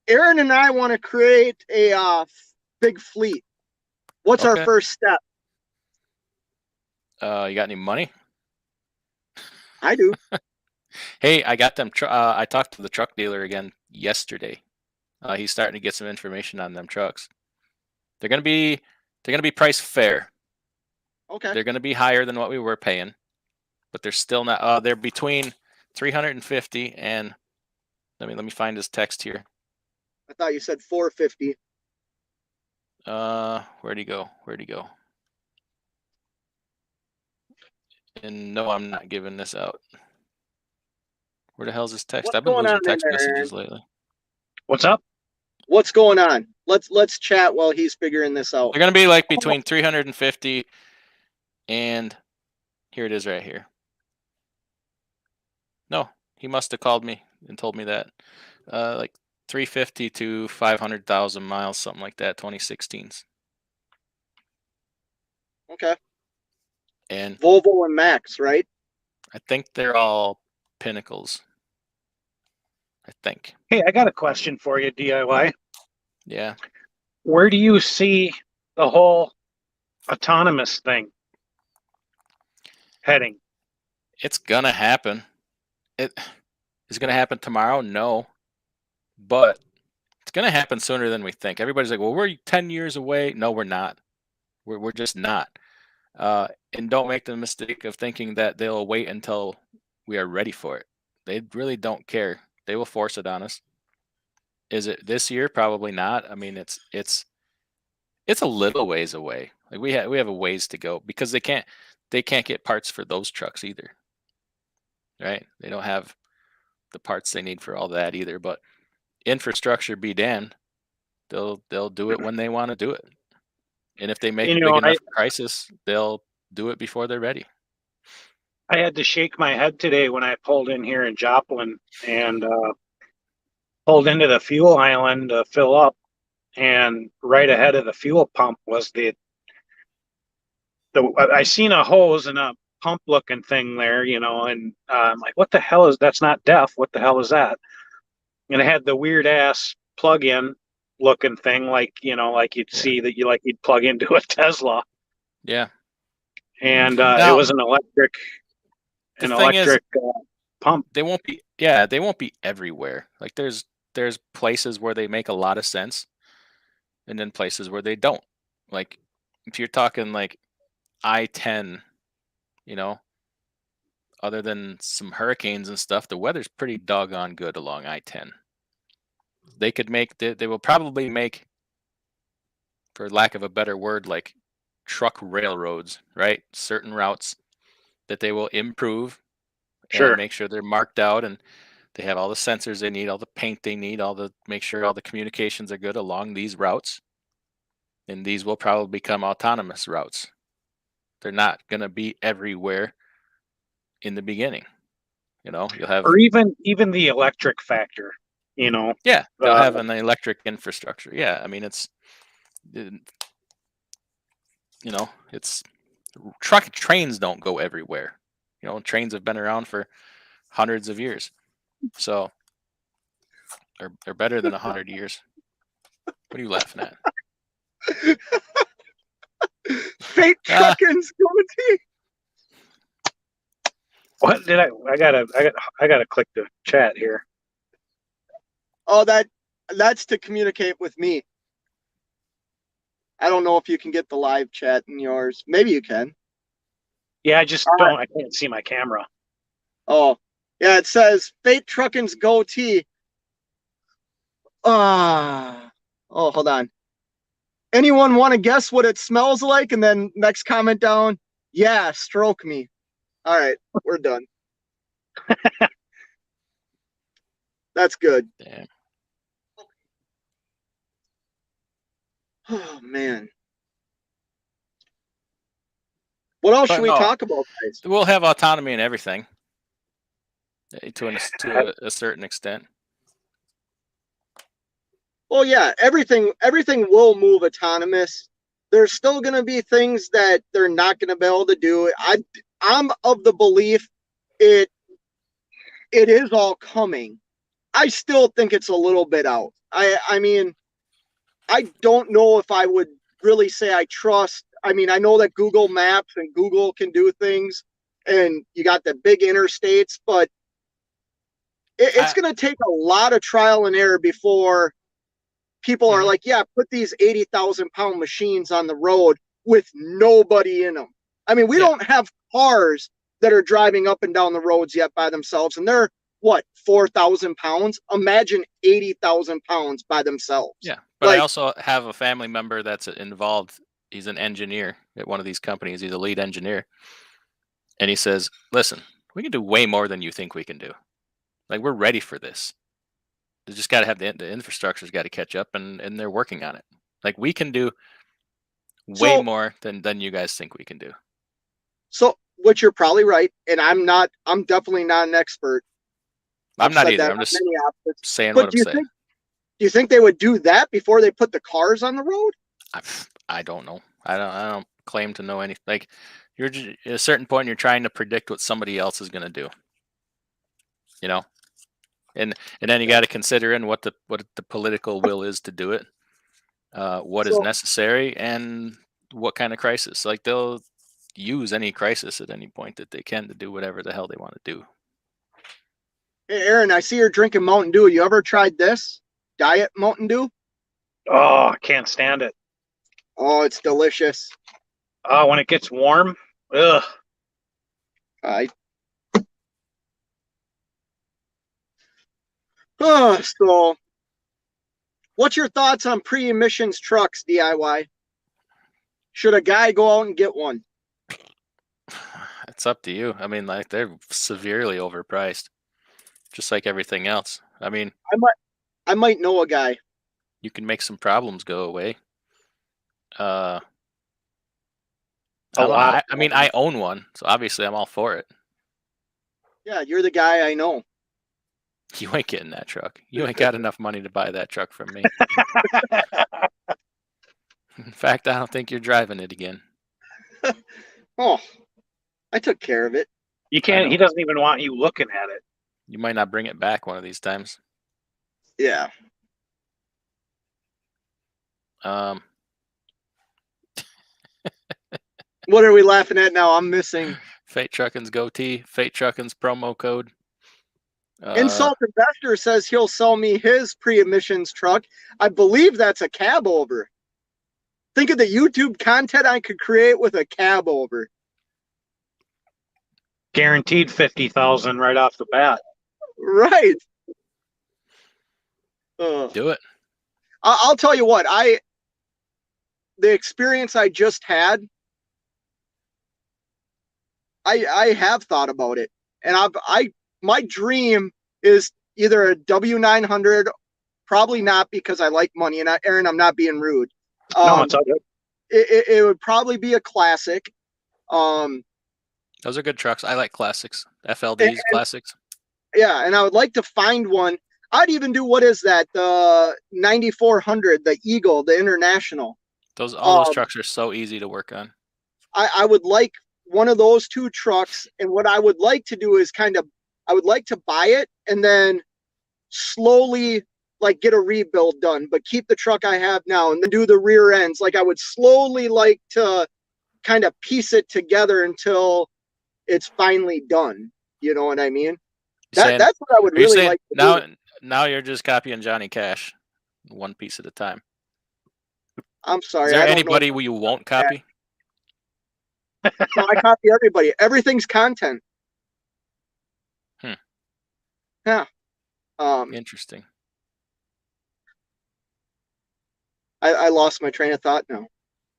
Aaron and I want to create a big fleet. What's our first step? You got any money? I do. Hey, I got them. I talked to the truck dealer again yesterday. He's starting to get some information on them trucks. They're gonna be priced fair. Okay. They're gonna be higher than what we were paying, but they're still not. They're between 350 and let me find his text here. I thought you said 450. Where'd he go? And no, I'm not giving this out. Where the hell's this text? What's I've been going on losing in text there, messages Aaron? lately. What's up? What's going on? Let's chat while he's figuring this out. They're gonna be like between 350 and here it is right here. No, he must have called me and told me that. Like 350 to 500,000 miles, something like that, 2016s. Okay. And Volvo and Max, right? I think they're all Pinnacles. I think. Hey, I got a question for you, DIY. Yeah. Where do you see the whole autonomous thing heading? It's gonna happen. It is gonna happen tomorrow? No. But it's gonna happen sooner than we think. Everybody's like, well, we're 10 years away. No, we're not. We're just not. And don't make the mistake of thinking that they'll wait until we are ready for it. They really don't care. They will force it on us. Is it this year? Probably not. I mean, it's a little ways away. Like we have a ways to go because they can't get parts for those trucks either. Right? They don't have the parts they need for all that either. But infrastructure be damned. They'll do it when they want to do it. And if they make a big enough crisis, they'll do it before they're ready. I had to shake my head today when I pulled in here in Joplin and pulled into the fuel island to fill up, and right ahead of the fuel pump was I seen a hose and a pump looking thing there, and I'm like, what the hell is that's not DEF? What the hell is that? And it had the weird ass plug-in looking thing, like you'd see that you'd plug into a Tesla. Yeah. And now, it was an electric pump. They won't be everywhere. Like there's places where they make a lot of sense, and then places where they don't. Like if you're talking like I-10, other than some hurricanes and stuff, the weather's pretty doggone good along I-10. They could make they will probably make, for lack of a better word, like truck railroads, right? Certain routes that they will improve and make sure they're marked out and they have all the sensors they need, all the paint they need, make sure all the communications are good along these routes. And these will probably become autonomous routes. They're not going to be everywhere in the beginning. You'll have, or even the electric factor. Yeah, they'll have an electric infrastructure. Yeah, I mean it's trains don't go everywhere. Trains have been around for hundreds of years, so they're better than 100 years. What are you laughing at? Fate trucking's goatee. What did I gotta click the chat here. Oh, that's to communicate with me. I don't know if you can get the live chat in yours. Maybe you can. Yeah, I can't see my camera. Oh, yeah, it says Fate Trucking's goatee. Oh, hold on. Anyone want to guess what it smells like? And then next comment down, yeah, stroke me. All right, we're done. That's good. Damn. Oh, man. What else should we talk about, guys? We'll have autonomy in everything to a certain extent. Well, yeah, everything will move autonomous. There's still going to be things that they're not going to be able to do. I'm of the belief it is all coming. I still think it's a little bit out. I mean, I don't know if I would really say I trust. I mean, I know that Google Maps and Google can do things, and you got the big interstates, but it's going to take a lot of trial and error before people are like, yeah, put these 80,000-pound machines on the road with nobody in them. I mean, we don't have cars that are driving up and down the roads yet by themselves, and they're, 4,000 pounds? Imagine 80,000 pounds by themselves. Yeah, But I Like, also have a family member that's involved. He's an engineer at one of these companies. He's a lead engineer. And he says, listen, we can do way more than you think we can do. Like, we're ready for this. They just got to have the infrastructure's got to catch up, and they're working on it. Like, we can do way so more than you guys think we can do. so which you're probably right, and I'm definitely not an expert. I'm I've not said either. that I'm on just many outfits. saying But what I'm saying. do you think they would do that before they put the cars on the road? I don't know. I don't claim to know anything. Like, you're just, at a certain point, you're trying to predict what somebody else is going to do. You know, and then you got to consider in what the political will is to do it, what is So, necessary, and what kind of crisis. Like, they'll use any crisis at any point that they can to do whatever the hell they want to do. hey, Aaron, I see you're drinking Mountain Dew. You ever tried this? Diet Mountain Dew? Oh, I can't stand it. Oh, it's delicious. Oh, when it gets warm, ugh. I so what's your thoughts on pre-emissions trucks DIY? Should a guy go out and get one? It's up to you. I mean, like, they're severely overpriced, just like everything else. I mean, I might know a guy. you can make some problems go away. A I don't know. lot. I mean, I own one, so obviously I'm all for it. Yeah, you're the guy I know. You ain't getting that truck. You ain't got enough money to buy that truck from me. In fact, I don't think you're driving it again. Oh, I took care of it. You can't. He doesn't even want you looking at it. You might not bring it back one of these times. Yeah. What are we laughing at now? I'm missing. Fate Truckin's goatee. Fate Truckin's promo code. Insult Investor says he'll sell me his pre-emissions truck. I believe that's a cab over. Think of the YouTube content I could create with a cab over. Guaranteed 50,000 right off the bat. Right. Do it. I'll tell you what. The experience I just had, I have thought about it, and my dream is either a W900, probably not because I like money, and Aaron, I'm not being rude. No, it's all good. It would probably be a classic. Those are good trucks. I like classics. FLDs, classics. Yeah, and I would like to find one. I'd even do, what is that? The 9400, the Eagle, the International. All those trucks are so easy to work on. I would like one of those two trucks, and what I would like to do is I would like to buy it and then slowly like get a rebuild done, but keep the truck I have now and then do the rear ends. Like, I would slowly like to kind of piece it together until it's finally done. You know what I mean? That's what I would really like to do. Now you're just copying Johnny Cash, one piece at a time. I'm sorry. Is there anybody you won't copy? No, I copy everybody. Everything's content. Yeah. Interesting. I lost my train of thought now.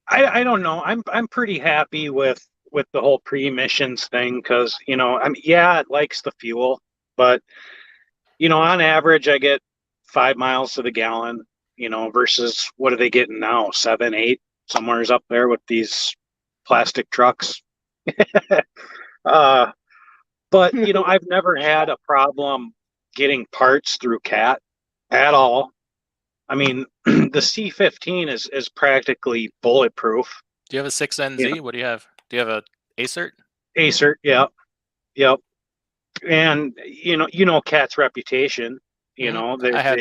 I don't know. I'm pretty happy with the whole pre-emissions thing because, it likes the fuel, but on average I get 5 miles to the gallon, versus what are they getting now? 7, 8, somewhere's up there with these plastic trucks. But I've never had a problem getting parts through CAT at all. I mean, the C15 is practically bulletproof. Do you have a 6NZ? Yeah. What do you have? Do you have a ACERT? ACERT, yeah. Yep. And CAT's reputation, I had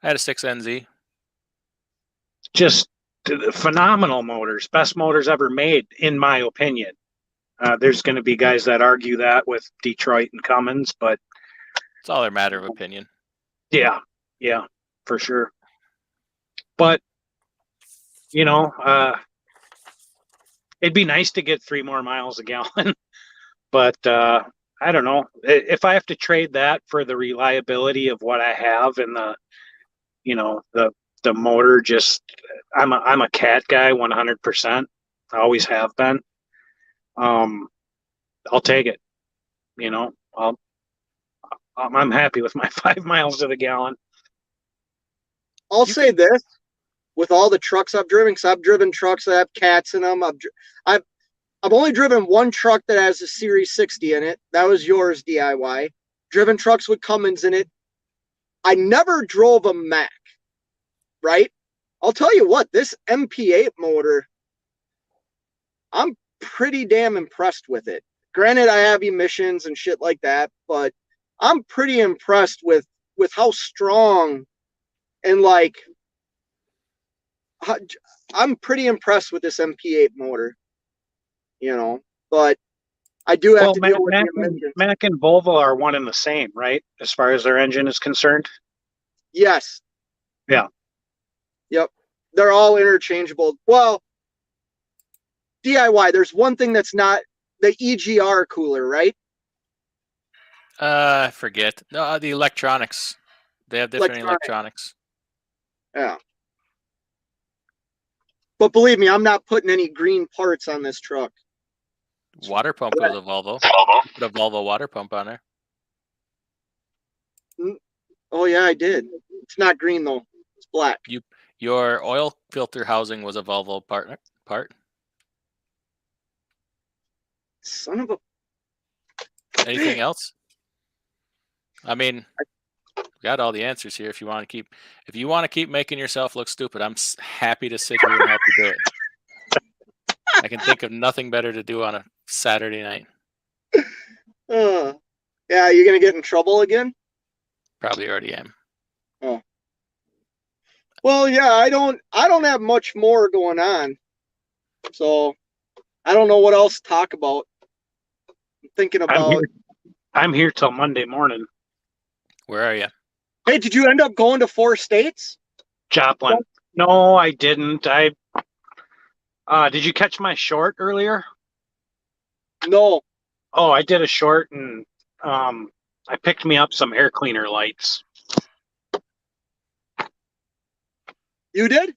a 6NZ. Just phenomenal motors, best motors ever made, in my opinion. There's going to be guys that argue that with Detroit and Cummins, but it's all a matter of opinion. Yeah, for sure. But it'd be nice to get 3 more miles a gallon. But I don't know if I have to trade that for the reliability of what I have and the the motor just, I'm a cat guy 100%. I always have been. I'll take it. You know, I'm happy with my 5 miles to the gallon. I'll say this, with all the trucks I've driven, because I've driven trucks that have cats in them. I've only driven one truck that has a Series 60 in it. That was yours, DIY. Driven trucks with Cummins in it. I never drove a Mack, right? I'll tell you what, this MP8 motor, I'm pretty damn impressed with it. Granted, I have emissions and shit like that, but I'm pretty impressed with how strong and like, I'm pretty impressed with this MP8 motor, you know, but I do have to deal with the emissions. Mack and Volvo are one and the same, right? As far as their engine is concerned? Yes. Yeah. Yep. They're all interchangeable. Well, DIY, there's one thing that's not the EGR cooler, right? I forget. No, the electronics. They have different electronics. Yeah. But believe me, I'm not putting any green parts on this truck. Water pump was a Volvo. Put a Volvo water pump on there. Oh yeah, I did. It's not green though. It's black. Your oil filter housing was a Volvo part. Son of a. Anything else? I mean, got all the answers here. If you want to keep making yourself look stupid, I'm happy to sit here and help you do it. I can think of nothing better to do on a Saturday night. Yeah, you're gonna get in trouble again? Probably already am. Oh. Well, yeah, I don't have much more going on. So I don't know what else to talk about. I'm thinking about I'm here till Monday morning. Where are you? Hey, did you end up going to 4 states? Joplin. No, I didn't. Did you catch my short earlier? No. Oh, I did a short and I picked me up some air cleaner lights. You did?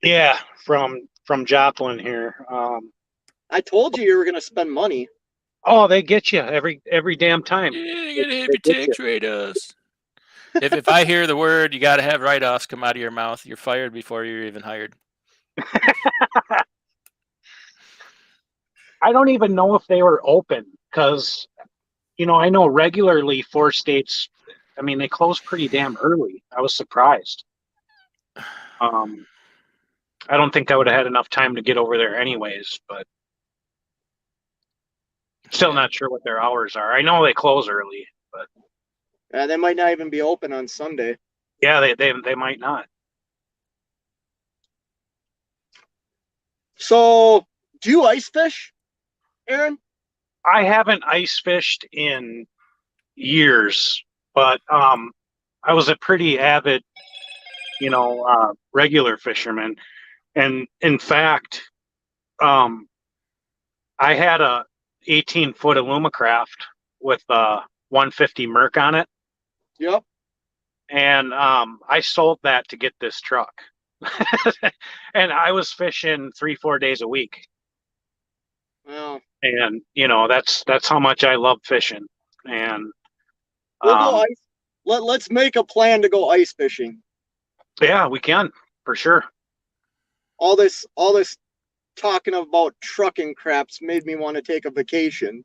Yeah, from Joplin here. I told you were gonna spend money. Oh, they get you every damn time. You gotta have your tax write-offs. If I hear the word, you gotta have write-offs come out of your mouth, you're fired before you're even hired. I don't even know if they were open because, I know regularly 4 states, I mean, they close pretty damn early. I was surprised. I don't think I would have had enough time to get over there anyways, but still not sure what their hours are. I know they close early, but They might not even be open on Sunday. Yeah, they might not. So, do you ice fish, Aaron? I haven't ice fished in years, but I was a pretty avid, regular fisherman. And in fact, I had a 18-foot Alumacraft with a 150 Merc on it. Yep. And I sold that to get this truck. And I was fishing 3-4 days a week. Well, and that's how much I love fishing. And we'll go ice. Let's make a plan to go ice fishing. Yeah, we can for sure. All this talking about trucking craps made me want to take a vacation.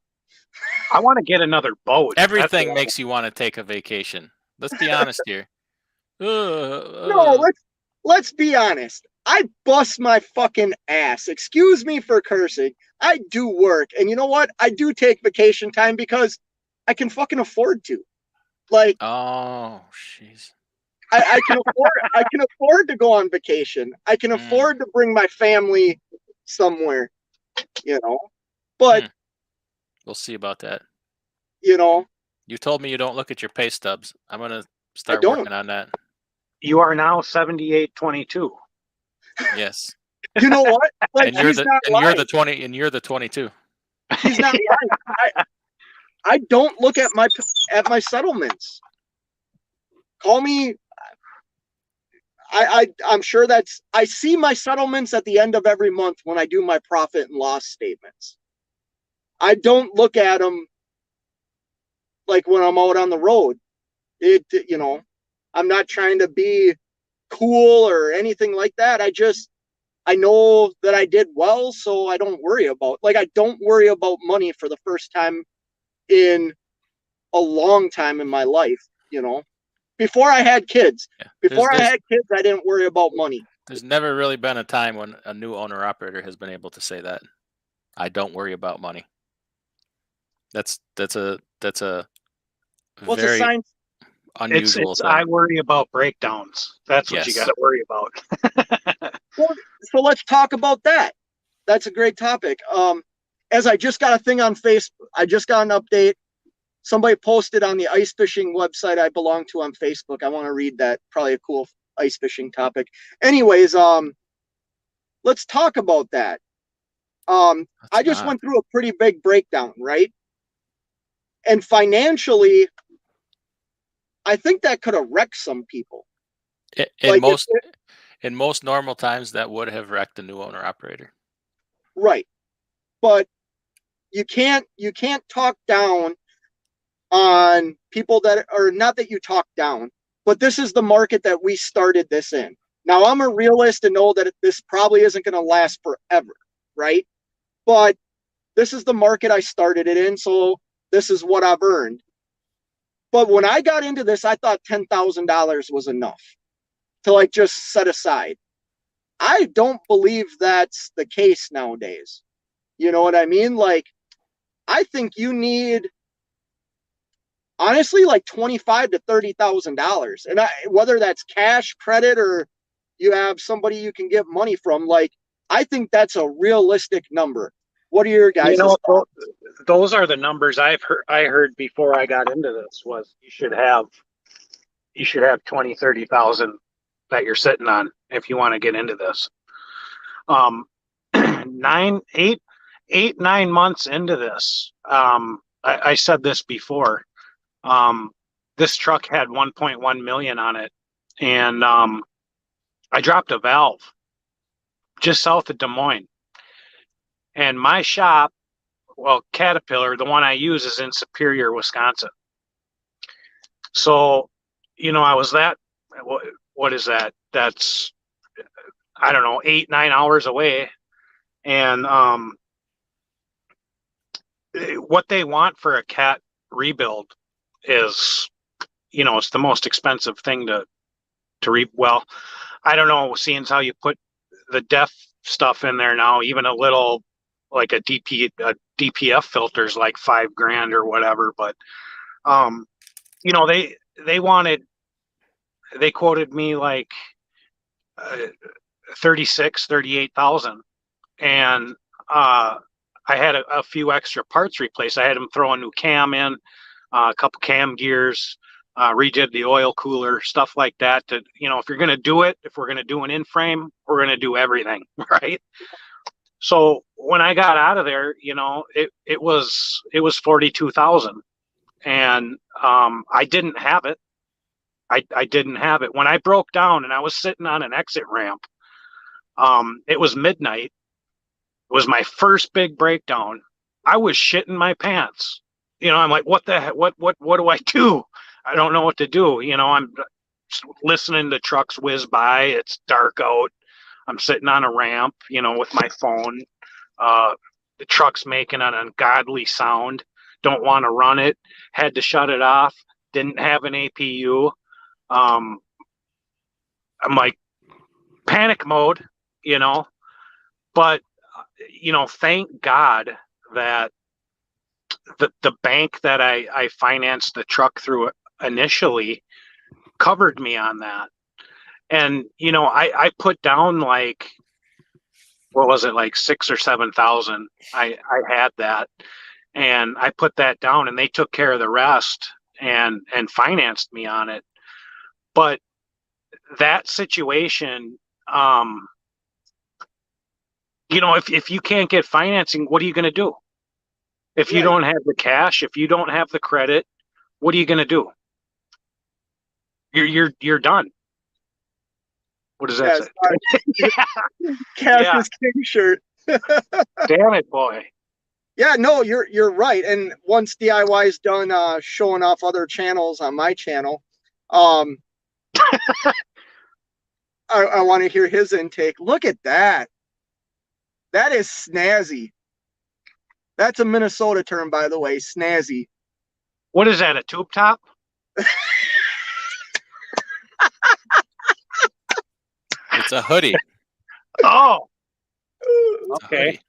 I want to get another boat. Everything makes you want to take a vacation. Let's be honest here. No, let's be honest. I bust my fucking ass. Excuse me for cursing. I do work. And you know what? I do take vacation time because I can fucking afford to. Like, oh, jeez. I can afford to go on vacation. I can afford to bring my family somewhere, But we'll see about that. You told me you don't look at your pay stubs. I'm gonna start working on that. You are now 78-22. Yes. You know what? Like, you're the 20, and you're the 22. He's not lying. I don't look at my settlements. Call me. I'm sure I see my settlements at the end of every month when I do my profit and loss statements. I don't look at them like when I'm out on the road. I'm not trying to be cool or anything like that. I know that I did well, so I don't worry about money for the first time in a long time in my life, Before I had kids. Yeah. Before I had kids, I didn't worry about money. There's never really been a time when a new owner operator has been able to say that. I don't worry about money. That's a Well, it's a very sign. unusual thing. I worry about breakdowns. That's what you got to worry about. Well, so let's talk about that. That's a great topic. As I just got a thing on Facebook, I just got an update. Somebody posted on the ice fishing website I belong to on Facebook. I want to read that. Probably a cool ice fishing topic. Anyways, let's talk about that. I just went through a pretty big breakdown, right? And financially, I think that could have wrecked some people. In most normal times, that would have wrecked a new owner operator. Right. But you can't talk down on people that are, not that you talk down, but this is the market that we started this in. Now, I'm a realist and know that this probably isn't going to last forever, right? But this is the market I started it in, so this is what I've earned. But when I got into this, I thought $10,000 was enough to just set aside. I don't believe that's the case nowadays. You know what I mean? I think you need, honestly, $25,000 to $30,000, and whether that's cash, credit, or you have somebody you can get money from. I think that's a realistic number. What are your guys' thoughts? Those are the numbers I heard before I got into this. Was you should have 20, 30,000 that you're sitting on if you want to get into this. 9 months into this, I said this before. This truck had 1.1 million on it, and I dropped a valve just south of Des Moines. And my shop, well, Caterpillar, the one I use, is in Superior, Wisconsin. So, I was what is that? That's, I don't know, 8-9 hours away. And what they want for a Cat rebuild is, it's the most expensive thing to well, I don't know, seeing how you put the def stuff in there now, even a little, like a DPF filter is like $5,000 or whatever. But, they quoted me 38,000. And, I had a few extra parts replaced. I had them throw a new cam in, a couple cam gears, redid the oil cooler, stuff like that. If you're going to do it, if we're going to do an in-frame, we're going to do everything, right? So when I got out of there, it was 42,000, and I didn't have it. I didn't have it when I broke down, and I was sitting on an exit ramp. It was midnight. It was my first big breakdown. I was shitting my pants. I'm like, what the heck? What do I do? I don't know what to do. I'm listening to trucks whiz by. It's dark out. I'm sitting on a ramp, with my phone. The truck's making an ungodly sound. Don't want to run it. Had to shut it off. Didn't have an APU. I'm like, panic mode, but, thank God that the bank that I financed the truck through initially covered me on that. And, I put down what was it, 6,000 or 7,000. I had that, and I put that down, and they took care of the rest and financed me on it. But that situation, if you can't get financing, what are you going to do? If you don't have the cash, if you don't have the credit, what are you going to do? You're done. What does that Yeah, say? Cash Yeah. is king shirt. Damn it, boy. Yeah, no, you're right. And once DIY is done showing off other channels on my channel, I want to hear his intake. Look at that. That is snazzy. That's a Minnesota term, by the way, snazzy. What is that, a tube top? It's a hoodie. Oh, It's a okay. hoodie.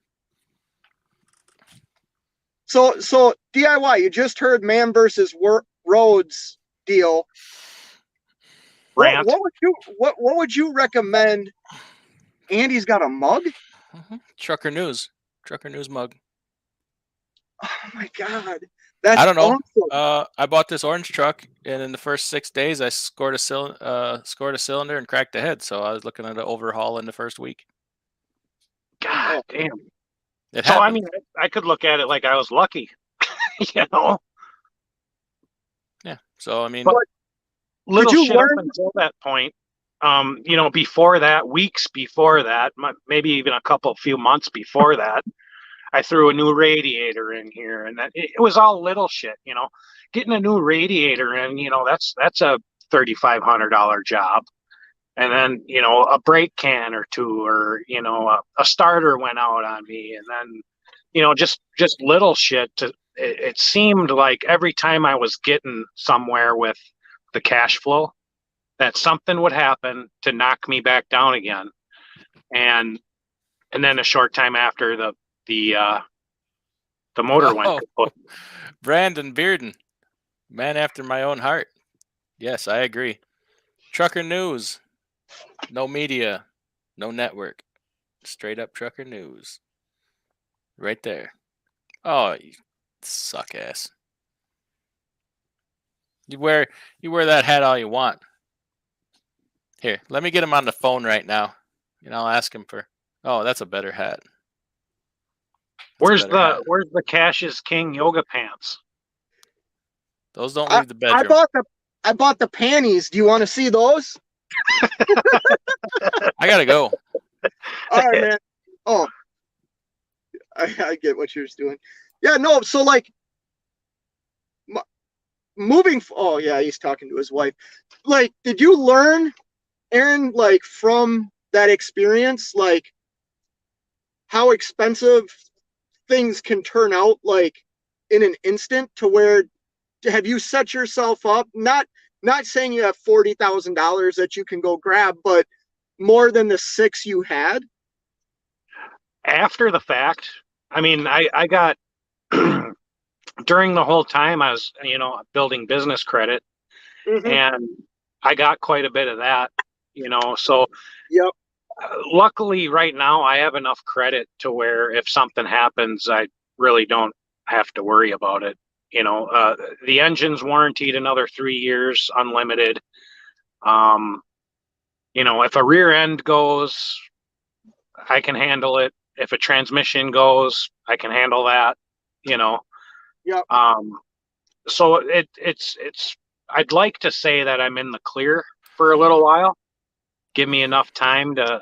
So DIY, you just heard Man versus Roads deal. Rant. What would you recommend? Andy's got a mug? Trucker News mug. Oh my god. That's I don't know. awesome. I bought this orange truck, and in the first 6 days, I scored a cylinder and cracked a head. So I was looking at an overhaul in the first week. God damn. It So, I happened. mean, I could look at it like I was lucky, you know? Yeah. So I mean, But Little you shit up learn? until that point. You know, before that, weeks before that, maybe even a few months before that, I threw a new radiator in here, and it was all little shit, you know. Getting a new radiator in, you know, that's a $3,500 job. And then, you know, a brake can or two, or, you know, a starter went out on me. And then, you know, just little shit. It seemed like every time I was getting somewhere with the cash flow, that something would happen to knock me back down again. And then a short time after, the motor went kaput. Brandon Bearden, man after my own heart. Yes, I agree. Trucker News, no media, no network, straight up Trucker News, right there. Oh, you suck ass. You wear that hat all you want. Here, let me get him on the phone right now, and I'll ask him for. Oh, that's a better hat. Where's the Cash is King yoga pants? Those don't leave the I bedroom. bought the panties. Do you want to see those? I gotta go. All right, man. Oh, I get what you're doing. Yeah, no. So like, moving. Oh yeah, he's talking to his wife. Like, did you learn, Aaron, like from that experience, like how expensive things can turn out, like in an instant, to where have you set yourself up? Not saying you have $40,000 that you can go grab, but more than the 6 you had. After the fact, I mean, I got during the whole time I was, you know, building business credit, Mm-hmm. and I got quite a bit of that, you know. So, yep. Luckily, right now I have enough credit to where if something happens, I really don't have to worry about it. You know, the engine's warranted another 3 years, unlimited. You know, if a rear end goes, I can handle it. If a transmission goes, I can handle that. You know. Yep. So it's I'd like to say that I'm in the clear for a little while. Give me enough time to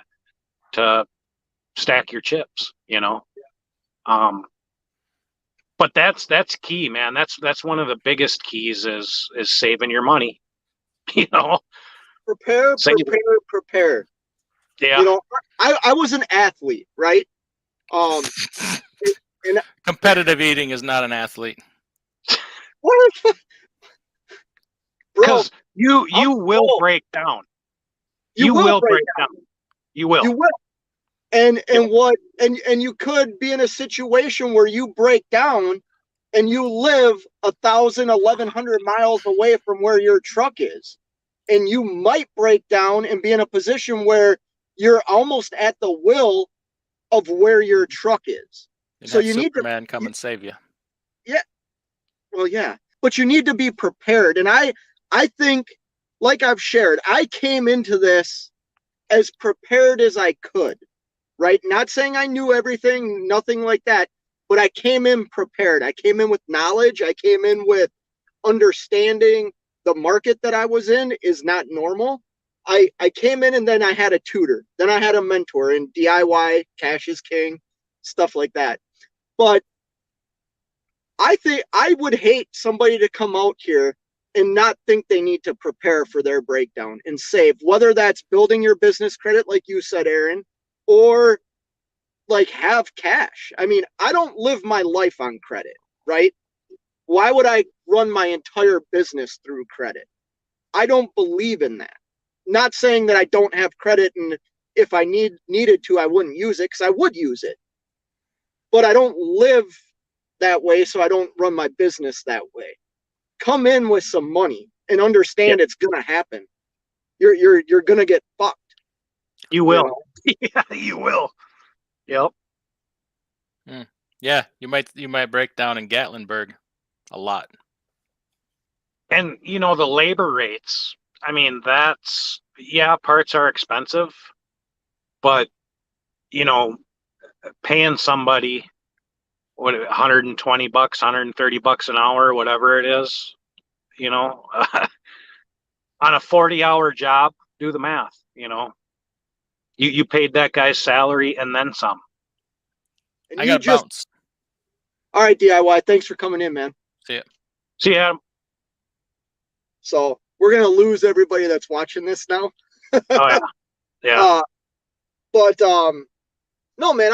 stack your chips, you know. But that's key, man. That's one of the biggest keys is saving your money. You know. Prepare. Yeah. You know, I was an athlete, right? And Competitive eating is not an athlete. what? Because you will break down. You will break down. You will. You will. And you could be in a situation where you break down and you live 1,000, 1,100 miles away from where your truck is. And you might break down and be in a position where you're almost at the will of where your truck is. So you need Superman come and save you. Yeah. Well, yeah. But you need to be prepared. And I think, like I've shared, I came into this as prepared as I could, right? Not saying I knew everything, nothing like that, but I came in prepared. I came in with knowledge. I came in with understanding the market that I was in is not normal. I came in and then I had a tutor. Then I had a mentor in DIY, cash is king, stuff like that. But I think I would hate somebody to come out here and not think they need to prepare for their breakdown and save, whether that's building your business credit, like you said, Aaron, or like have cash. I mean, I don't live my life on credit, right? Why would I run my entire business through credit? I don't believe in that. Not saying that I don't have credit and if I needed to, I wouldn't use it because I would use it. But I don't live that way, so I don't run my business that way. Come in with some money and understand it's gonna happen. You're gonna get fucked. You will. Yeah, you will. Yep. Yeah, you might break down in Gatlinburg a lot. And the labor rates. I mean, parts are expensive, but paying somebody what $120, $130 an hour, whatever it is, on a 40-hour job, do the math, you paid that guy's salary and then some. And I got bounced. All right, DIY. Thanks for coming in, man. See ya. See ya. So we're gonna lose everybody that's watching this now. Oh yeah, yeah. But no, man.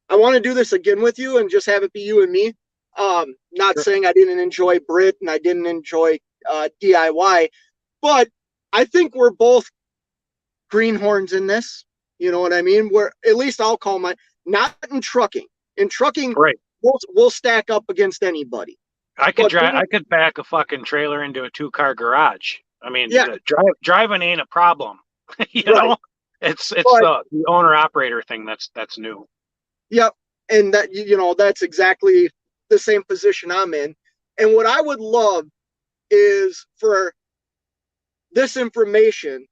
I want to do this again with you and just have it be you and me. Not Sure. saying I didn't enjoy Brit and I didn't enjoy DIY, but I think we're both greenhorns in this. You know what I mean? We're at least I'll call my not in trucking. In trucking, Right. we'll stack up against anybody. I could back a fucking trailer into a 2-car garage. I mean, Yeah. driving ain't a problem. you Right. know, it's the owner operator thing that's new. Yep. And that, that's exactly the same position I'm in. And what I would love is for this information,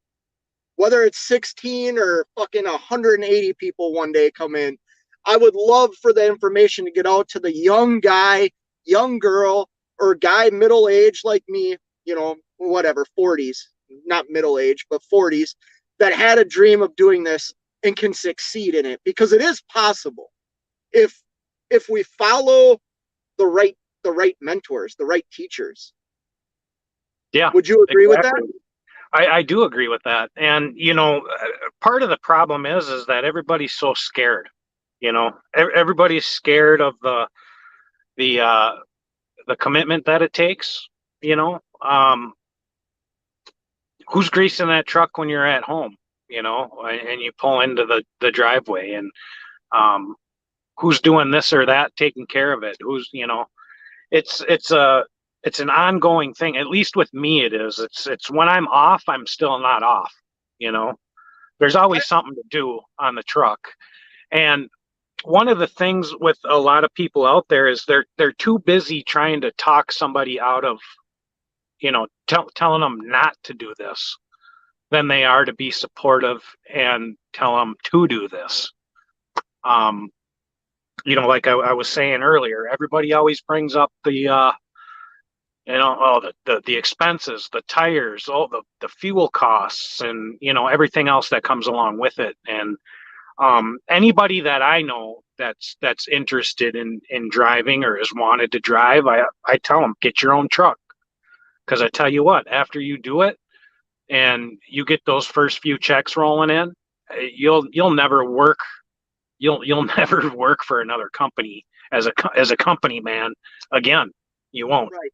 whether it's 16 or fucking 180 people one day come in, I would love for the information to get out to the young guy, young girl, or guy middle age like me, whatever, 40s, not middle age, but 40s, that had a dream of doing this and can succeed in it, because it is possible if we follow the right mentors, the right teachers. Yeah. Would you agree with that? I do agree with that. And, part of the problem is that everybody's so scared, everybody's scared of the commitment that it takes, who's greasing that truck when you're at home, and you pull into the driveway, and who's doing this or that, taking care of it, who's, it's an ongoing thing. At least with me, it is. It's when I'm off, I'm still not off. There's always something to do on the truck. And one of the things with a lot of people out there is they're too busy trying to talk somebody out of, telling them not to do this than they are to be supportive and tell them to do this. Like I was saying earlier, everybody always brings up the expenses, the tires, all the fuel costs, and everything else that comes along with it. And anybody that I know that's interested in driving or has wanted to drive, I tell them, get your own truck, because I tell you what, after you do it and you get those first few checks rolling in, you'll never work. You'll never work for another company as a company man again. You won't. Right.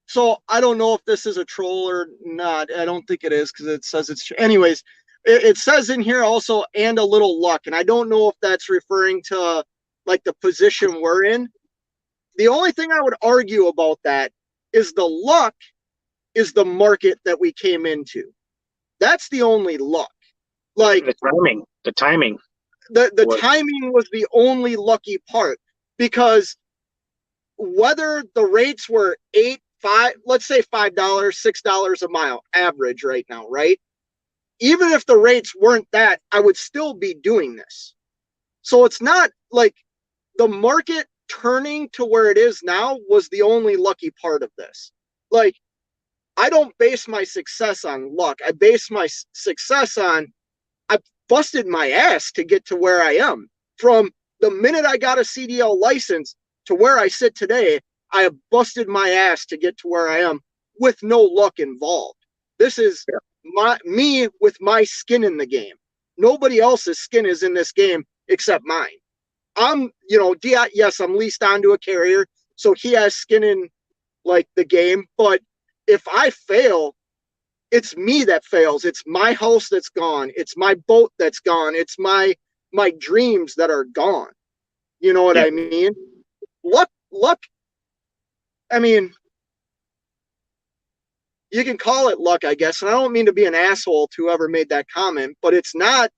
So I don't know if this is a troll or not. I don't think it is, because it says it's anyways. It says in here also, and a little luck, and I don't know if that's referring to like the position we're in. The only thing I would argue about that is the luck is the market that we came into. That's the only luck. Like the timing. The timing was the only lucky part, because whether the rates were let's say $5, $6 a mile average right now, right? Even if the rates weren't that, I would still be doing this. So it's not like the market turning to where it is now was the only lucky part of this. Like, I don't base my success on luck. I base my success on I busted my ass to get to where I am. From the minute I got a CDL license to where I sit today, I have busted my ass to get to where I am with no luck involved. This is me with my skin in the game. Nobody else's skin is in this game except mine. I'm, yes, I'm leased onto a carrier, so he has skin in like the game. But if I fail, it's me that fails. It's my house that's gone. It's my boat that's gone. It's my dreams that are gone. You know what I mean? Luck. I mean, you can call it luck, I guess. And I don't mean to be an asshole to whoever made that comment, but it's not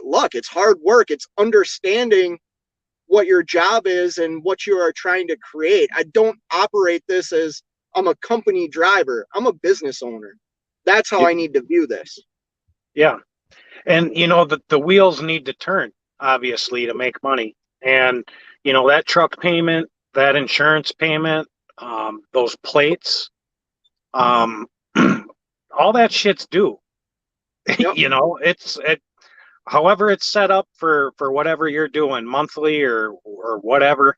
luck. It's hard work. It's understanding what your job is and what you are trying to create. I don't operate this as I'm a company driver. I'm a business owner. That's how I need to view this. Yeah. And, the wheels need to turn, obviously, to make money. And, that truck payment, that insurance payment, those plates, all that shit's due. Yep. However it's set up for whatever you're doing, monthly or whatever,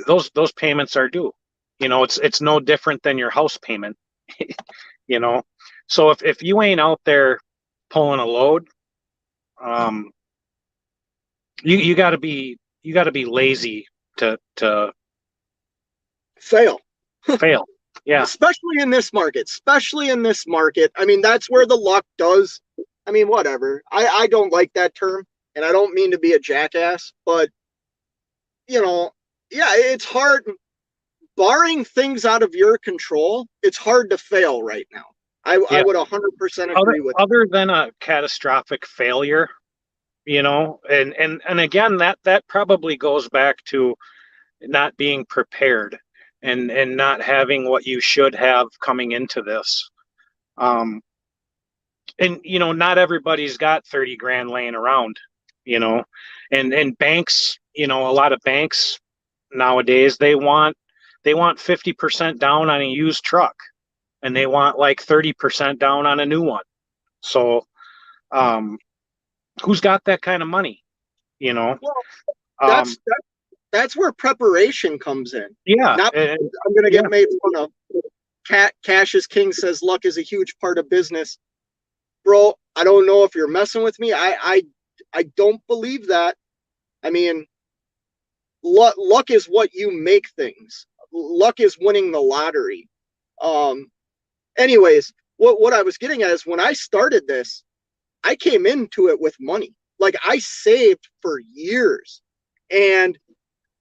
those payments are due. It's no different than your house payment. So if you ain't out there pulling a load, you got to be lazy to fail. Yeah. Especially in this market. I mean, that's where the luck does. I mean, whatever. I don't like that term, and I don't mean to be a jackass, but it's hard. Barring things out of your control, it's hard to fail right now. I would 100% agree with other than a catastrophic failure, and again, that probably goes back to not being prepared and not having what you should have coming into this. And not everybody's got 30 grand laying around, and banks, a lot of banks nowadays, they want 50% down on a used truck, and they want like 30% down on a new one. So, who's got that kind of money? Well, that's where preparation comes in. Yeah. I'm going to get made fun of. Cash is king says luck is a huge part of business. Bro, I don't know if you're messing with me. I don't believe that. I mean, luck is what you make things. Luck is winning the lottery. Anyways, what I was getting at is when I started this, I came into it with money. Like, I saved for years, and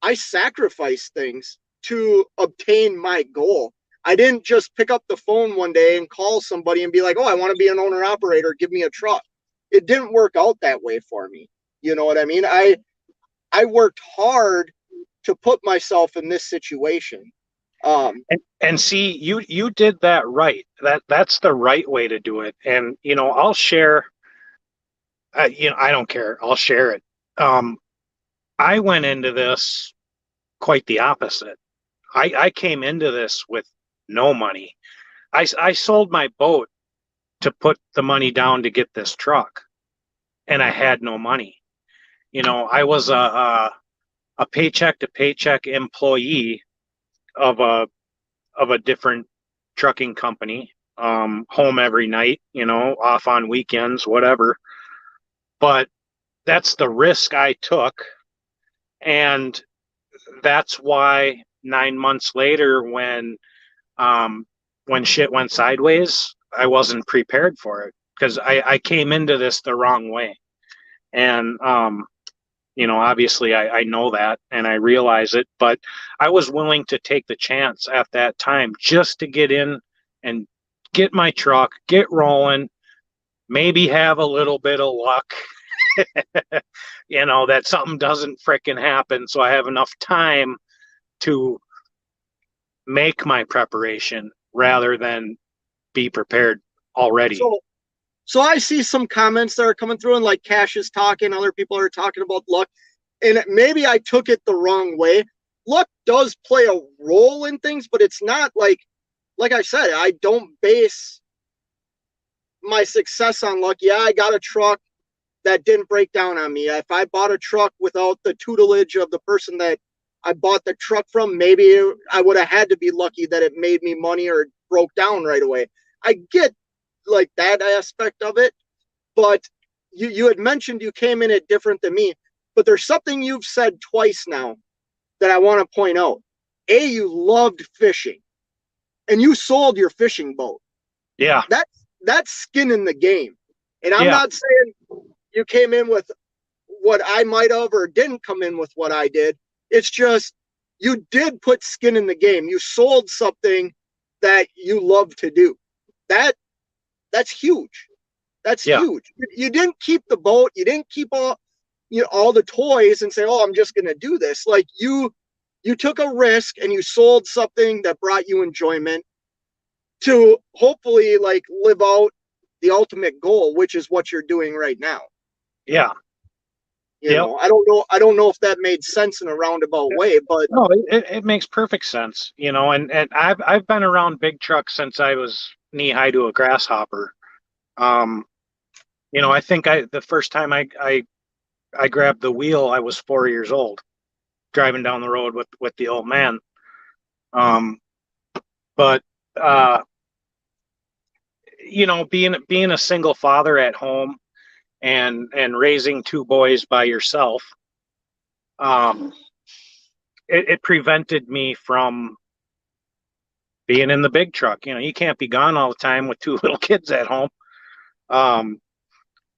I sacrificed things to obtain my goal. I didn't just pick up the phone one day and call somebody and be like, oh, I want to be an owner operator. Give me a truck. It didn't work out that way for me. You know what I mean? I worked hard to put myself in this situation. And see, you did that right. That's the right way to do it. And, I'll share, I don't care. I'll share it. I went into this quite the opposite. I came into this with no money. I sold my boat to put the money down to get this truck, and I had no money. I was a paycheck to paycheck employee of a different trucking company, home every night, off on weekends, whatever. But that's the risk I took. And that's why 9 months later, when shit went sideways, I wasn't prepared for it, because I came into this the wrong way. And, obviously I know that, and I realize it, but I was willing to take the chance at that time just to get in and get my truck, get rolling, maybe have a little bit of luck, that something doesn't frickin' happen. So I have enough time to make my preparation rather than be prepared already. So I see some comments that are coming through, and like Cash is talking, other people are talking about luck, and maybe I took it the wrong way. Luck does play a role in things, but it's not like like I said, I don't base my success on luck. Yeah, I got a truck that didn't break down on me. If I bought a truck without the tutelage of the person that I bought the truck from, maybe I would have had to be lucky that it made me money or broke down right away. I get like that aspect of it, but you had mentioned you came in it different than me, but there's something you've said twice now that I want to point out. A, you loved fishing and you sold your fishing boat. Yeah. That's skin in the game. And I'm Yeah. not saying you came in with what I might have or didn't come in with what I did. It's just you did put skin in the game. You sold something that you love to do. That's huge. That's Yeah. huge. You didn't keep the boat. You didn't keep all the toys and say, "Oh, I'm just going to do this." Like you took a risk and you sold something that brought you enjoyment to hopefully like live out the ultimate goal, which is what you're doing right now. Yeah. You know, I don't know if that made sense in a roundabout way, but No, it makes perfect sense, you know, and I've been around big trucks since I was knee high to a grasshopper. You know, I think the first time I grabbed the wheel, I was 4 years old, driving down the road with the old man. But you know, being a single father at home and raising two boys by yourself, it prevented me from being in the big truck. You know, you can't be gone all the time with two little kids at home.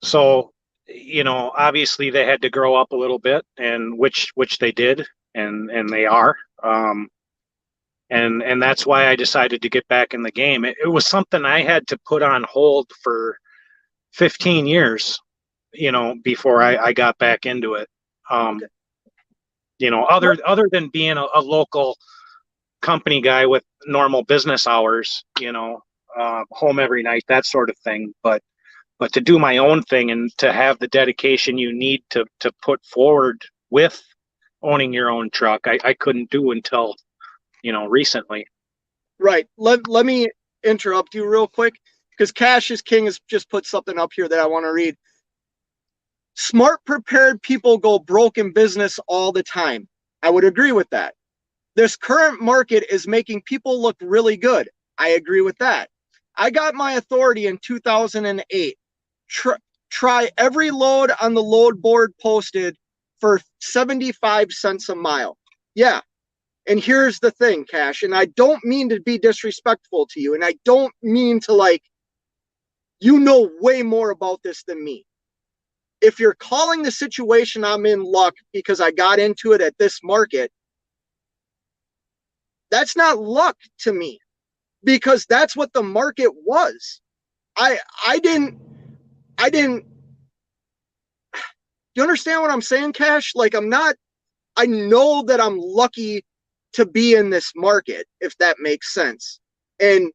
So, you know, obviously they had to grow up a little bit, and which they did, and they are. And that's why I decided to get back in the game. It was something I had to put on hold for 15 years, you know, before I got back into it. You know, other than being a local company guy with normal business hours, you know, home every night, that sort of thing. But to do my own thing and to have the dedication you need to put forward with owning your own truck, I couldn't do until, you know, recently. right. Let me interrupt you real quick because Cash is King has just put something up here that I want to read. Smart, prepared people go broke in business all the time. I would agree with that. This current market is making people look really good. I agree with that. I got my authority in 2008. Try every load on the load board posted for 75 cents a mile. Yeah. And here's the thing, Cash, and I don't mean to be disrespectful to you, and I don't mean to like, you know way more about this than me. If you're calling the situation I'm in luck because I got into it at this market, that's not luck to me because that's what the market was. I didn't you understand what I'm saying, Cash? Like I know that I'm lucky to be in this market, if that makes sense. And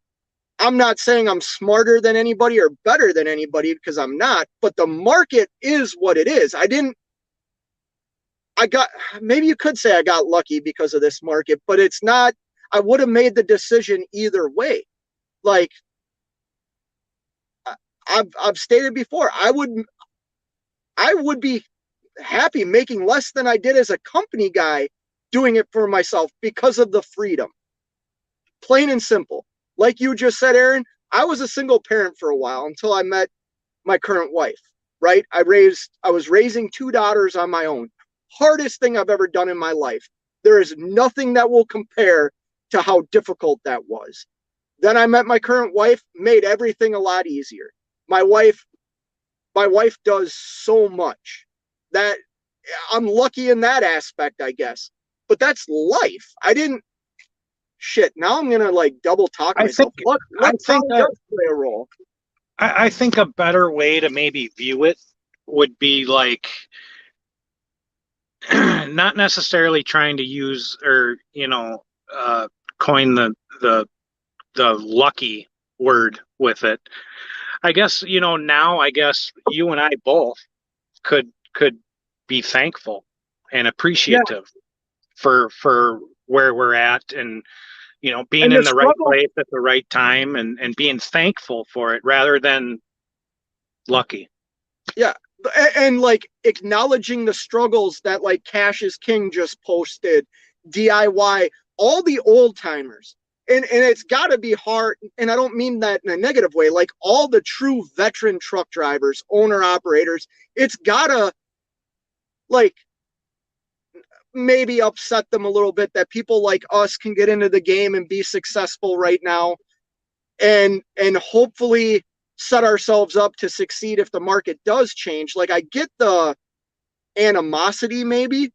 I'm not saying I'm smarter than anybody or better than anybody because I'm not, but the market is what it is. Maybe you could say I got lucky because of this market, but it's not, I would have made the decision either way. Like I've stated before, I would be happy making less than I did as a company guy doing it for myself because of the freedom. Plain and simple. Like you just said, Aaron, I was a single parent for a while until I met my current wife, right? I was raising two daughters on my own. Hardest thing I've ever done in my life. There is nothing that will compare to how difficult that was. Then I met my current wife, made everything a lot easier. My wife does so much that I'm lucky in that aspect, I guess. But that's life. I didn't shit. Now I'm gonna like double talk myself. What Tom does play a role? I think a better way to maybe view it would be like not necessarily trying to use or, you know, coin the lucky word with it. I guess, you know, now I guess you and I both could be thankful and appreciative for where we're at, and you know, being And in the the right struggle, place at the right time and being thankful for it rather than lucky. yeah, and like acknowledging the struggles that like Cash is King just posted, DIY, all the old timers. And it's got to be hard, and I don't mean that in a negative way, like all the true veteran truck drivers, owner operators, it's got to like maybe upset them a little bit that people like us can get into the game and be successful right now, and hopefully set ourselves up to succeed if the market does change. Like I get the animosity maybe,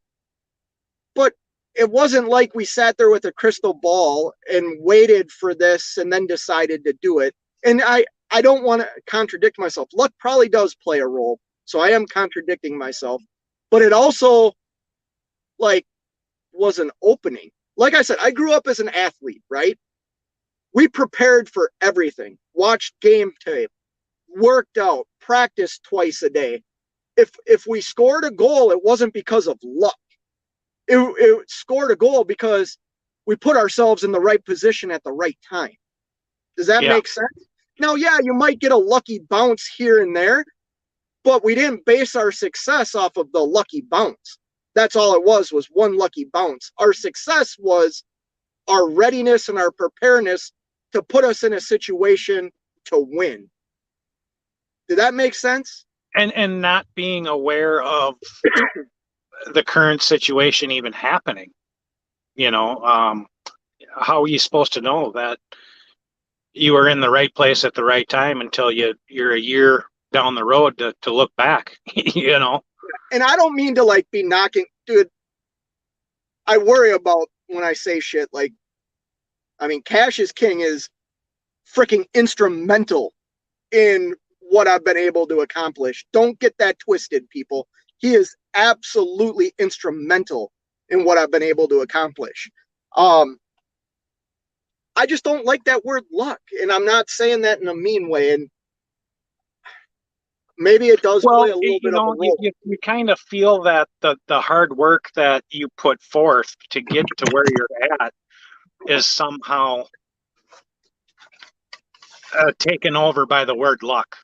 but it wasn't like we sat there with a crystal ball and waited for this and then decided to do it. And I don't want to contradict myself. Luck probably does play a role, so I am contradicting myself, but it also like was an opening. Like I said, I grew up as an athlete, right? We prepared for everything, watched game tape, worked out, practiced twice a day. If we scored a goal, it wasn't because of luck. It scored a goal because we put ourselves in the right position at the right time. Does that Yeah. make sense? Now, yeah, you might get a lucky bounce here and there, but we didn't base our success off of the lucky bounce. That's all it was one lucky bounce. Our success was our readiness and our preparedness to put us in a situation to win. Did that make sense? And not being aware of the current situation even happening, you know, how are you supposed to know that you are in the right place at the right time until you're a year down the road to look back, you know? And I don't mean to like be knocking, dude. I worry about when I say shit like, I mean, Cash is King is freaking instrumental in what I've been able to accomplish. Don't get that twisted, people. He is absolutely instrumental in what I've been able to accomplish. I just don't like that word luck, and I'm not saying that in a mean way. And maybe it does Well, play a little you bit of a know, role. you kind of feel that the hard work that you put forth to get to where you're at is somehow taken over by the word luck,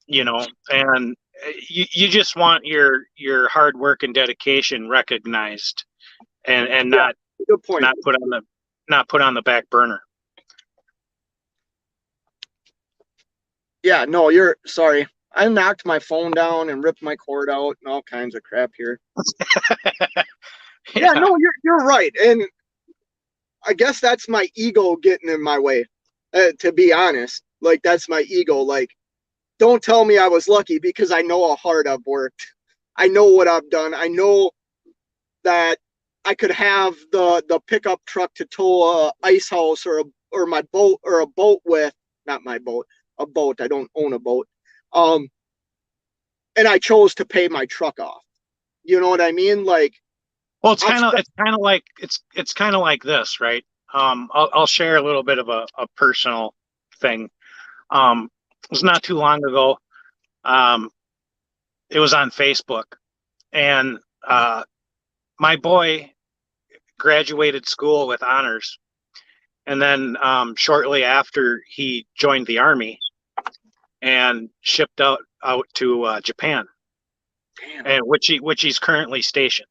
you know, and you just want your hard work and dedication recognized and Yeah, good point. not put on the back burner. Yeah, no, you're sorry. I knocked my phone down and ripped my cord out and all kinds of crap here. Yeah, no, you're right, and I guess that's my ego getting in my way. To be honest, like that's my ego. Like, don't tell me I was lucky because I know how hard I've worked. I know what I've done. I know that I could have the pickup truck to tow a ice house or my boat or a boat with, not my boat, a boat. I don't own a boat. And I chose to pay my truck off. You know what I mean? Like, Well, it's kind of like it's kind of like this, right? I'll share a little bit of a personal thing. It was not too long ago. Um, it was on Facebook, and my boy graduated school with honors, and then shortly after he joined the army and shipped out to Japan, and which he's currently stationed.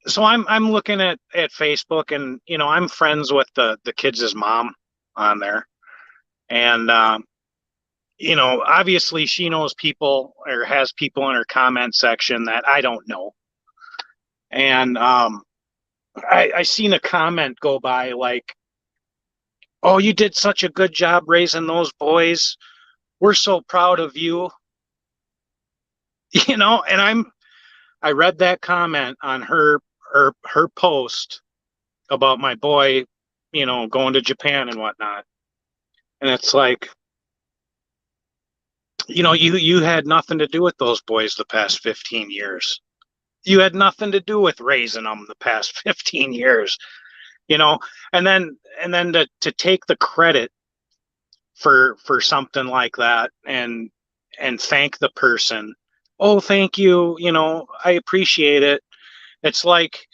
So I'm looking at Facebook, and you know I'm friends with the kids' mom on there, and you know obviously she knows people or has people in her comment section that I don't know, and I seen a comment go by like, "Oh, you did such a good job raising those boys. We're so proud of you." You know, and I read that comment on her post about my boy, you know, going to Japan and whatnot. And it's like, you know, you had nothing to do with those boys the past 15 years. You had nothing to do with raising them the past 15 years, you know, and then to take the credit for something like that and thank the person. Oh, thank you, you know, I appreciate it. It's like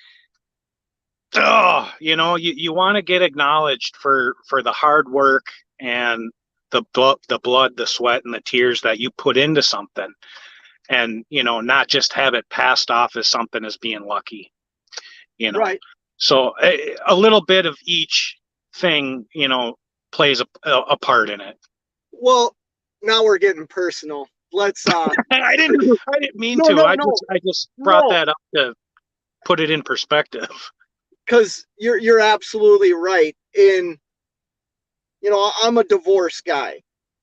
You want to get acknowledged for the hard work and the blood, the sweat, and the tears that you put into something, and not just have it passed off as something as being lucky. Right. So a little bit of each thing, plays a part in it. Well, now we're getting personal. Let's I didn't mean no, to. no, I just brought that up to put it in perspective. Because you're absolutely right. I'm a divorced guy,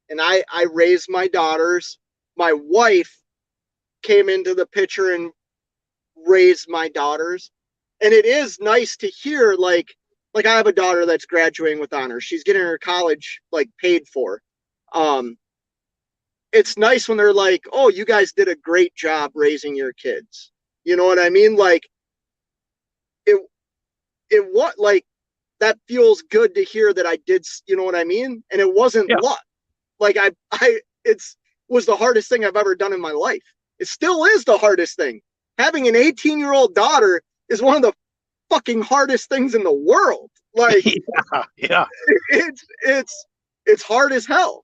and I raised my daughters. My wife came into the picture and raised my daughters, and it is nice to hear like I have a daughter that's graduating with honors. She's getting her college like paid for. It's nice when they're like, "Oh, you guys did a great job raising your kids." You know what I mean? Like it what like that feels good to hear that I did, you know what I mean? And it wasn't Yeah. luck. Like it's was the hardest thing I've ever done in my life. It still is the hardest thing. Having an 18-year-old daughter is one of the fucking hardest things in the world. Like yeah. It's hard as hell.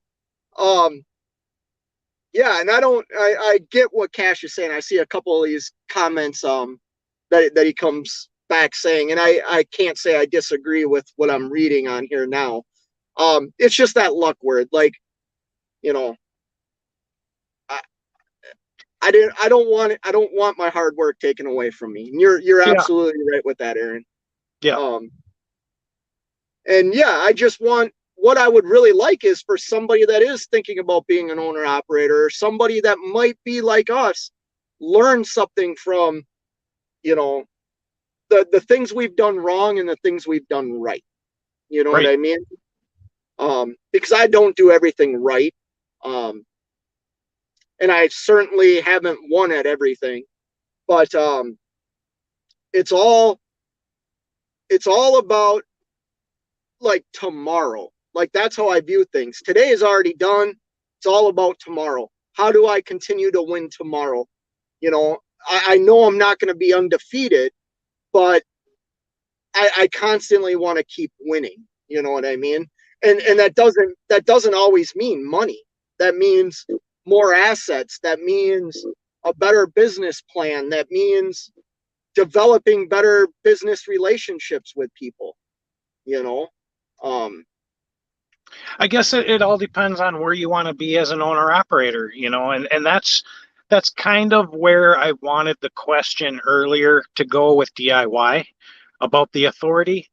Yeah, and I get what Cash is saying. I see a couple of these comments that he comes back saying, and I can't say I disagree with what I'm reading on here now. It's just that luck word. Like, I don't want my hard work taken away from me. And you're absolutely right with that, Aaron. Yeah. And yeah, I just want, what I would really like is for somebody that is thinking about being an owner operator, or somebody that might be like us, learn something from, the things we've done wrong and the things we've done right. You know Right. what I mean? Because I don't do everything right. And I certainly haven't won at everything, but it's all about like tomorrow. Like that's how I view things. Today is already done. It's all about tomorrow. How do I continue to win tomorrow? I know I'm not going to be undefeated, but I constantly want to keep winning. You know what I mean? And that doesn't always mean money. That means more assets. That means a better business plan. That means developing better business relationships with people. I guess it all depends on where you want to be as an owner operator, and that's kind of where I wanted the question earlier to go with DIY about the authority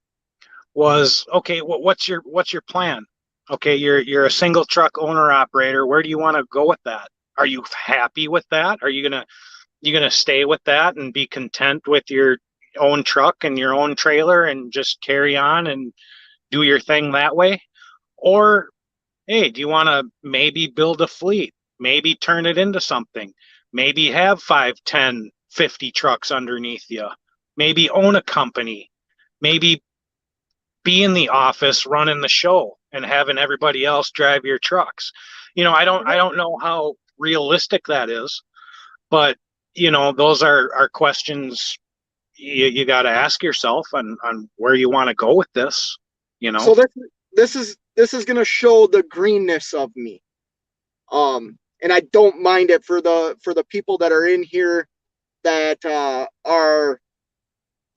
was, okay, what's your plan? Okay, you're a single truck owner operator. Where do you want to go with that? Are you happy with that? Are you gonna stay with that and be content with your own truck and your own trailer and just carry on and do your thing that way? Or, hey, do you want to maybe build a fleet? Maybe turn it into something? Maybe have 5, 10, 50 trucks underneath you? Maybe own a company? Maybe be in the office running the show and having everybody else drive your trucks? I don't know how realistic that is, but those are questions you got to ask yourself on where you want to go with this. So this is going to show the greenness of me. And I don't mind it for the people that are in here that are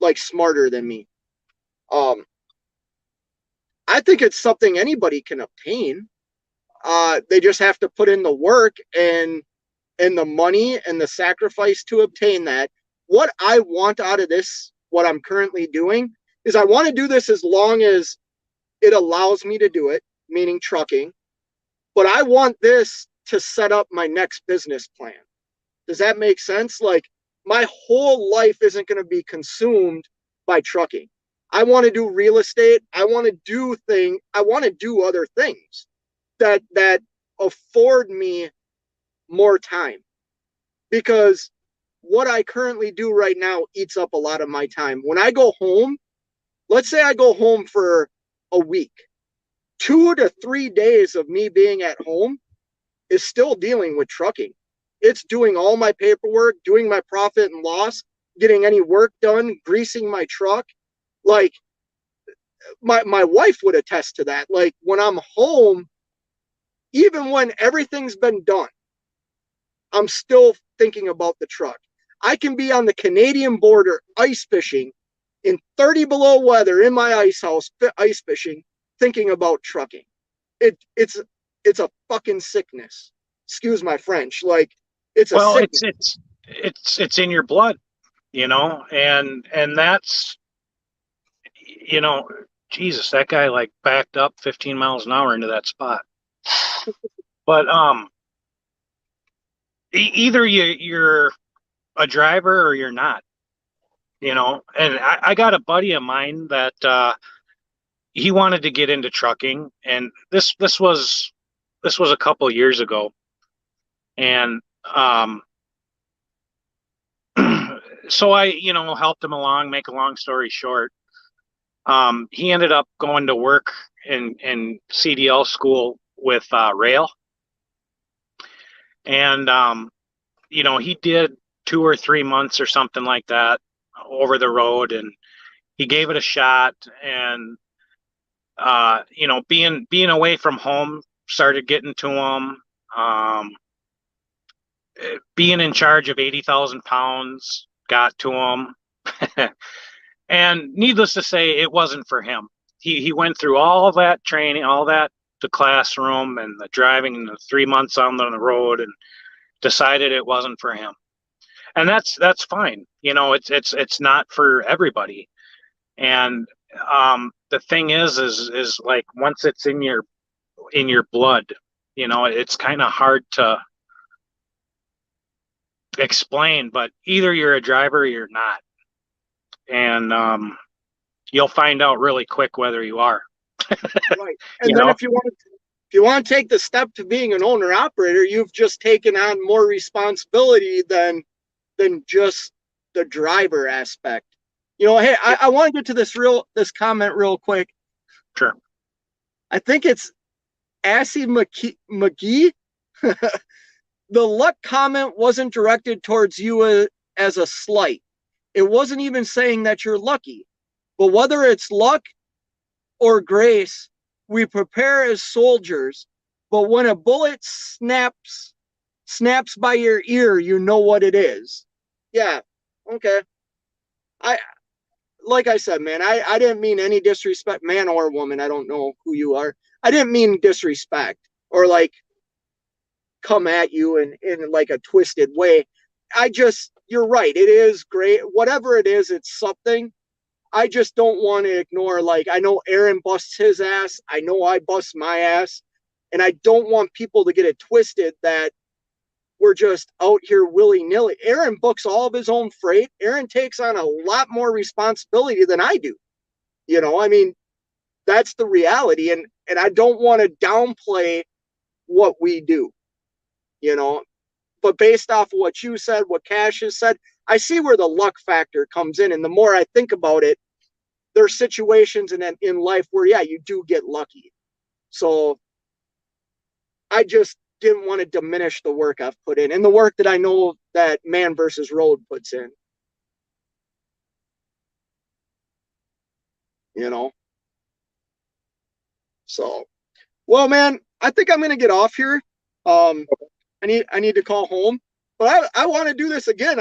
like smarter than me. I think it's something anybody can obtain. They just have to put in the work and the money and the sacrifice to obtain that. What I want out of this, what I'm currently doing, is I want to do this as long as it allows me to do it, meaning trucking. But I want this to set up my next business plan. Does that make sense? Like, my whole life isn't going to be consumed by trucking. I want to do real estate. I want to do other things that afford me more time, because what I currently do right now eats up a lot of my time. When I go home, let's say I go home for a week, 2 to 3 days of me being at home is still dealing with trucking. It's doing all my paperwork, doing my profit and loss, getting any work done, greasing my truck. Like my wife would attest to that. Like when I'm home, even when everything's been done, I'm still thinking about the truck. I can be on the Canadian border ice fishing in 30 below weather in my ice house, ice fishing, thinking about trucking. It's a fucking sickness. Excuse my French. Like it's a Well, sickness. it's in your blood, and that's, you know, Jesus, that guy like backed up 15 miles an hour into that spot. But either you're a driver or you're not, And I got a buddy of mine that he wanted to get into trucking, and this was a couple years ago, and so I helped him along. Make a long story short, he ended up going to work in CDL school with rail, and he did 2 or 3 months or something like that over the road, and he gave it a shot, and being away from home started getting to him. Being in charge of 80,000 pounds got to him. And needless to say, it wasn't for him. He went through all that training, all that, the classroom and the driving and the 3 months on the road, and decided it wasn't for him. And that's fine. It's not for everybody. And the thing is like once it's in your blood, it's kind of hard to explain, but either you're a driver or you're not. And you'll find out really quick whether you are. Right. And then if you want to take the step to being an owner operator, you've just taken on more responsibility than just the driver aspect. Hey, I want to get to this comment real quick. Sure. I think it's Assy McGee. The luck comment wasn't directed towards you as a slight. It wasn't even saying that you're lucky. But whether it's luck or grace, we prepare as soldiers. But when a bullet snaps by your ear, you know what it is. Yeah, okay. Like I said, man, I didn't mean any disrespect, man or woman. I don't know who you are. I didn't mean disrespect or like come at you in like a twisted way. You're right. It is great. Whatever it is, it's something. I just don't want to ignore, like, I know Aaron busts his ass. I know I bust my ass. And I don't want people to get it twisted that we're just out here willy-nilly. Aaron books all of his own freight. Aaron takes on a lot more responsibility than I do. I mean, that's the reality. And I don't want to downplay what we do, But based off of what you said, what Cash has said, I see where the luck factor comes in. And the more I think about it, there's situations in life where, yeah, you do get lucky. So I just didn't want to diminish the work I've put in and the work that I know that ManvsRoad puts in. So, well, man, I think I'm going to get off here. I need to call home, but I want to do this again.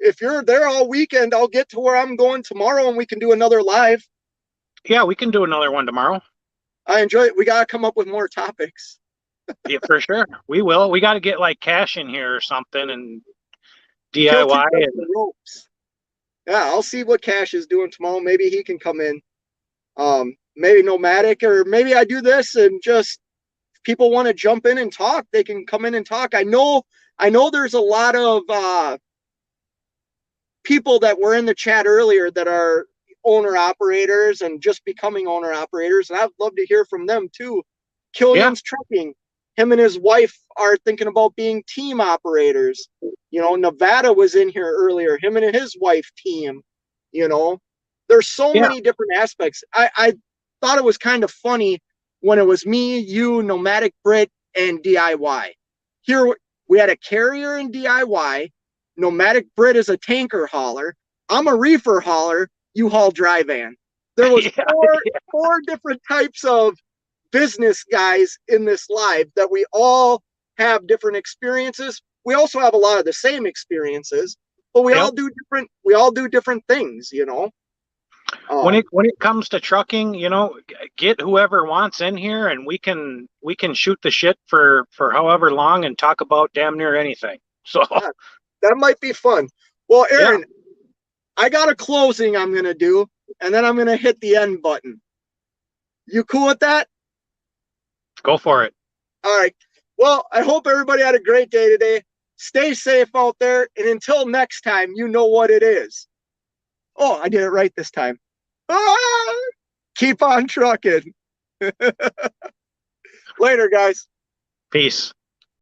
If you're there all weekend, I'll get to where I'm going tomorrow and we can do another live. Yeah, we can do another one tomorrow. I enjoy it. We got to come up with more topics. Yeah, for sure. We will. We got to get like Cash in here or something and DIY and ropes. Yeah, I'll see what Cash is doing tomorrow. Maybe he can come in. Maybe Nomadic, or maybe I do this and just people want to jump in and talk, they can come in and talk. I know there's a lot of people that were in the chat earlier that are owner operators and just becoming owner operators, and I'd love to hear from them too. Killian's Trucking, him and his wife are thinking about being team operators. Nevada was in here earlier, him and his wife team. There's so many different aspects. I thought it was kind of funny when it was me, you, Nomadic Brit, and DIY. Here we had a carrier in DIY. Nomadic Brit is a tanker hauler. I'm a reefer hauler. You haul dry van. There was Yeah. four different types of business guys in this live that we all have different experiences. We also have a lot of the same experiences, but we Yep. all do different things, you know. When it comes to trucking, you know, get whoever wants in here, and we can shoot the shit for however long and talk about damn near anything. So that might be fun. Well, yeah, Aaron, I got a closing I'm gonna do, and then I'm gonna hit the end button. You cool with that? go for it. All right. Well, I hope everybody had a great day today. Stay safe out there, and until next time, you know what it is. Oh, I did it right this time. Ah! Keep on trucking. Later, guys. Peace.